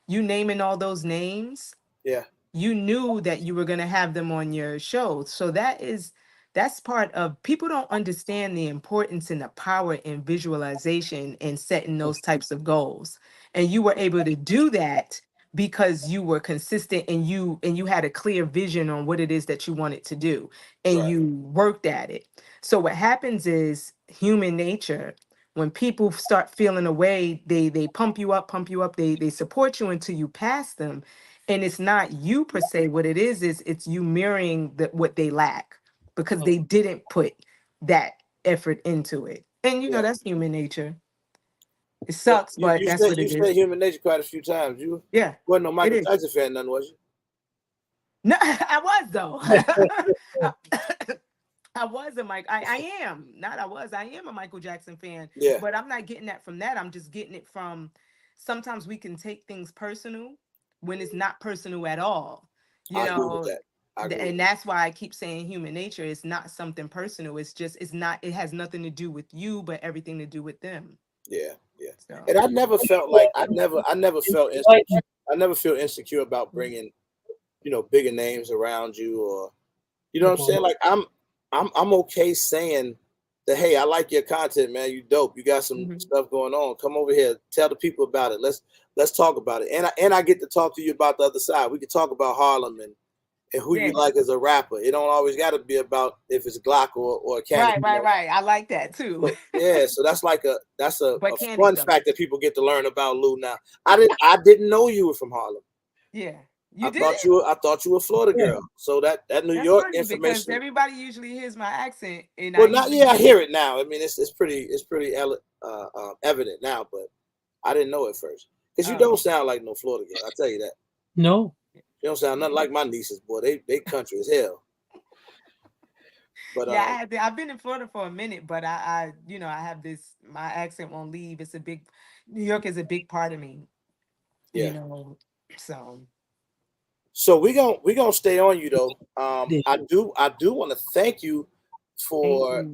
you naming all those names, Yeah. you knew that you were going to have them on your show. So that's part of, people don't understand the importance and the power in visualization and setting those types of goals. And you were able to do that because you were consistent, and you had a clear vision on what it is that you wanted to do, and Right. you worked at it. So what happens is, human nature, when people start feeling away, they pump you up, they support you until you pass them. And it's not you per se. What it is it's you mirroring what they lack, because they didn't put that effort into it. And Yeah. that's human nature. It sucks, but that's what You it said is. human nature quite a few times. You Yeah, wasn't no it Michael is. Tyson fan, none, was you? No, I was though. I was a Mike. I am not. I am a Michael Jackson fan. Yeah. But I'm not getting that from that. I'm just getting it from, sometimes we can take things personal when it's not personal at all. I agree with that. I agree. And that's why I keep saying human nature is not something personal. It's not. It has nothing to do with you, but everything to do with them. Yeah, yeah. So. And I never felt like I never felt insecure. I never feel insecure about bringing, bigger names around you, or what I'm saying. Like I'm okay saying that. Hey, I like your content, man. You dope. You got some stuff going on. Come over here. Tell the people about it. Let's talk about it. And I get to talk to you about the other side. We can talk about Harlem and who you like as a rapper. It don't always got to be about if it's Glock or Candy. Right. I like that too. Yeah, so that's a Candy fun stuff. fact that people get to learn about Lou now. I didn't know you were from Harlem. Yeah. I thought you were a Florida girl. So that New That's York funny, information. because everybody usually hears my accent, and I hear it now. I mean, it's pretty evident now, but I didn't know it first, because you don't sound like no Florida girl. I tell you that. No, you don't sound nothing like my nieces, boy. They country as hell. But yeah, I've been in Florida for a minute, but I have this. My accent won't leave. New York is a big part of me. Yeah. So we gonna stay on you though. I do want to thank you for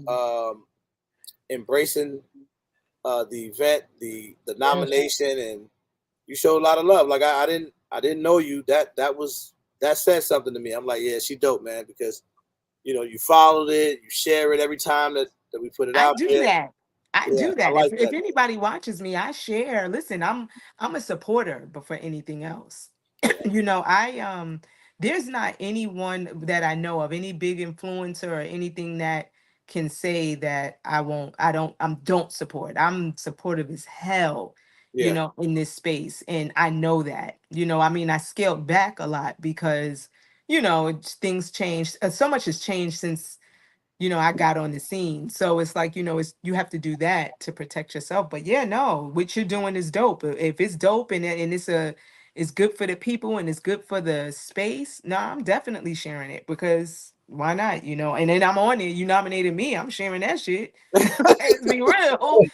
embracing the event, the nomination, and you showed a lot of love. Like I didn't know you. That said something to me. I'm like, yeah, she dope, man, because you followed it, you share it every time that we put it out there. I do that. Like if anybody watches me, I share. Listen, I'm a supporter, but for anything else. There's not anyone that I know of, any big influencer or anything, that can say that I don't support. I'm supportive as hell, in this space. And I know that, I scaled back a lot because, things changed. So much has changed since, I got on the scene. So it's like, you have to do that to protect yourself. But yeah, no, what you're doing is dope. If it's dope and it's good for the people and it's good for the space, no, I'm definitely sharing it, because why not? And then I'm on it. You nominated me. I'm sharing that shit. Let's be real.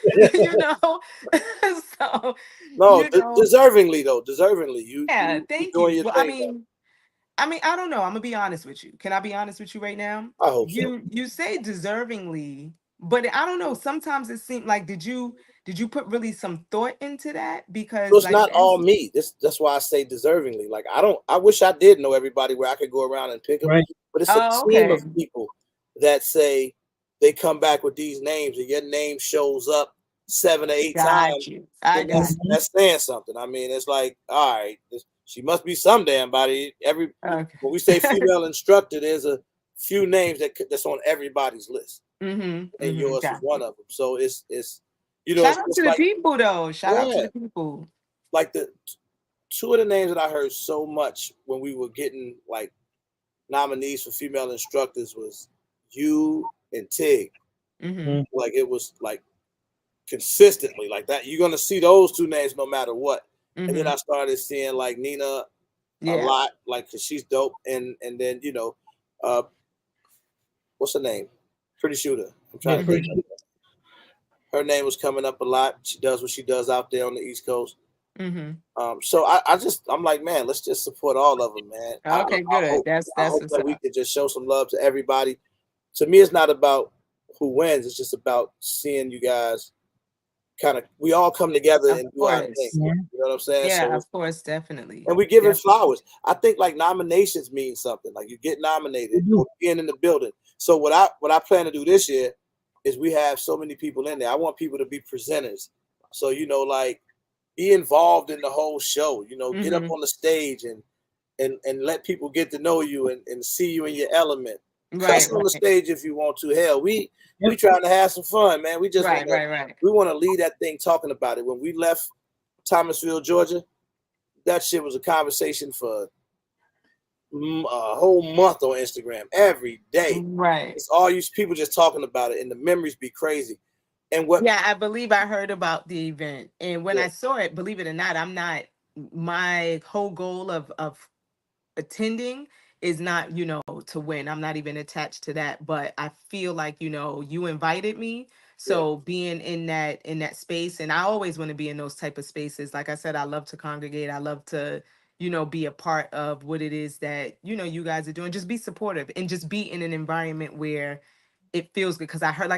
So no, deservingly though. You thank doing you. your Well, thing, I don't know. I'm gonna be honest with you. Can I be honest with you right now? I hope so. You say deservingly, but I don't know. Sometimes it seemed like, did you put really some thought into that? Because so it's not all me. That's why I say deservingly. Like I wish I did know everybody where I could go around and pick them. Right. But it's a team of people that say they come back with these names, and your name shows up 7 or 8 times. That's saying something. I mean, it's like, all right, she must be some damn body. When we say female instructor, there's a few names that's on everybody's list, and yours is one of them. So it's shout out to the people though. Shout out to the people. Like the two of the names that I heard so much when we were getting like nominees for female instructors was you and Tig. Like it was like consistently like that. You're gonna see those two names no matter what. And then I started seeing like Nina a lot, like, cause she's dope. And then what's her name? Pretty Shooter. I'm trying to think. Her name was coming up a lot. She does what she does out there on the East Coast. So I'm like, man, let's just support all of them, man. Okay, good. I That's hope what's that we up. can just show some love to everybody. To me, it's not about who wins. It's just about seeing you guys we all come together Of and do our thing. course. You know what I'm saying? Yeah, So of course, definitely. and we giving Definitely. flowers. I think like nominations mean something. Like you get nominated or being in the building. So what I plan to do this year is we have so many people in there. I want people to be presenters. So like be involved in the whole show. Get up on the stage and let people get to know you and see you in your element. Cuss on the stage if you want to. Hell, we trying to have some fun, man. We just we want to lead that thing talking about it. When we left Thomasville, Georgia, that shit was a conversation for a whole month on Instagram every day. Right. It's all you people just talking about it, and the memories be crazy. And what? Yeah, I believe I heard about the event, and when I saw it, believe it or not, my whole goal of attending is not, to win. I'm not even attached to that, but I feel like, you invited me. So being in that space, and I always want to be in those type of spaces. Like I said, I love to congregate. I love to, be a part of what it is that, you guys are doing. Just be supportive and just be in an environment where it feels good. Cause I heard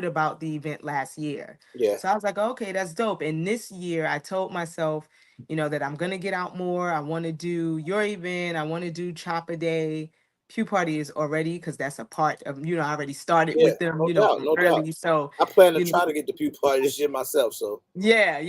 about the event last year. Yeah. So I was like, okay, that's dope. And this year I told myself, that I'm going to get out more. I want to do your event. I want to do Chop a Day. Pew Party is already, because that's a part of, I already started with them, no doubt, no early. doubt. So I plan to try to get the Pew Party this year myself. So yeah.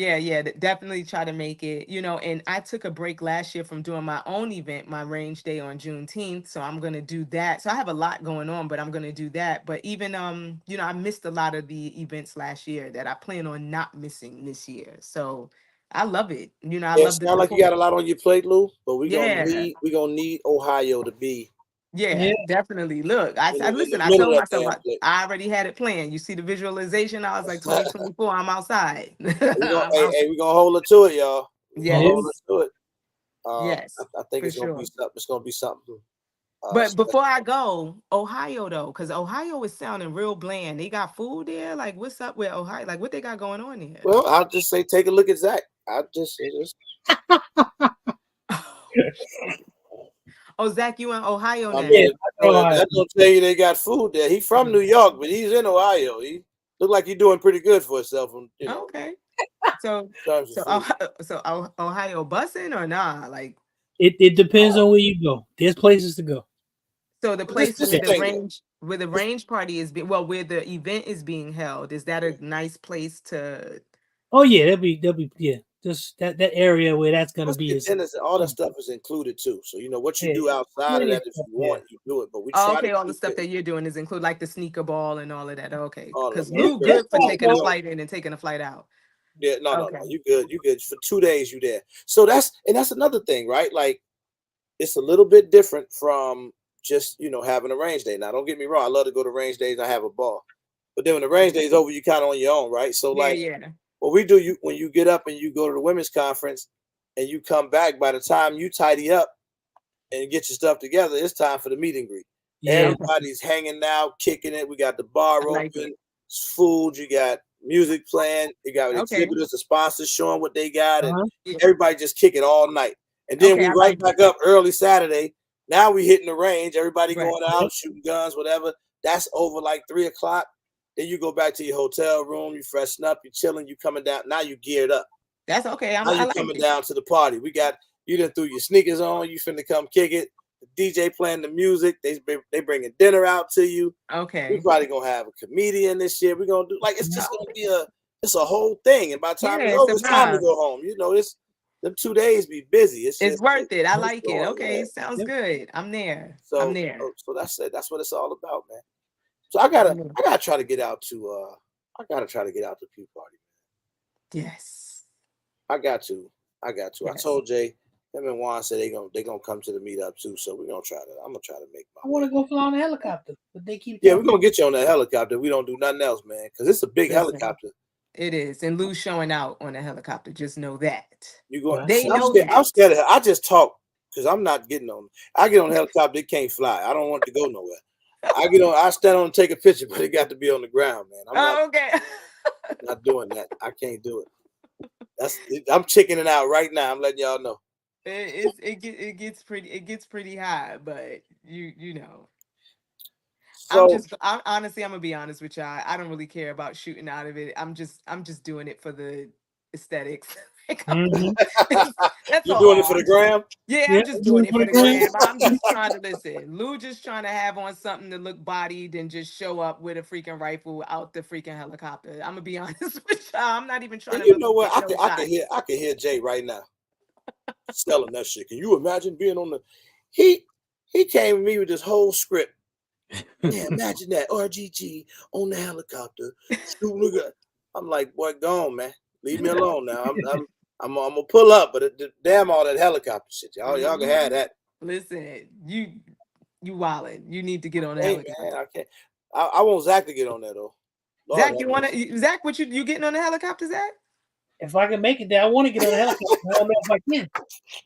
Definitely try to make it, and I took a break last year from doing my own event, my Range Day on Juneteenth. So I'm going to do that. So I have a lot going on, but I'm going to do that. But even, I missed a lot of the events last year that I plan on not missing this year. So I love it. I love the sound like you got a lot on your plate, Lou. But we gonna need Ohio to be. Yeah, definitely. Look, I listen. I told myself I already had it planned. You see the visualization. I was like, 2024. I'm outside. We're gonna hold her to it, y'all. Yes. Hold her to it. Yes. I think it's gonna be something. It's gonna be something. But before I go, Ohio though, because Ohio is sounding real bland. They got food there. Like, what's up with Ohio? Like, what they got going on there? Well, I'll just say, take a look at Zach. Oh, Zach, you in Ohio now? That don't tell you they got food there. He's from New York, but he's in Ohio. He look like he's doing pretty good for himself. Okay. So Ohio busing or nah? Like it depends on where you go. There's places to go. So the place where the range party is where the event is being held, is that a nice place to? Oh yeah, that'll be just that area where that's gonna be. All that stuff is included too. So what you do outside of that, if you want, you do it. But we try all the stuff that you're doing is included, like the sneaker ball and all of that. Okay, because Lou good for taking a flight in and taking a flight out. Yeah, no, you good. You good for 2 days. You there. So that's another thing, right? Like it's a little bit different from just having a range day. Now, don't get me wrong. I love to go to range days. I have a ball, but then when the range day is over, you kind of on your own, right? So what we do, when you get up and you go to the women's conference and you come back, by the time you tidy up and get your stuff together, it's time for the meet and greet. Yeah. Everybody's hanging out, kicking it. We got the bar open, food. You got music playing. You got exhibitors, the sponsors showing what they got, and everybody just kick it all night. And then we back up early Saturday. Now we hitting the range. Everybody going out, shooting guns, whatever. That's over like 3:00. Then you go back to your hotel room. You freshen up. You chilling. You coming down. Now you geared up. That's okay. Now you coming down to the party. We got you done threw your sneakers on. You finna come kick it. The DJ playing the music. They bringing dinner out to you. Okay. We probably gonna have a comedian this year. We're gonna do it's just gonna be it's a whole thing. And by the time it's time to go home. Them 2 days be busy. It's worth it. I like it. Okay, sounds good. I'm there. So I'm there. So that's it. That's what it's all about, man. So I gotta try to get out to Pew Party. Yes. I got to. Yes. I told Jay, him and Juan said they gonna come to the meetup too. So we're gonna try to. I'm gonna try to make my. I want to go fly on a helicopter, but they keep. Yeah, we're gonna get you on that helicopter. We don't do nothing else, man, because it's a big helicopter. It is, and Lou's showing out on a helicopter. Just know that. You go. I'm scared of. I just talk because I'm not getting on. I get on a helicopter, it can't fly. I don't want it to go nowhere. I get on. I stand on and take a picture, but it got to be on the ground, man. I'm not, okay. not doing that. I can't do it. I'm chickening out right now. I'm letting y'all know. It gets pretty high, but you know. So I'm honestly, I'm gonna be honest with y'all. I don't really care about shooting out of it. I'm just doing it for the aesthetics. That's you're all. doing it for the gram? Yeah, Yeah, I'm just doing it for the gram. gram. I'm just trying to listen. Lou just trying to have on something to look bodied and just show up with a freaking rifle out the freaking helicopter. I'm gonna be honest with y'all. I'm not even trying And to you look know what? get no I shots. can hear Jay right now selling that shit. Can you imagine being on the? He came to me with this whole script. Yeah, imagine that RGG on the helicopter shooting a gun. I'm like, boy, go on, man. Leave me alone now. I'm gonna pull up, but damn all that helicopter shit, y'all can have that. Listen, you wildin'. You need to get on the Hey, helicopter. man, I can't. I want Zach to get on that though. Lord, Zach, you wanna Zach? What you getting on the helicopter, Zach? If I can make it there, I want to get on the helicopter. I don't know if I can.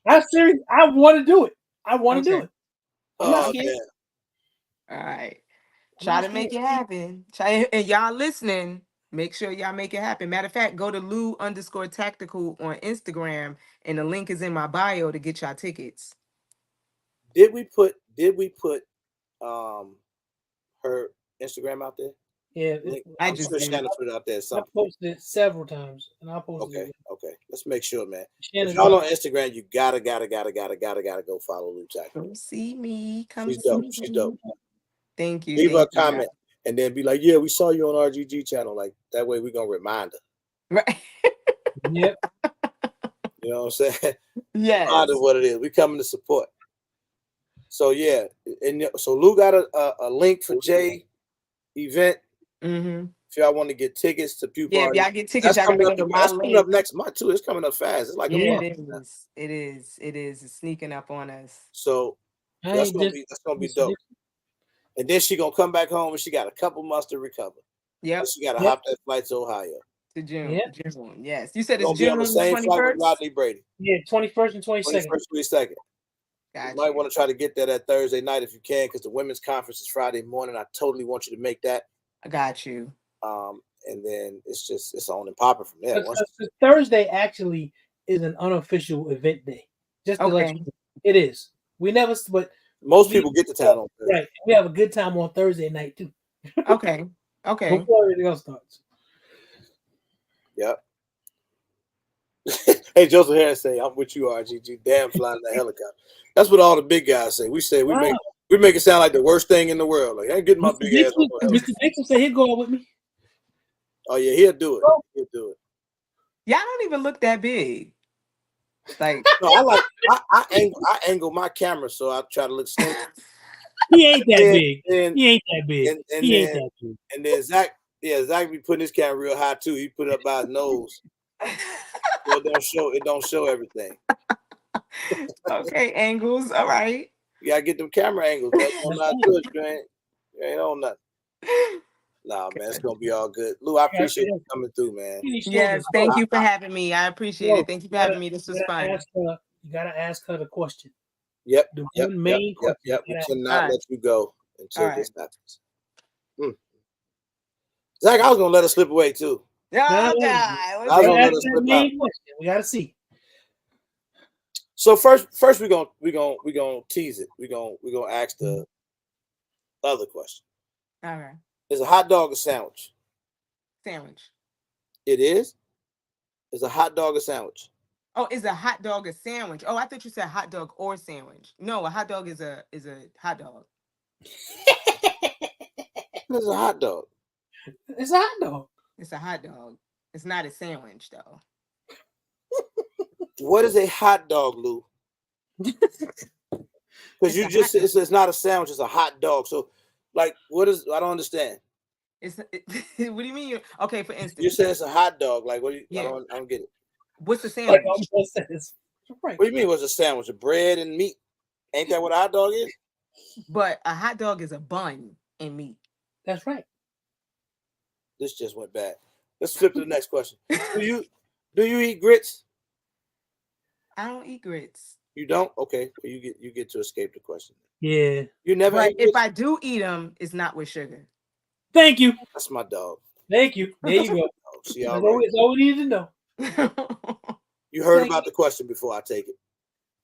I'm serious. I want to do it. I want to do it. I'm not scared. man. All right. Try to make it happen. And y'all listening, make sure y'all make it happen. Matter of fact, go to Lou_tactical on Instagram, and the link is in my bio to get y'all tickets. Did we put her Instagram out there? Yeah, I just sure did. Shannon put it out there. I posted it several times, and I'll post it. Okay. Let's make sure, man. Shannon, if y'all on Instagram, you gotta go follow Lou Tactical. Come see me. She's dope. She's dope. Thank you. Leave her a comment and then be like, "Yeah, we saw you on RGG channel." Like that way, we gonna remind her. Right. Yep. You know what I'm saying? Yes. Remind her what it is. We coming to support. So yeah, and so Lou got a link for Jay event. Mm-hmm. If y'all want to get tickets to Pew Yeah, Party, if y'all get tickets, y'all coming gotta go to my that's coming link. up next month too. It's coming up fast. It's like a month. It is. It's sneaking up on us. So that's gonna be dope. And then she gonna come back home and she got a couple months to recover. Yep. She gotta hop that flight to Ohio. To June. June. Yes. You said it's Gonna June be on the same flight with 21st? Rodney Brady. Yeah, 21st and 22nd. 21st, 22nd. Gotcha. You might want to try to get that Thursday night if you can, because the women's conference is Friday morning. I totally want you to make that. I got you. And then it's on and popping from there. Thursday actually is an unofficial event day. Just to let you know. It is. We never, but most people get to town on Thursday. Right. We have a good time on Thursday night too. Okay. Before everything else starts. Yep. Hey, Joseph Harris say, "I'm with you, RGG. Damn, flying the helicopter." That's what all the big guys say. We say we make it sound like the worst thing in the world. Like I ain't getting my big ass on the Mr. Dixon said he'll go out with me. Oh yeah, he'll do it. He'll do it. Y'all don't even look that big. Like no, I angle my camera so I try to look slim. He ain't that big. He ain't that big. He ain't that big. And then Zach be putting his camera real high too. He put it up by his nose. So it don't show everything. Okay, angles. All right. You gotta get them camera angles. That's not good, man. You ain't on nothing. Nah, man, it's gonna be all good. Lou, I appreciate you coming through, man. Yes, thank you for having me. I appreciate it. Thank you for having me. This was fun. You gotta ask her the question. Yep. The main question. We cannot let you go until this happens. Zach, I was gonna let her slip away too. Oh, We gotta see. So first we're gonna tease it. We're gonna ask the other question. All right. Is a hot dog a sandwich? Sandwich. It is? Is a hot dog a sandwich? Oh, is a hot dog a sandwich? Oh, I thought you said hot dog or sandwich. No, a hot dog is a hot dog. It's a hot dog. It's a hot dog. It's a hot dog. It's not a sandwich though. What is a hot dog, Lou? Because you just said it's not a sandwich, it's a hot dog. So, like, what is? I don't understand. What do you mean? Okay, for instance, you said it's a hot dog. Like, what? Do you, I don't get it. What's the sandwich? Right. What do you mean? What's a sandwich? A bread and meat? Ain't that what a hot dog is? But a hot dog is a bun and meat. That's right. This just went bad. Let's flip to the next question. Do you eat grits? I don't eat grits. You don't? Okay. Well, you get to escape the question. Yeah. You never. But if I do eat them, it's not with sugar. Thank you. That's my dog. Thank you. There you go. See, That's all we need to know. You heard Thank about the question before I take it.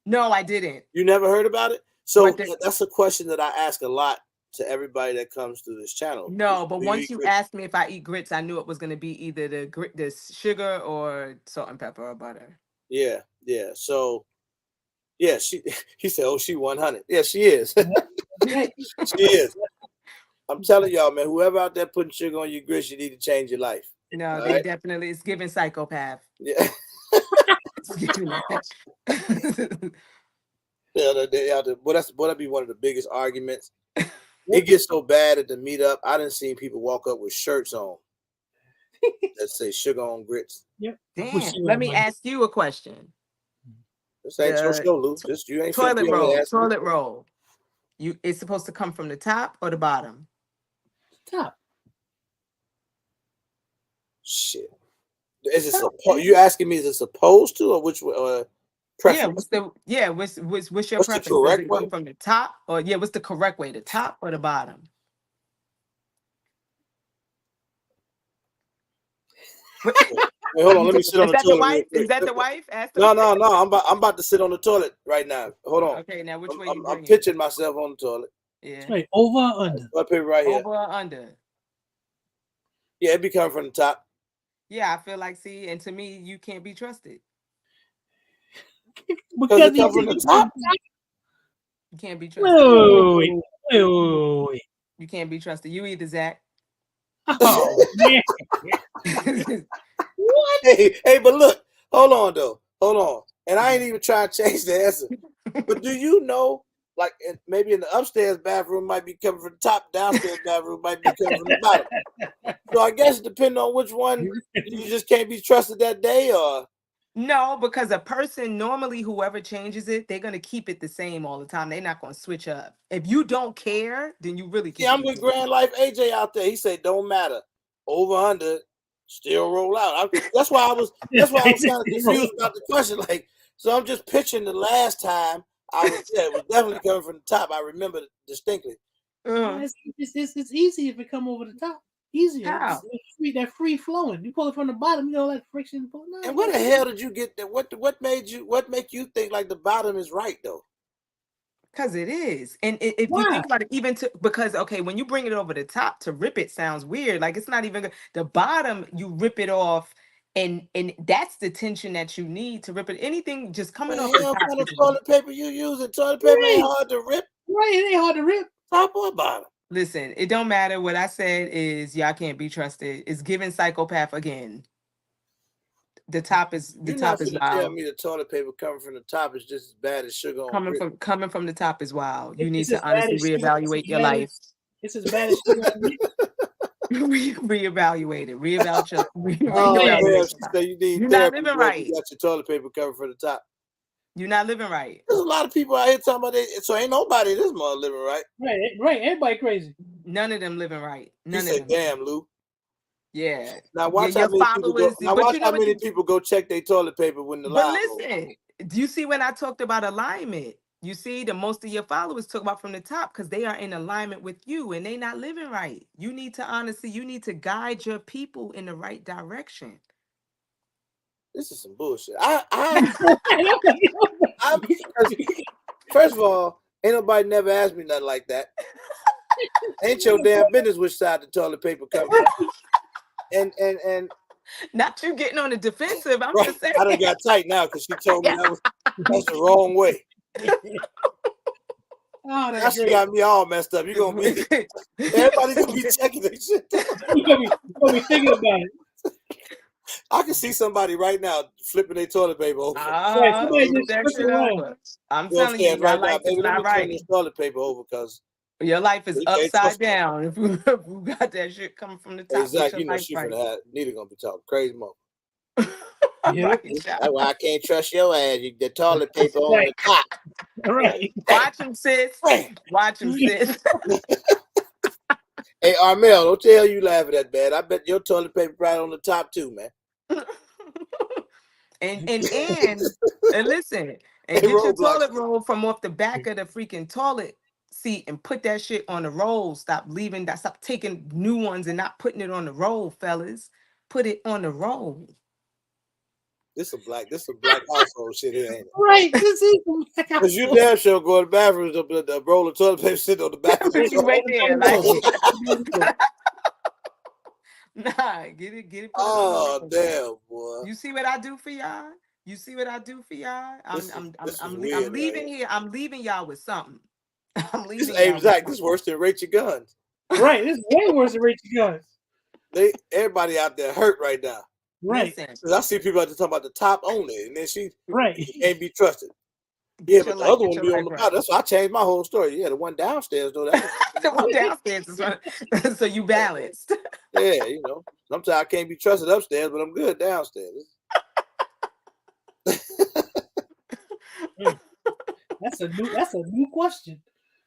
No, I didn't. You never heard about it? So What the- that's a question that I ask a lot to everybody that comes to this channel. No, but Do once eat you grits? asked me if I eat grits, I knew it was going to be either the sugar or salt and pepper or butter. Yeah. So yeah, he said, "Oh, she 100." Yeah, she is. Right. She is. I'm telling y'all, man. Whoever out there putting sugar on your grits, you need to change your life. No, All they right? definitely, it's giving psychopath. Yeah. It's giving that. Boy, that'd be one of the biggest arguments. It gets so bad at the meetup. I didn't see people walk up with shirts on that say "sugar on grits." Yep. Damn, let me ask you a question. This ain't your The show, Lou. Just you ain't finna Toilet be able to roll, ask me. toilet roll. It's supposed to come from the top or the bottom? Top. Shit. Is it you asking me? Is it supposed to, or which preference? What's your What's the preference? Does correct it come way? from the top or what's the correct way? The top or the bottom? Wait, hold on. Let me sit on Is the that the toilet real wife? quick. Is that the wife? Ask the No, wife. no, no. I'm about to sit on the toilet right now. Hold on. Okay, now which way you I'm bring it? pitching myself on the toilet. Yeah. Wait, over or under? Toilet paper right here. Over or under? Yeah, it be coming from the top. Yeah, I feel like, see, and to me, you can't be trusted. Because it come from the top. You can't be trusted. Wait. You can't be trusted. You either, Zach. Oh, man. What? Hey, but look, hold on though. Hold on. And I ain't even trying to change the answer. But do you know, like maybe in the upstairs bathroom might be coming from the top, downstairs bathroom might be coming from the bottom. So I guess depending on which one you just can't be trusted that day, or No, because a person normally, whoever changes it, they're gonna keep it the same all the time. They're not gonna switch up. If you don't care, then you really can't. yeah, I'm with Grand Life AJ out there. He said don't matter. Over under, still roll out. That's why I was kind of confused about the question. Like, so I'm just picturing the last time it was definitely coming from the top. I remember it distinctly. It's easy if it come over the top. Easier. How? That free flowing. You pull it from the bottom, you know, like friction. And where the hell did you get that? What make you think like the bottom is right though? Because it is. And if you think about it, because okay, when you bring it over the top, to rip it sounds weird. Like it's not even good. The bottom, you rip it off, and that's the tension that you need to rip it. Anything just coming off the top. What kind of toilet paper you using? Toilet paper ain't hard to rip. Right, it ain't hard to rip. Top or bottom? Listen, it don't matter. What I said is y'all can't be trusted. It's giving psychopath again. The top is Tell wild. me the toilet paper coming from the top is just as bad as sugar on grits. Coming from the top is wild. You need It's to as bad honestly as sugar. reevaluate your life. It's as bad as sugar on grits. Reevaluate it. Reevaluate your You're not living right. You got your toilet paper coming from the top. You're not living right. There's a lot of people out here talking about it, so ain't nobody in this mother living right. Right. Everybody crazy. None of them living right. None You of say, them. damn, Lou. Yeah. Now watch how many people go. Now watch how many people go check their toilet paper when the But listen, do you see when I talked about alignment? You see, the most of your followers talk about from the top because they are in alignment with you and they not living right. You need to guide your people in the right direction. This is some bullshit. First of all, ain't nobody never asked me nothing like that. Ain't your damn business which side the toilet paper comes from. And not you getting on the defensive. I'm just saying. I done got tight now because she told me that's the wrong way. Now she got me all messed up. Everybody's gonna be checking this shit. You gonna be thinking about it. I can see somebody right now flipping their toilet paper over. I'm telling you, your life is not right. This toilet paper over because your life is upside down. If you got that shit coming from the top, exactly. You know she finna have Nita gonna be talking crazy mother. Right. That's why I can't trust your ass. The toilet paper on the top. Right. Watch him, sis. Watch him, sis. Hey, Armel, don't tell you laughing that bad. I bet your toilet paper right on the top too, man. and listen, and get your toilet roll from off the back of the freaking toilet seat and put that shit on the roll. Stop taking new ones and not putting it on the roll, fellas. Put it on the roll. This a black household shit here, ain't it? Right. This is the black Cause you household. damn sure go to the bathroom, the roll of toilet paper sitting on the back of the You wait there, like- nah, get it. Put it Oh on. damn, boy. You see what I do for y'all? You see what I do for y'all? This I'm is weird, I'm leaving right? here. I'm leaving y'all with something. I'm leaving This y'all ain't with exact. This something. worse than Rachel Guns. Right. This is way worse than Rachel Guns. Everybody out there hurt right now. Right. Listen, Cause I see people out there talking about the top only, and then she Right. can't be trusted. Yeah, get your but the life, other get one your be on life the right. bottom. That's why I changed my whole story. Yeah, the one downstairs though. That The one downstairs is right. So you balanced. yeah, you know. Sometimes I can't be trusted upstairs, but I'm good downstairs. That's a new question.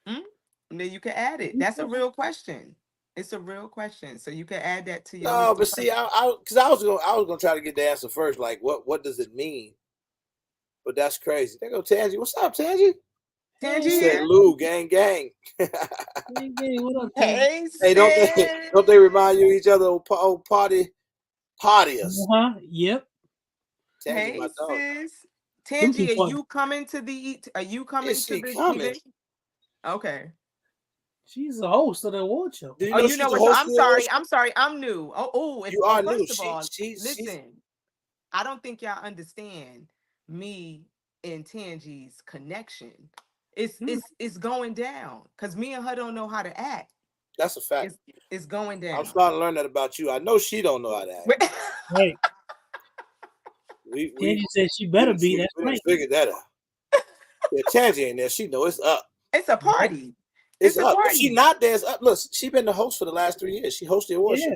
And then you can add it. That's a real question. It's a real question. So you can add that to your No, list. but see, I was gonna try to get the answer first. Like, what does it mean? But that's crazy. There go Tangy. What's up, Tangy? Tangy She here. said, "Lou, gang, gang." Hey, what up, Tangy? Hey, Hey, don't they remind you of each other? Old partiers. Yep. Tangy, Hey, my dog. sis. Them Tangy, two are fun. you coming to the? Are you coming Is to she the coming? event? Okay. She's the host of the award show. Do you Oh, know you she's know the what? So host of I'm the award sorry. show? I'm sorry. I'm new. You are new. First of all, She's listen. I don't think y'all understand me and Tangi's connection. It's going down because me and her don't know how to act. that's a fact. It's going down. I'm starting to learn that about you. I know she don't know how to act. Right. We Tangy said she better be. That's we right. figured that out. Yeah, Tangy ain't there. She know it's up. It's a party. It's a up. party. If she not there, it's up. Look, she been the host for the last 3 years. She hosted the award show.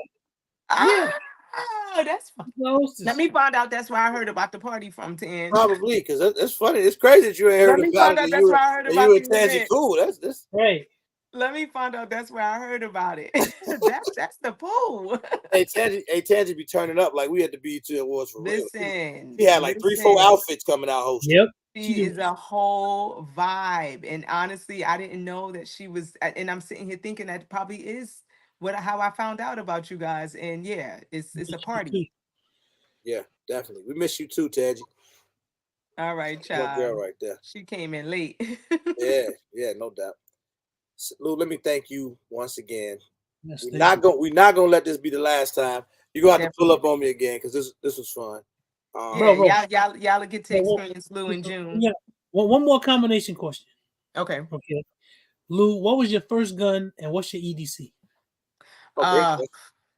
Yeah. Oh, that's fun. Let me find out. That's where I heard about the party from. Tan. Probably because it's funny. It's crazy that you ain't heard Let me about find it. out. That's where I heard about You and the Tangy event. cool. That's right. Let me find out. That's where I heard about it. that's the pool. Hey Tangy be turning up like we had the BET Awards for real. Listen, He had like 3-4 outfits coming out hosting. Yep. She is a whole vibe, and honestly, I didn't know that she was. And I'm sitting here thinking that probably is how I found out about you guys. And yeah, it's a party. Yeah, definitely. We miss you too, Tangy. All right, Your child. girl right there. She came in late. Yeah, no doubt. So, Lou, let me thank you once again. Yes, We're not gonna let this be the last time. You're gonna have to pull up on me again because this was fun. Yeah, y'all will get to experience Lou in June. Yeah. Well, one more combination question. Okay. Lou, what was your first gun and what's your EDC?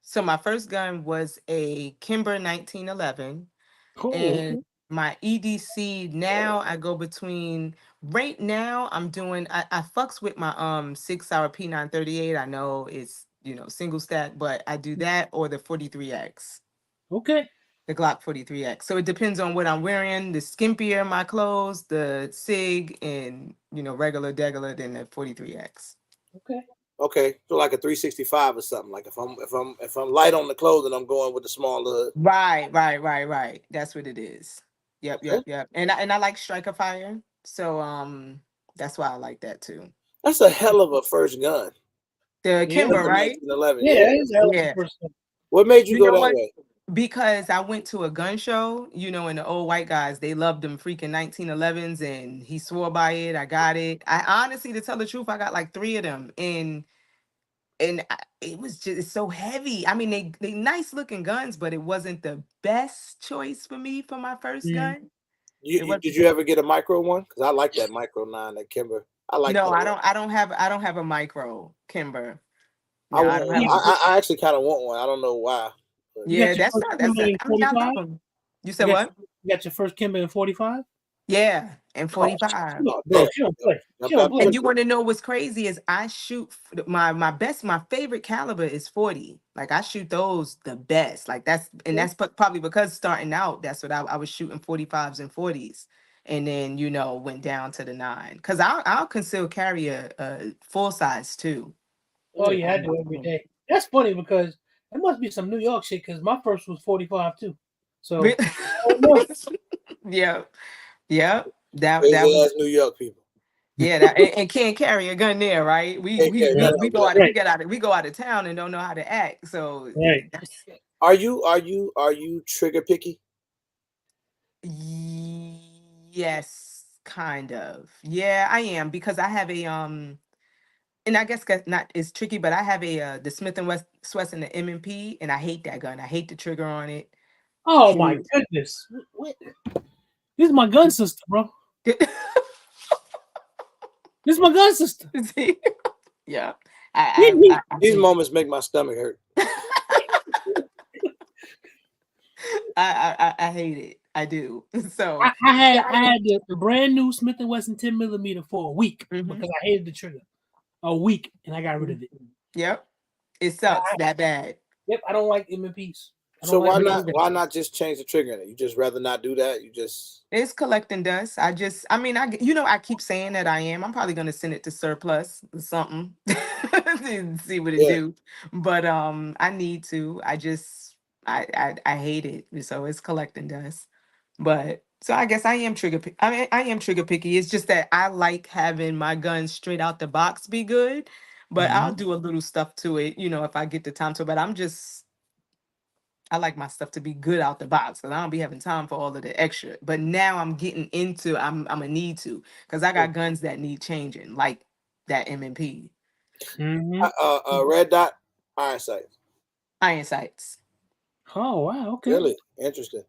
So my first gun was a Kimber 1911. Cool. And my EDC now I go between right now I'm doing I fucks with my 6-hour P938. I know it's single stack, but I do that or the 43X. Okay. The Glock 43X. So it depends on what I'm wearing. The skimpier my clothes, the SIG and regular degular than the 43X. Okay, so like a 365 or something. Like if I'm light on the clothing, I'm going with the smaller. Right. That's what it is. Yep. And I like striker fire. So that's why I like that too. That's a hell of a first gun. The Kimber, right? 1911. Yeah. What made you go that way? Because I went to a gun show, and the old white guys, they loved them freaking 1911s, and he swore by it. I got it. I honestly, to tell the truth, I got like 3 of them, and it was just so heavy. I mean, they nice looking guns, but it wasn't the best choice for me for my first gun. Did you ever get a micro one? Because I like that micro 9, that Kimber. I like. No, I don't have a micro Kimber. No, I actually kind of want one. I don't know why. Yeah, that's You said what? You got your first Kimber in 45? Yeah, and 45. Bro, she don't play. And you want to know what's crazy is I shoot my favorite caliber is 40. Like I shoot those the best. Like that's probably because starting out, that's what I was shooting 45s and 40s. And then, went down to the 9. Because I'll conceal carry a full size too. Oh, you had to every day. That's funny because it must be some New York shit because my first was 45 too. So yeah. That was New York people. Yeah, and can't carry a gun there, right? We go out of town and don't know how to act. So are you trigger picky? Yes, kind of. Yeah, I am because I have a and I guess not it's tricky, but I have a the Smith and Wesson the M&P, and I hate that gun. I hate the trigger on it. Oh my goodness! What? This is my gun sister, bro. This is my gun sister. See? Yeah. These moments make my stomach hurt. I hate it. I do. So I had the brand new Smith and Wesson 10mm for a week because I hated the trigger. A week, and I got rid of it. Yep, it sucks that bad. Yep, I don't like M&Ps. So why not just change the trigger in it? You just rather not do that? It's collecting dust. I keep saying that I am. I'm probably gonna send it to surplus or something and see what it do. But I need to. I hate it. So it's collecting dust. But so I guess I am trigger picky. It's just that I like having my guns straight out the box be good. But I'll do a little stuff to it, if I get the time to. But I like my stuff to be good out the box, because I don't be having time for all of the extra. But now I'm getting into I'm a need to, because I got guns that need changing, like that M&P. Red dot, iron sights. Iron sights. Oh wow, okay. Really interesting.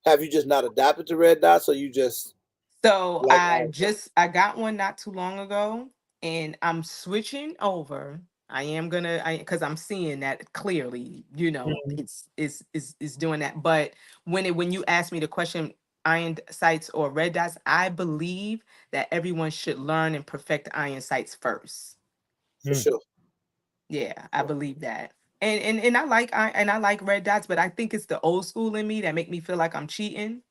Have you just not adapted to red dots, or you just? So I got one not too long ago, and I'm switching over. I am gonna, because I'm seeing that clearly. It's doing that. But when you ask me the question, iron sights or red dots, I believe that everyone should learn and perfect iron sights first. For sure. Yeah, I believe that. And I like red dots, but I think it's the old school in me that make me feel like I'm cheating.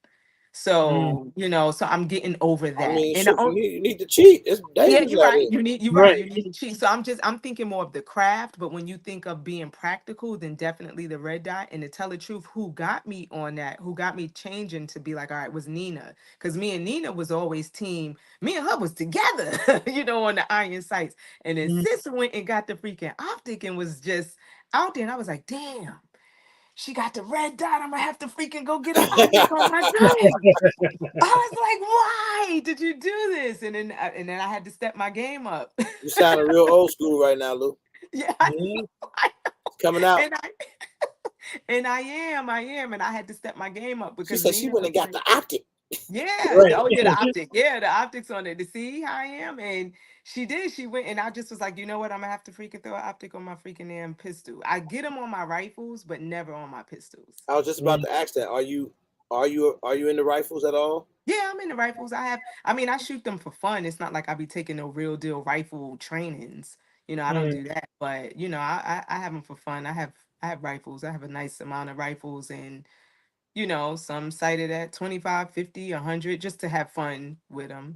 So so I'm getting over that. I mean, you need to cheat. It's dangerous. You're right. You need to cheat. So I'm thinking more of the craft. But when you think of being practical, then definitely the red dot. And to tell the truth, who got me on that, who got me changing to be like, all right, was Nina. Because me and Nina was always team. Me and her was together, on the iron sights. And then sis went and got the freaking optic and was just out there. And I was like, damn. She got the red dot. I'm gonna have to freaking go get an optic on my gun. I was like, "Why did you do this?" And then I had to step my game up. You sound real old school right now, Lou. Yeah, it's coming out. And I am, and I had to step my game up because she said she went and got the optic. Yeah, the optic. Yeah, the optics on it to see how I am, and she did. She went, and I just was like, you know what? I'm gonna have to freaking throw an optic on my freaking damn pistol. I get them on my rifles, but never on my pistols. I was just about to ask that. Are you in the rifles at all? Yeah, I'm in the rifles. I shoot them for fun. It's not like I be taking no real deal rifle trainings. I don't do that. But I have them for fun. I have rifles. I have a nice amount of rifles, and some cited at 25, 50, 100, just to have fun with them.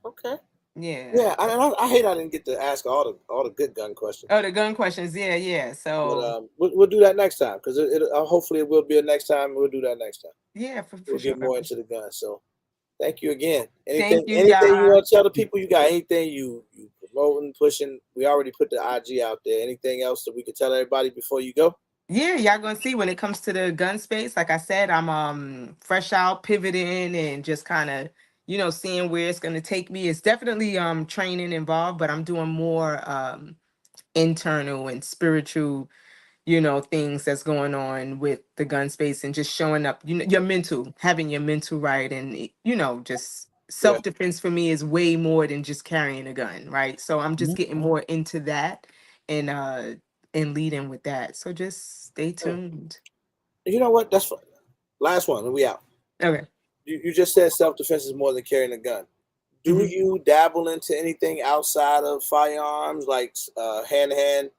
Okay. Yeah. I hate I didn't get to ask all the good gun questions. Oh, the gun questions. Yeah. So we'll do that next time, because hopefully it will be a next time. We'll do that next time. Yeah, for we'll sure. Get more into the gun. So thank you again. Anything you want to tell the people? You got anything you promoting, pushing? We already put the IG out there. Anything else that we could tell everybody before you go? Yeah, y'all gonna see when it comes to the gun space. Like I said, I'm fresh out, pivoting, and just kind of seeing where it's gonna take me. It's definitely training involved, but I'm doing more internal and spiritual things that's going on with the gun space, and just showing up, having your mental right, and just self-defense for me is way more than just carrying a gun, right? So I'm just getting more into that and leading with that. So just stay tuned. You know what? That's fine. Last one, and we out. Okay. You just said self-defense is more than carrying a gun. Do you dabble into anything outside of firearms, like hand-to-hand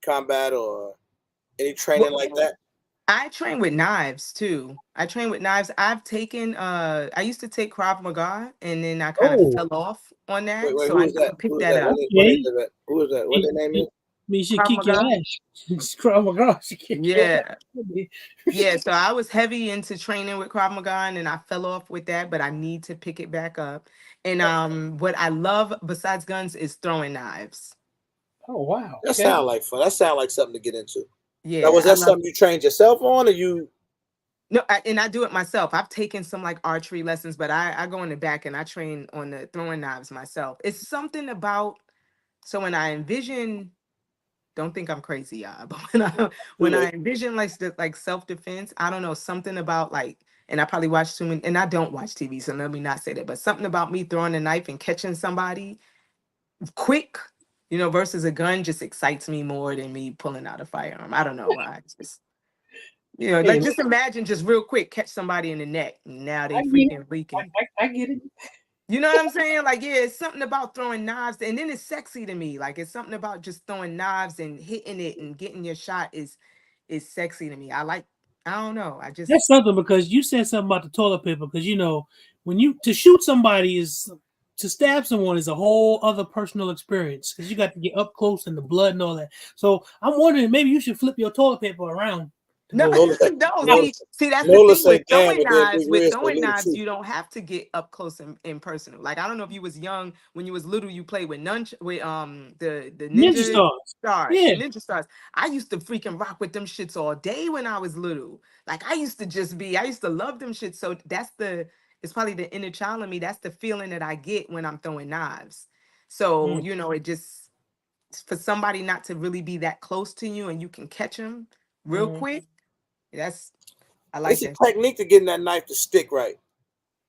combat or any training like that? I train with knives too. I've taken I used to take Krav Maga, and then I kind of fell off on that. Wait, so I picked that up. Who is that? What their name is? Me, she kick your ass. Krav Maga. Yeah. So I was heavy into training with Krav Maga, and then I fell off with that, but I need to pick it back up. And what I love besides guns is throwing knives. Oh wow. That sounds like fun. That sounds like something to get into. Yeah. Now, was that something you trained yourself on, or you No, and I do it myself. I've taken some like archery lessons, but I go in the back and I train on the throwing knives myself. It's something about, so when I envision, don't think I'm crazy, y'all, but when I envision like self-defense, I don't know, something about like, and I probably watch too many, and I don't watch TV, so let me not say that, but something about me throwing a knife and catching somebody quick, versus a gun just excites me more than me pulling out a firearm. I don't know why. It's just, like just imagine just real quick, catch somebody in the neck. Now they freaking leaking. I get it. You know what I'm saying? Like, yeah, it's something about throwing knives, and then it's sexy to me. Like, it's something about just throwing knives and hitting it and getting your shot is sexy to me. I don't know. That's something, because you said something about the toilet paper, because when to shoot somebody to stab someone is a whole other personal experience, because you got to get up close and the blood and all that. So I'm wondering, maybe you should flip your toilet paper around. No, see, that's the thing with throwing knives, you don't have to get up close and personal. Like, I don't know if you was young when you was little, you played with the Ninja Stars. Yeah. The Ninja Stars. I used to freaking rock with them shits all day when I was little. Like, I used to love them shits. So it's probably the inner child in me. That's the feeling that I get when I'm throwing knives. So, it just, for somebody not to really be that close to you and you can catch them real quick. I like it's a technique to getting that knife to stick right.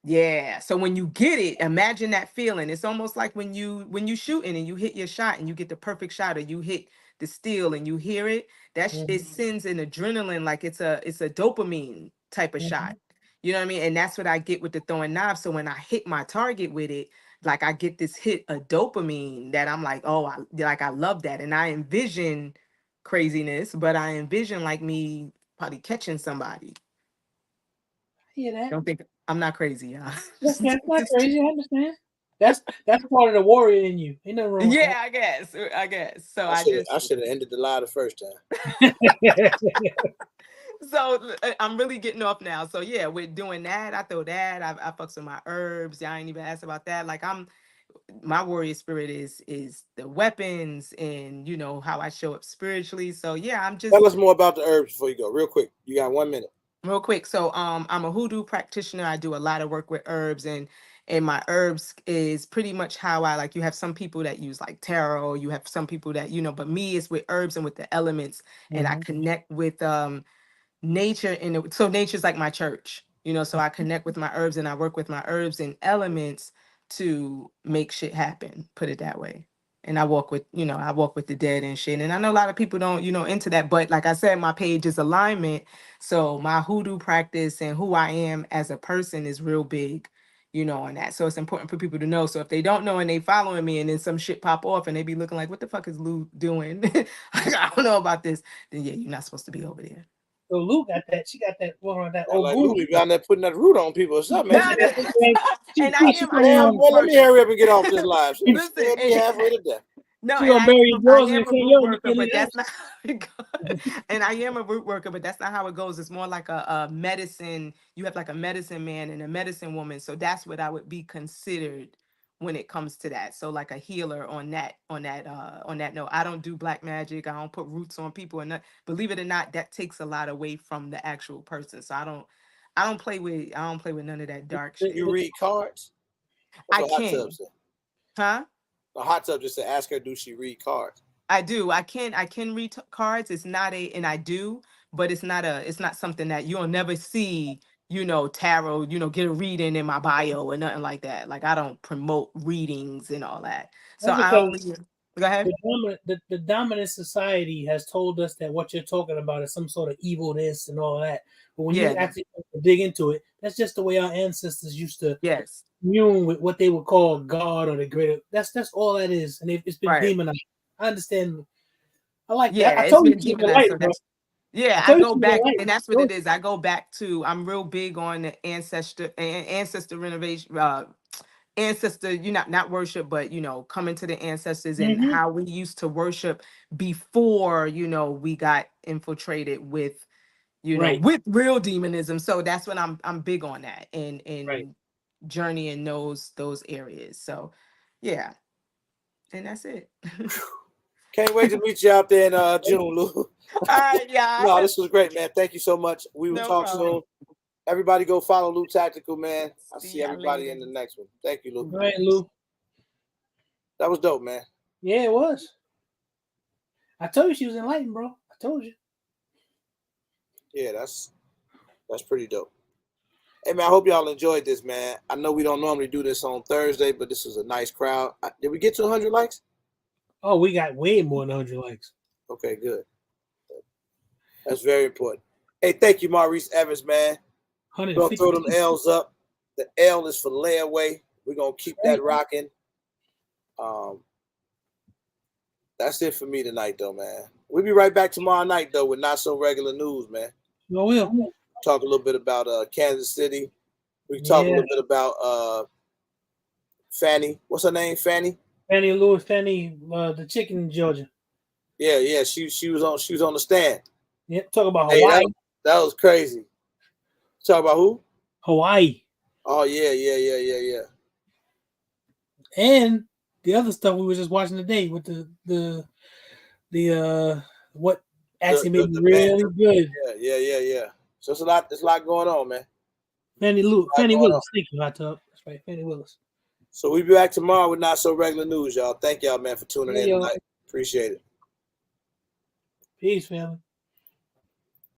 Yeah. So when you get it, imagine that feeling. It's almost like when you shooting and you hit your shot and you get the perfect shot, or you hit the steel and you hear it. It sends an adrenaline, like it's a dopamine type of shot. You know what I mean? And that's what I get with the throwing knives. So when I hit my target with it, like I get this hit of dopamine that I'm like, oh, I love that. And I envision craziness, but I envision like me probably catching somebody. hear that. Don't think I'm not crazy, y'all. That's not crazy. I understand. That's part of the warrior in you. Ain't nothing wrong with that. I guess. So I should have ended the lie the first time. So I'm really getting off now. So yeah, we're doing that. I throw that. I fucks with my herbs. Y'all ain't even asked about that. Like my warrior spirit is the weapons and how I show up spiritually. So yeah, I'm just. Tell us more about the herbs before you go, real quick. You got 1 minute. Real quick. So I'm a hoodoo practitioner. I do a lot of work with herbs, and my herbs is pretty much how you have some people that use like tarot, you have some people that, but me is with herbs and with the elements, and I connect with nature, and so nature's like my church, so I connect with my herbs and I work with my herbs and elements to make shit happen, put it that way. And I walk with the dead and shit. And I know a lot of people don't, into that. But like I said, my page is alignment. So my hoodoo practice and who I am as a person is real big, on that. So it's important for people to know. So if they don't know and they following me and then some shit pop off and they be looking like, what the fuck is Lou doing? I don't know about this. Then yeah, you're not supposed to be over there. So Lou got that. She got that on that. Like Lou be down there putting that root on people or something. And let me hurry up and get off this live. Listen, me halfway to death. No, I am a root worker, but that's not how it goes. And I am a root worker, but that's not how it goes. It's more like a medicine. You have like a medicine man and a medicine woman. So that's what I would be considered when it comes to that. So like a healer on that note. I don't do black magic. I don't put roots on people, and believe it or not, that takes a lot away from the actual person. So I don't play with none of that dark shit. You read cards? I can. Huh? The hot tub just to ask her, do she read cards? I do. I can read cards. It's not and I do, but it's not something that you'll never see, tarot, get a reading in my bio or nothing like that. Like I don't promote readings and all that. So go ahead. The dominant society has told us that what you're talking about is some sort of evil this and all that. But when you actually dig into it, that's just the way our ancestors used to commune with what they would call God or the greater. That's all that is, and it's been demonized. I understand. I like that. I told you to keep it light, bro. Yeah, I go back, and that's what it is. I go back to. I'm real big on the ancestor renovation. Ancestor, not worship, but coming to the ancestors and how we used to worship before we got infiltrated with with real demonism. So that's what I'm big on that and journey in those areas. So yeah, and that's it. Can't wait to meet you out there in June, Lou. All right, yeah. No, this was great, man. Thank you so much. We will talk soon. Everybody go follow Lou Tactical, man. I'll see y'all everybody later. in the next one. Thank you, Lou. All right, Lou. That was dope, man. Yeah, it was. I told you she was enlightened, bro. I told you. Yeah, that's pretty dope. Hey, man, I hope y'all enjoyed this, man. I know we don't normally do this on Thursday, but this was a nice crowd. Did we get to 100 likes? Oh, we got way more than 100 likes. Okay, good. That's very important. Hey, thank you, Maurice Evans, man. We're going to throw them L's up. The L is for layaway. We're going to keep that rocking. That's it for me tonight, though, man. We'll be right back tomorrow night, though, with Not So Regular News, man. No, will. Talk a little bit about Kansas City. We can talk a little bit about Fannie. What's her name? Fannie? Fannie Lewis, Fannie, the chick in Georgia. Yeah. She was on the stand. Yep. Talk about Hawaii. Hey, that was crazy. Talk about who? Hawaii. Oh yeah. And the other stuff we were just watching today with the what actually made me really good. Yeah. So it's a lot going on, man. Fannie Willis. Thank you, Hot Tub. That's right, Fannie Willis. So we'll be back tomorrow with Not So Regular News, y'all. Thank y'all, man, for tuning in tonight. Appreciate it. Peace, family.